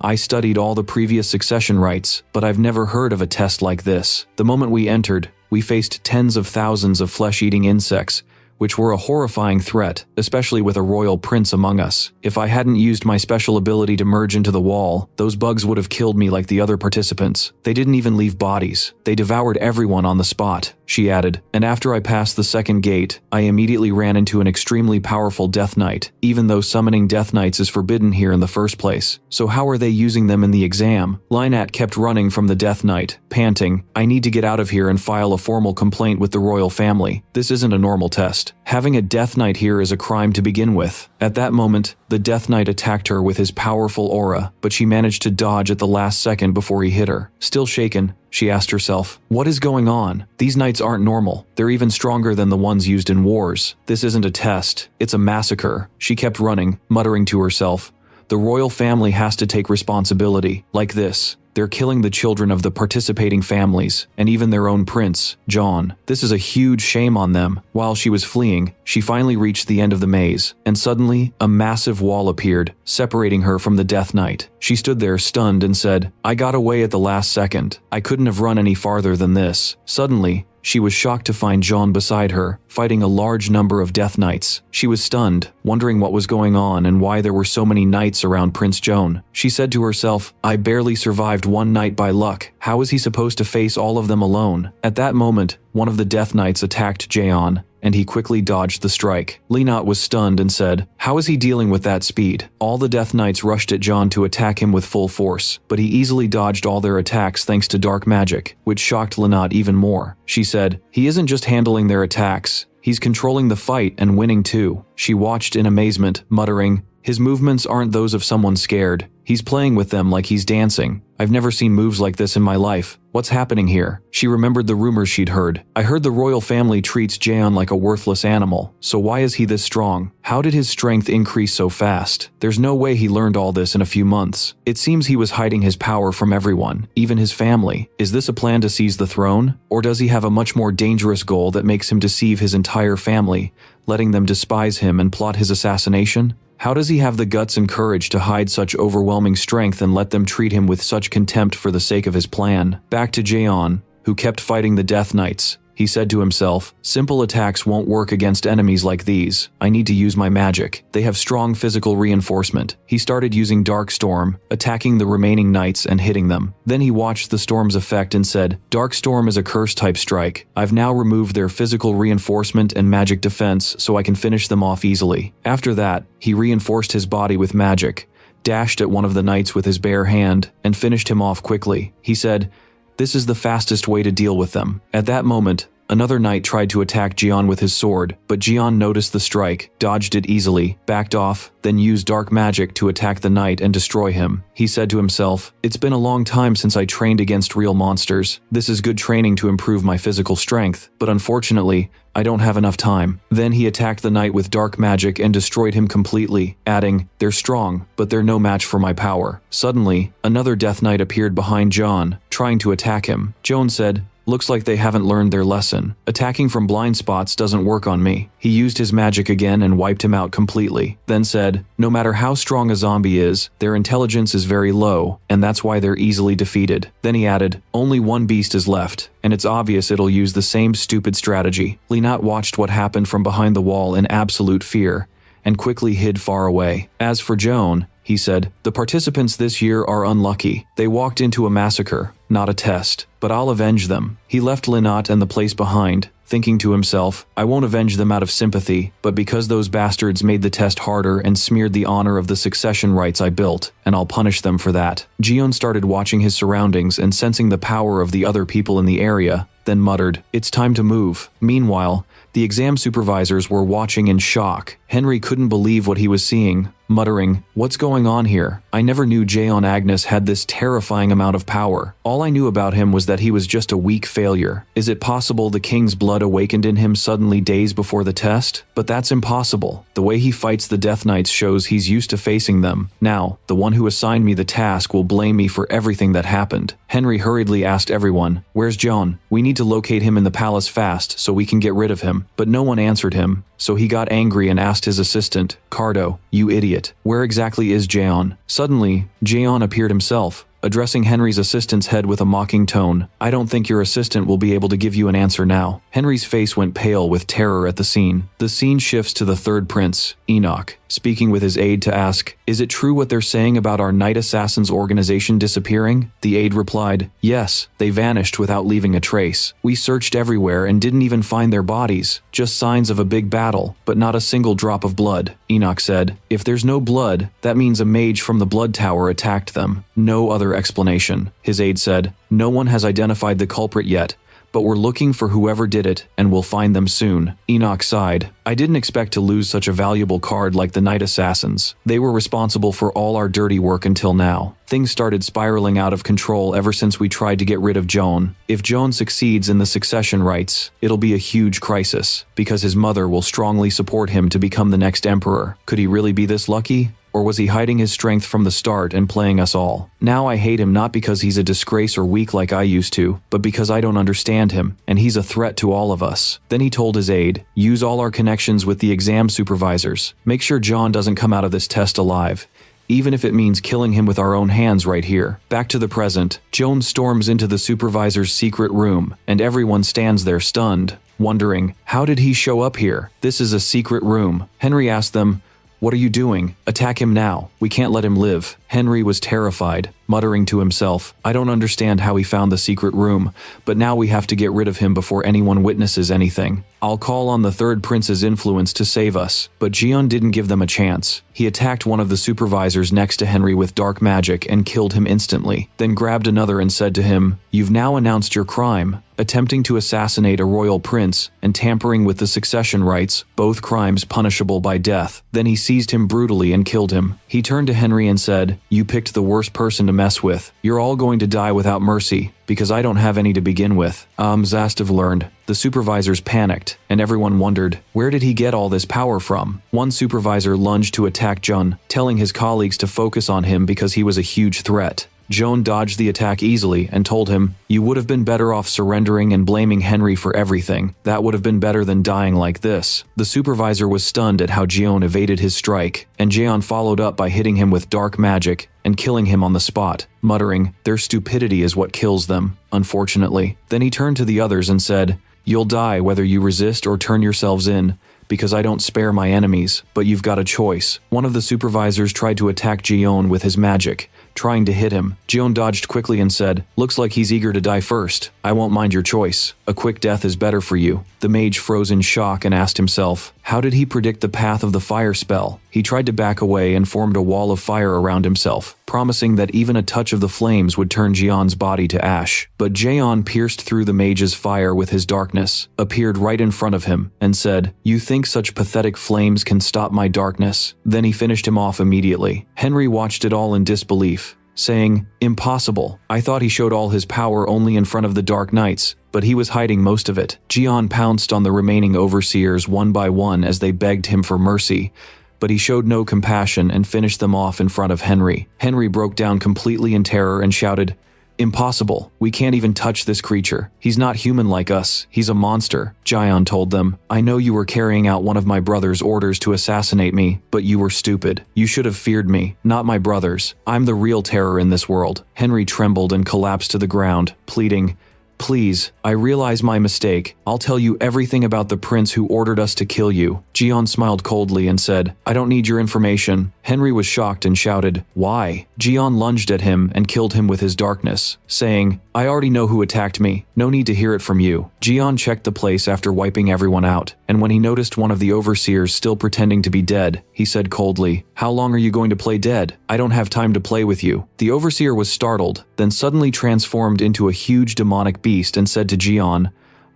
I studied all the previous succession rites, but I've never heard of a test like this. The moment we entered, we faced tens of thousands of flesh-eating insects, which were a horrifying threat, especially with a royal prince among us. If I hadn't used my special ability to merge into the wall, those bugs would have killed me like the other participants. They didn't even leave bodies. They devoured everyone on the spot, she added. And after I passed the second gate, I immediately ran into an extremely powerful Death Knight, even though summoning Death Knights is forbidden here in the first place. So how are they using them in the exam? Lynat kept running from the Death Knight, panting, I need to get out of here and file a formal complaint with the royal family. This isn't a normal test. Having a Death Knight here is a crime to begin with. At that moment, the Death Knight attacked her with his powerful aura, but she managed to dodge at the last second before he hit her. Still shaken, she asked herself, what is going on? These knights aren't normal. They're even stronger than the ones used in wars. This isn't a test. It's a massacre. She kept running, muttering to herself, the royal family has to take responsibility. Like this. They're killing the children of the participating families, and even their own prince, John. This is a huge shame on them. While she was fleeing, she finally reached the end of the maze, and suddenly, a massive wall appeared, separating her from the Death Knight. She stood there stunned and said, I got away at the last second. I couldn't have run any farther than this. Suddenly, she was shocked to find John beside her, fighting a large number of Death Knights. She was stunned, wondering what was going on and why there were so many knights around Prince John. She said to herself, I barely survived one night by luck. How is he supposed to face all of them alone? At that moment, one of the Death Knights attacked Jaeon, and he quickly dodged the strike. Lynat was stunned and said, how is he dealing with that speed? All the Death Knights rushed at John to attack him with full force, but he easily dodged all their attacks thanks to dark magic, which shocked Lynat even more. She said, he isn't just handling their attacks, he's controlling the fight and winning too. She watched in amazement, muttering, his movements aren't those of someone scared. He's playing with them like he's dancing. I've never seen moves like this in my life. What's happening here? She remembered the rumors she'd heard. I heard the royal family treats Jaeon like a worthless animal. So why is he this strong? How did his strength increase so fast? There's no way he learned all this in a few months. It seems he was hiding his power from everyone, even his family. Is this a plan to seize the throne? Or does he have a much more dangerous goal that makes him deceive his entire family, letting them despise him and plot his assassination? How does he have the guts and courage to hide such overwhelming strength and let them treat him with such contempt for the sake of his plan? Back to Jaeon, who kept fighting the Death Knights. He said to himself, simple attacks won't work against enemies like these. I need to use my magic. They have strong physical reinforcement. He started using Dark Storm, attacking the remaining knights and hitting them. Then he watched the storm's effect and said, Dark Storm is a curse-type strike. I've now removed their physical reinforcement and magic defense so I can finish them off easily. After that, he reinforced his body with magic, dashed at one of the knights with his bare hand, and finished him off quickly. He said, this is the fastest way to deal with them. At that moment, another knight tried to attack Jaeon with his sword, but Jaeon noticed the strike, dodged it easily, backed off, then used dark magic to attack the knight and destroy him. He said to himself, it's been a long time since I trained against real monsters. This is good training to improve my physical strength, but unfortunately, I don't have enough time. Then he attacked the knight with dark magic and destroyed him completely, adding, they're strong, but they're no match for my power. Suddenly, another Death Knight appeared behind John, trying to attack him. Joan said, looks like they haven't learned their lesson. Attacking from blind spots doesn't work on me. He used his magic again and wiped him out completely, then said, no matter how strong a zombie is, their intelligence is very low, and that's why they're easily defeated. Then he added, only one beast is left, and it's obvious it'll use the same stupid strategy. Lynat watched what happened from behind the wall in absolute fear, and quickly hid far away. As for Joan, he said, the participants this year are unlucky. They walked into a massacre, not a test, but I'll avenge them. He left Lynat and the place behind, thinking to himself, I won't avenge them out of sympathy, but because those bastards made the test harder and smeared the honor of the succession rites I built, and I'll punish them for that. Jaeon started watching his surroundings and sensing the power of the other people in the area, then muttered, it's time to move. Meanwhile, the exam supervisors were watching in shock. Henry couldn't believe what he was seeing, muttering, what's going on here? I never knew Jaeon Agnes had this terrifying amount of power. All I knew about him was that he was just a weak failure. Is it possible the king's blood awakened in him suddenly days before the test? But that's impossible. The way he fights the Death Knights shows he's used to facing them. Now, the one who assigned me the task will blame me for everything that happened. Henry hurriedly asked everyone, where's John? We need to locate him in the palace fast so we can get rid of him. But no one answered him, so he got angry and asked his assistant, Cardo, you idiot. idiot. Where exactly is Jaeon? Suddenly, Jaeon appeared himself, addressing Henry's assistant's head with a mocking tone. I don't think your assistant will be able to give you an answer now. Henry's face went pale with terror at the scene. The scene shifts to the third prince, Enoch, speaking with his aide to ask, is it true what they're saying about our Night Assassins organization disappearing? The aide replied, yes, they vanished without leaving a trace. We searched everywhere and didn't even find their bodies, just signs of a big battle, but not a single drop of blood. Enoch said, if there's no blood, that means a mage from the blood tower attacked them. No other explanation. His aide said, no one has identified the culprit yet, but we're looking for whoever did it and we'll find them soon. Enoch sighed. I didn't expect to lose such a valuable card like the Night Assassins. They were responsible for all our dirty work until now. Things started spiraling out of control ever since we tried to get rid of Joan. If Joan succeeds in the succession rites, it'll be a huge crisis, because his mother will strongly support him to become the next emperor. Could he really be this lucky? Or was he hiding his strength from the start and playing us all? Now I hate him not because he's a disgrace or weak like I used to, but because I don't understand him, and he's a threat to all of us. Then he told his aide, use all our connections with the exam supervisors. Make sure John doesn't come out of this test alive, even if it means killing him with our own hands right here. Back to the present, Joan storms into the supervisor's secret room, and everyone stands there stunned, wondering, how did he show up here? This is a secret room. Henry asked them, what are you doing? Attack him now. We can't let him live. Henry was terrified, muttering to himself, I don't understand how he found the secret room, but now we have to get rid of him before anyone witnesses anything. I'll call on the third prince's influence to save us. But Jeon didn't give them a chance. He attacked one of the supervisors next to Henry with dark magic and killed him instantly, then grabbed another and said to him, you've now announced your crime, attempting to assassinate a royal prince and tampering with the succession rites, both crimes punishable by death. Then he seized him brutally and killed him. He turned to Henry and said, you picked the worst person to mess with. You're all going to die without mercy, because I don't have any to begin with. Zastav learned. The supervisors panicked, and everyone wondered, where did he get all this power from? One supervisor lunged to attack Jun, telling his colleagues to focus on him because he was a huge threat. Joan dodged the attack easily and told him, you would have been better off surrendering and blaming Henry for everything. That would have been better than dying like this. The supervisor was stunned at how Jeon evaded his strike, and Jeon followed up by hitting him with dark magic and killing him on the spot, muttering, their stupidity is what kills them, unfortunately. Then he turned to the others and said, you'll die whether you resist or turn yourselves in, because I don't spare my enemies, but you've got a choice. One of the supervisors tried to attack Jeon with his magic, trying to hit him. Jeon dodged quickly and said, looks like he's eager to die first. I won't mind your choice. A quick death is better for you. The mage froze in shock and asked himself, how did he predict the path of the fire spell? He tried to back away and formed a wall of fire around himself, promising that even a touch of the flames would turn Jeon's body to ash. But Jeon pierced through the mage's fire with his darkness, appeared right in front of him, and said, you think such pathetic flames can stop my darkness? Then he finished him off immediately. Henry watched it all in disbelief, saying, impossible. I thought he showed all his power only in front of the Dark Knights, but he was hiding most of it. Jeon pounced on the remaining overseers one by one as they begged him for mercy, but he showed no compassion and finished them off in front of Henry. Henry broke down completely in terror and shouted, impossible. We can't even touch this creature. He's not human like us. He's a monster. Jeon told them, I know you were carrying out one of my brother's orders to assassinate me, but you were stupid. You should have feared me, not my brothers. I'm the real terror in this world. Henry trembled and collapsed to the ground, pleading, please, I realize my mistake. I'll tell you everything about the prince who ordered us to kill you. Jeon smiled coldly and said, I don't need your information. Henry was shocked and shouted, why? Jeon lunged at him and killed him with his darkness, saying, I already know who attacked me. No need to hear it from you. Jeon checked the place after wiping everyone out, and when he noticed one of the overseers still pretending to be dead, he said coldly, how long are you going to play dead? I don't have time to play with you. The overseer was startled, then suddenly transformed into a huge demonic beast and said to Jeon,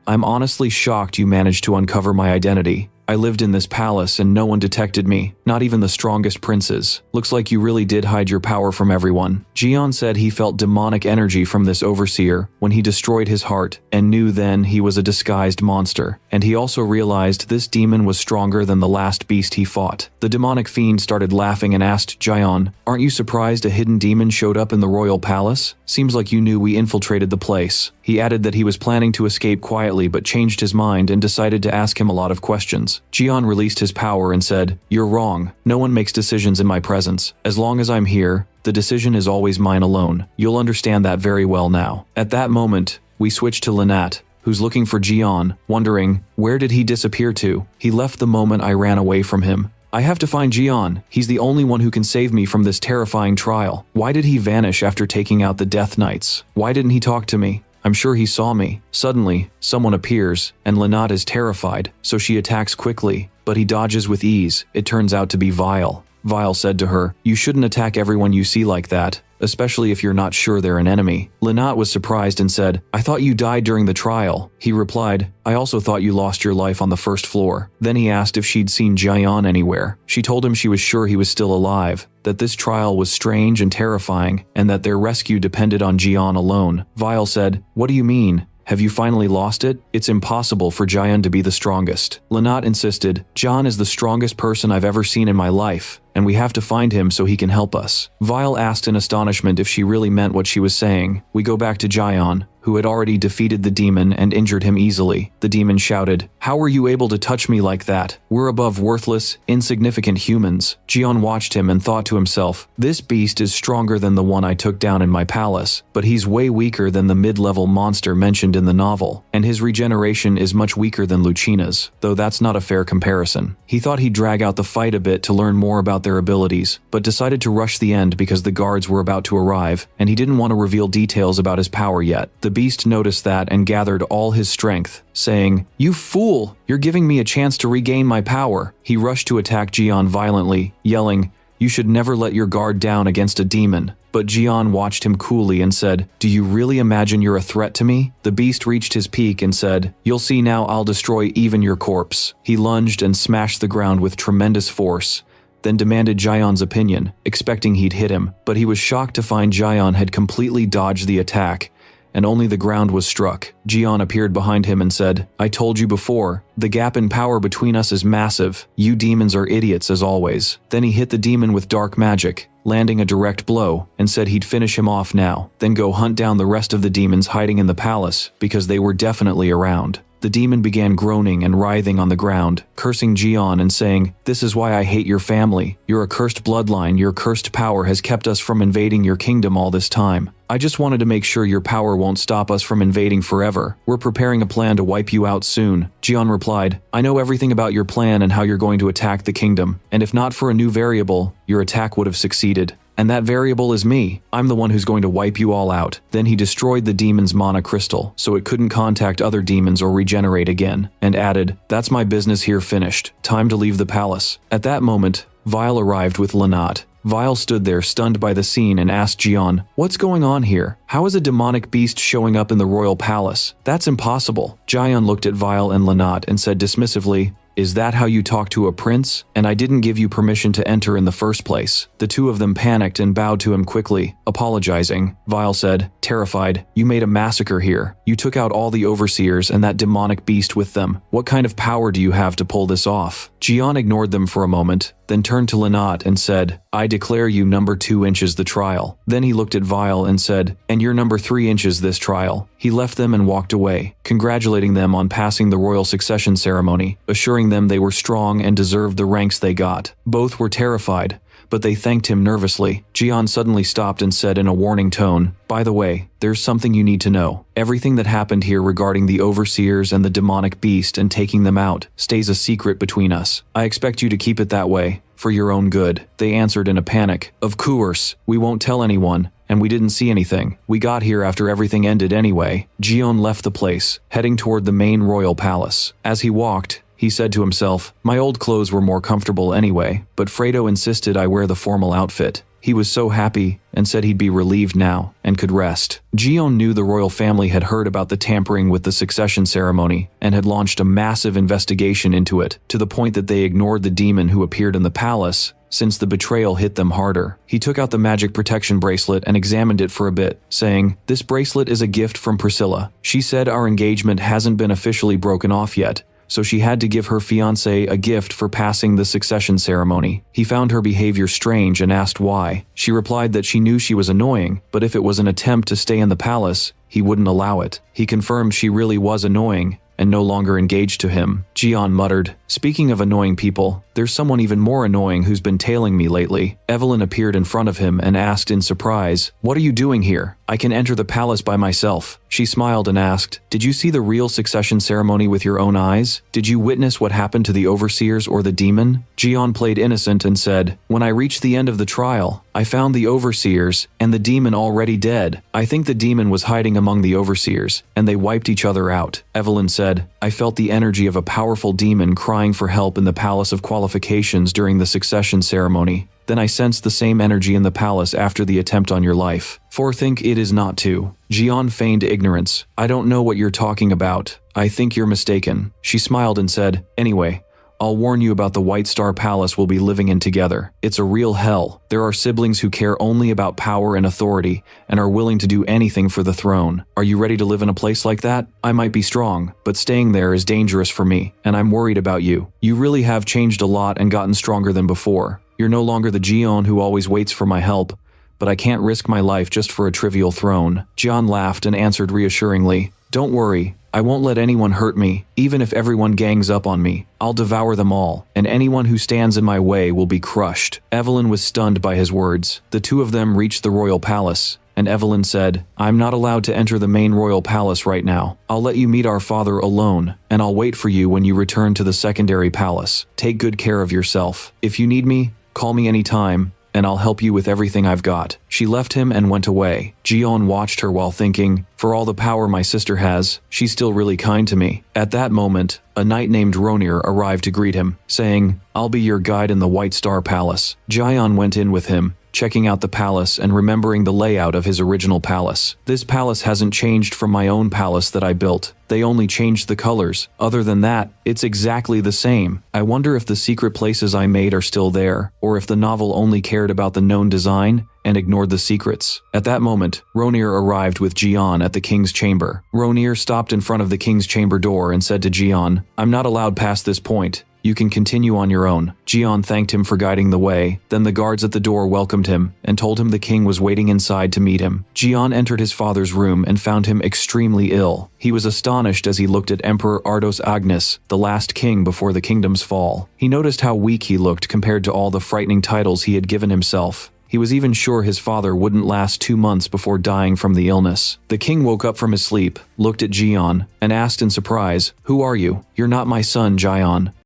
I'm honestly shocked you managed to uncover my identity. I lived in this palace and no one detected me, not even the strongest princes. Looks like you really did hide your power from everyone. Jeon said he felt demonic energy from this overseer when he destroyed his heart and knew then he was a disguised monster. And he also realized this demon was stronger than the last beast he fought. The demonic fiend started laughing and asked Jeon, aren't you surprised a hidden demon showed up in the royal palace? Seems like you knew we infiltrated the place. He added that he was planning to escape quietly but changed his mind and decided to ask him a lot of questions. decisions. Jian released his power and said, "You're wrong. No one makes decisions in my presence. As long as I'm here, the decision is always mine alone. You'll understand that very well now." At that moment, we switch to Lynette, who's looking for Jian, wondering, where did he disappear to? He left the moment I ran away from him. I have to find Jian. He's the only one who can save me from this terrifying trial. Why did he vanish after taking out the Death Knights? Why didn't he talk to me? I'm sure he saw me. Suddenly, someone appears, and Lynette is terrified, so she attacks quickly, but he dodges with ease. It turns out to be Vile. Vile said to her, "You shouldn't attack everyone you see like that, especially if you're not sure they're an enemy." Lynette was surprised and said, "I thought you died during the trial." He replied, "I also thought you lost your life on the first floor." Then he asked if she'd seen Jian anywhere. She told him she was sure he was still alive, that this trial was strange and terrifying, and that their rescue depended on Jian alone. Vile said, "What do you mean? Have you finally lost it? It's impossible for Jian to be the strongest." Lynette insisted, "Jian is the strongest person I've ever seen in my life, and we have to find him so he can help us." Vile asked in astonishment if she really meant what she was saying. We go back to Jian, who had already defeated the demon and injured him easily. The demon shouted, "How were you able to touch me like that? We're above worthless, insignificant humans." Jian watched him and thought to himself, "This beast is stronger than the one I took down in my palace, but he's way weaker than the mid-level monster mentioned in the novel, and his regeneration is much weaker than Lucina's, though that's not a fair comparison." He thought he'd drag out the fight a bit to learn more about their abilities, but decided to rush the end because the guards were about to arrive, and he didn't want to reveal details about his power yet. The beast noticed that and gathered all his strength, saying, "You fool! You're giving me a chance to regain my power." He rushed to attack Jian violently, yelling, "You should never let your guard down against a demon." But Jian watched him coolly and said, "Do you really imagine you're a threat to me?" The beast reached his peak and said, "You'll see now, I'll destroy even your corpse." He lunged and smashed the ground with tremendous force, then demanded Jian's opinion, expecting he'd hit him, but he was shocked to find Jian had completely dodged the attack, and only the ground was struck. Jian appeared behind him and said, "I told you before, the gap in power between us is massive. You demons are idiots as always." Then he hit the demon with dark magic, landing a direct blow, and said he'd finish him off now, then go hunt down the rest of the demons hiding in the palace, because they were definitely around. The demon began groaning and writhing on the ground, cursing Jian and saying, "This is why I hate your family. You're a cursed bloodline. Your cursed power has kept us from invading your kingdom all this time. I just wanted to make sure your power won't stop us from invading forever. We're preparing a plan to wipe you out soon." Jian replied, "I know everything about your plan and how you're going to attack the kingdom, and if not for a new variable, your attack would have succeeded. And that variable is me. I'm the one who's going to wipe you all out." Then he destroyed the demon's mana crystal, so it couldn't contact other demons or regenerate again, and added, "That's my business here finished. Time to leave the palace." At that moment, Vile arrived with Lynette. Vile stood there stunned by the scene and asked Jian, "What's going on here? How is a demonic beast showing up in the royal palace? That's impossible." Jian looked at Vile and Lynette and said dismissively, "Is that how you talk to a prince? And I didn't give you permission to enter in the first place." The two of them panicked and bowed to him quickly, apologizing. Vile said, terrified, "You made a massacre here. You took out all the overseers and that demonic beast with them. What kind of power do you have to pull this off?" Jian ignored them for a moment, then turned to Lynette and said, "I declare you number 2 inches the trial." Then he looked at Vile and said, "And you're number 3 inches this trial." He left them and walked away, congratulating them on passing the royal succession ceremony, assuring them they were strong and deserved the ranks they got. Both were terrified, but they thanked him nervously. Jian suddenly stopped and said in a warning tone, "By the way, there's something you need to know. Everything that happened here regarding the overseers and the demonic beast and taking them out stays a secret between us. I expect you to keep it that way, for your own good." They answered in a panic, "Of course, we won't tell anyone, and we didn't see anything. We got here after everything ended anyway." Jian left the place, heading toward the main royal palace. As he walked, he said to himself, "My old clothes were more comfortable anyway, but Fredo insisted I wear the formal outfit." He was so happy and said he'd be relieved now and could rest. Jian knew the royal family had heard about the tampering with the succession ceremony and had launched a massive investigation into it, to the point that they ignored the demon who appeared in the palace, since the betrayal hit them harder. He took out the magic protection bracelet and examined it for a bit, saying, "This bracelet is a gift from Priscilla. She said our engagement hasn't been officially broken off yet, so she had to give her fiancé a gift for passing the succession ceremony." He found her behavior strange and asked why. She replied that she knew she was annoying, but if it was an attempt to stay in the palace, he wouldn't allow it. He confirmed she really was annoying, and no longer engaged to him. Jian muttered, "Speaking of annoying people, there's someone even more annoying who's been tailing me lately." Evelyn appeared in front of him and asked in surprise, "What are you doing here? I can enter the palace by myself." She smiled and asked, "Did you see the real succession ceremony with your own eyes? Did you witness what happened to the overseers or the demon?" Jian played innocent and said, "When I reached the end of the trial, I found the overseers and the demon already dead. I think the demon was hiding among the overseers, and they wiped each other out." Evelyn said, "I felt the energy of a powerful demon crying for help in the Palace of Qualifications during the succession ceremony. Then I sensed the same energy in the palace after the attempt on your life. For think it is not to." Jian feigned ignorance. "I don't know what you're talking about. I think you're mistaken." She smiled and said, "Anyway, I'll warn you about the White Star Palace we'll be living in together. It's a real hell. There are siblings who care only about power and authority and are willing to do anything for the throne. Are you ready to live in a place like that? I might be strong, but staying there is dangerous for me, and I'm worried about you. You really have changed a lot and gotten stronger than before. You're no longer the Jian who always waits for my help, but I can't risk my life just for a trivial throne." Jian laughed and answered reassuringly, "Don't worry. I won't let anyone hurt me. Even if everyone gangs up on me, I'll devour them all, and anyone who stands in my way will be crushed." Evelyn was stunned by his words. The two of them reached the royal palace, and Evelyn said, "I'm not allowed to enter the main royal palace right now. I'll let you meet our father alone, and I'll wait for you when you return to the secondary palace. Take good care of yourself. If you need me, call me anytime, and I'll help you with everything I've got." She left him and went away. Jian watched her while thinking, "For all the power my sister has, she's still really kind to me." At that moment, a knight named Ronir arrived to greet him, saying, "I'll be your guide in the White Star Palace." Jian went in with him, checking out the palace and remembering the layout of his original palace. "This palace hasn't changed from my own palace that I built. They only changed the colors. Other than that, it's exactly the same. I wonder if the secret places I made are still there, or if the novel only cared about the known design and ignored the secrets." At that moment, Ronir arrived with Jian at the king's chamber. Ronir stopped in front of the king's chamber door and said to Jian, "I'm not allowed past this point. You can continue on your own." Jian thanked him for guiding the way. Then the guards at the door welcomed him and told him the king was waiting inside to meet him. Jian entered his father's room and found him extremely ill. He was astonished as he looked at Emperor Ardos Agnes, the last king before the kingdom's fall. He noticed how weak he looked compared to all the frightening titles he had given himself. He was even sure his father wouldn't last 2 months before dying from the illness. The king woke up from his sleep, looked at Jian, and asked in surprise, "Who are you?" "You're not my son, Jian."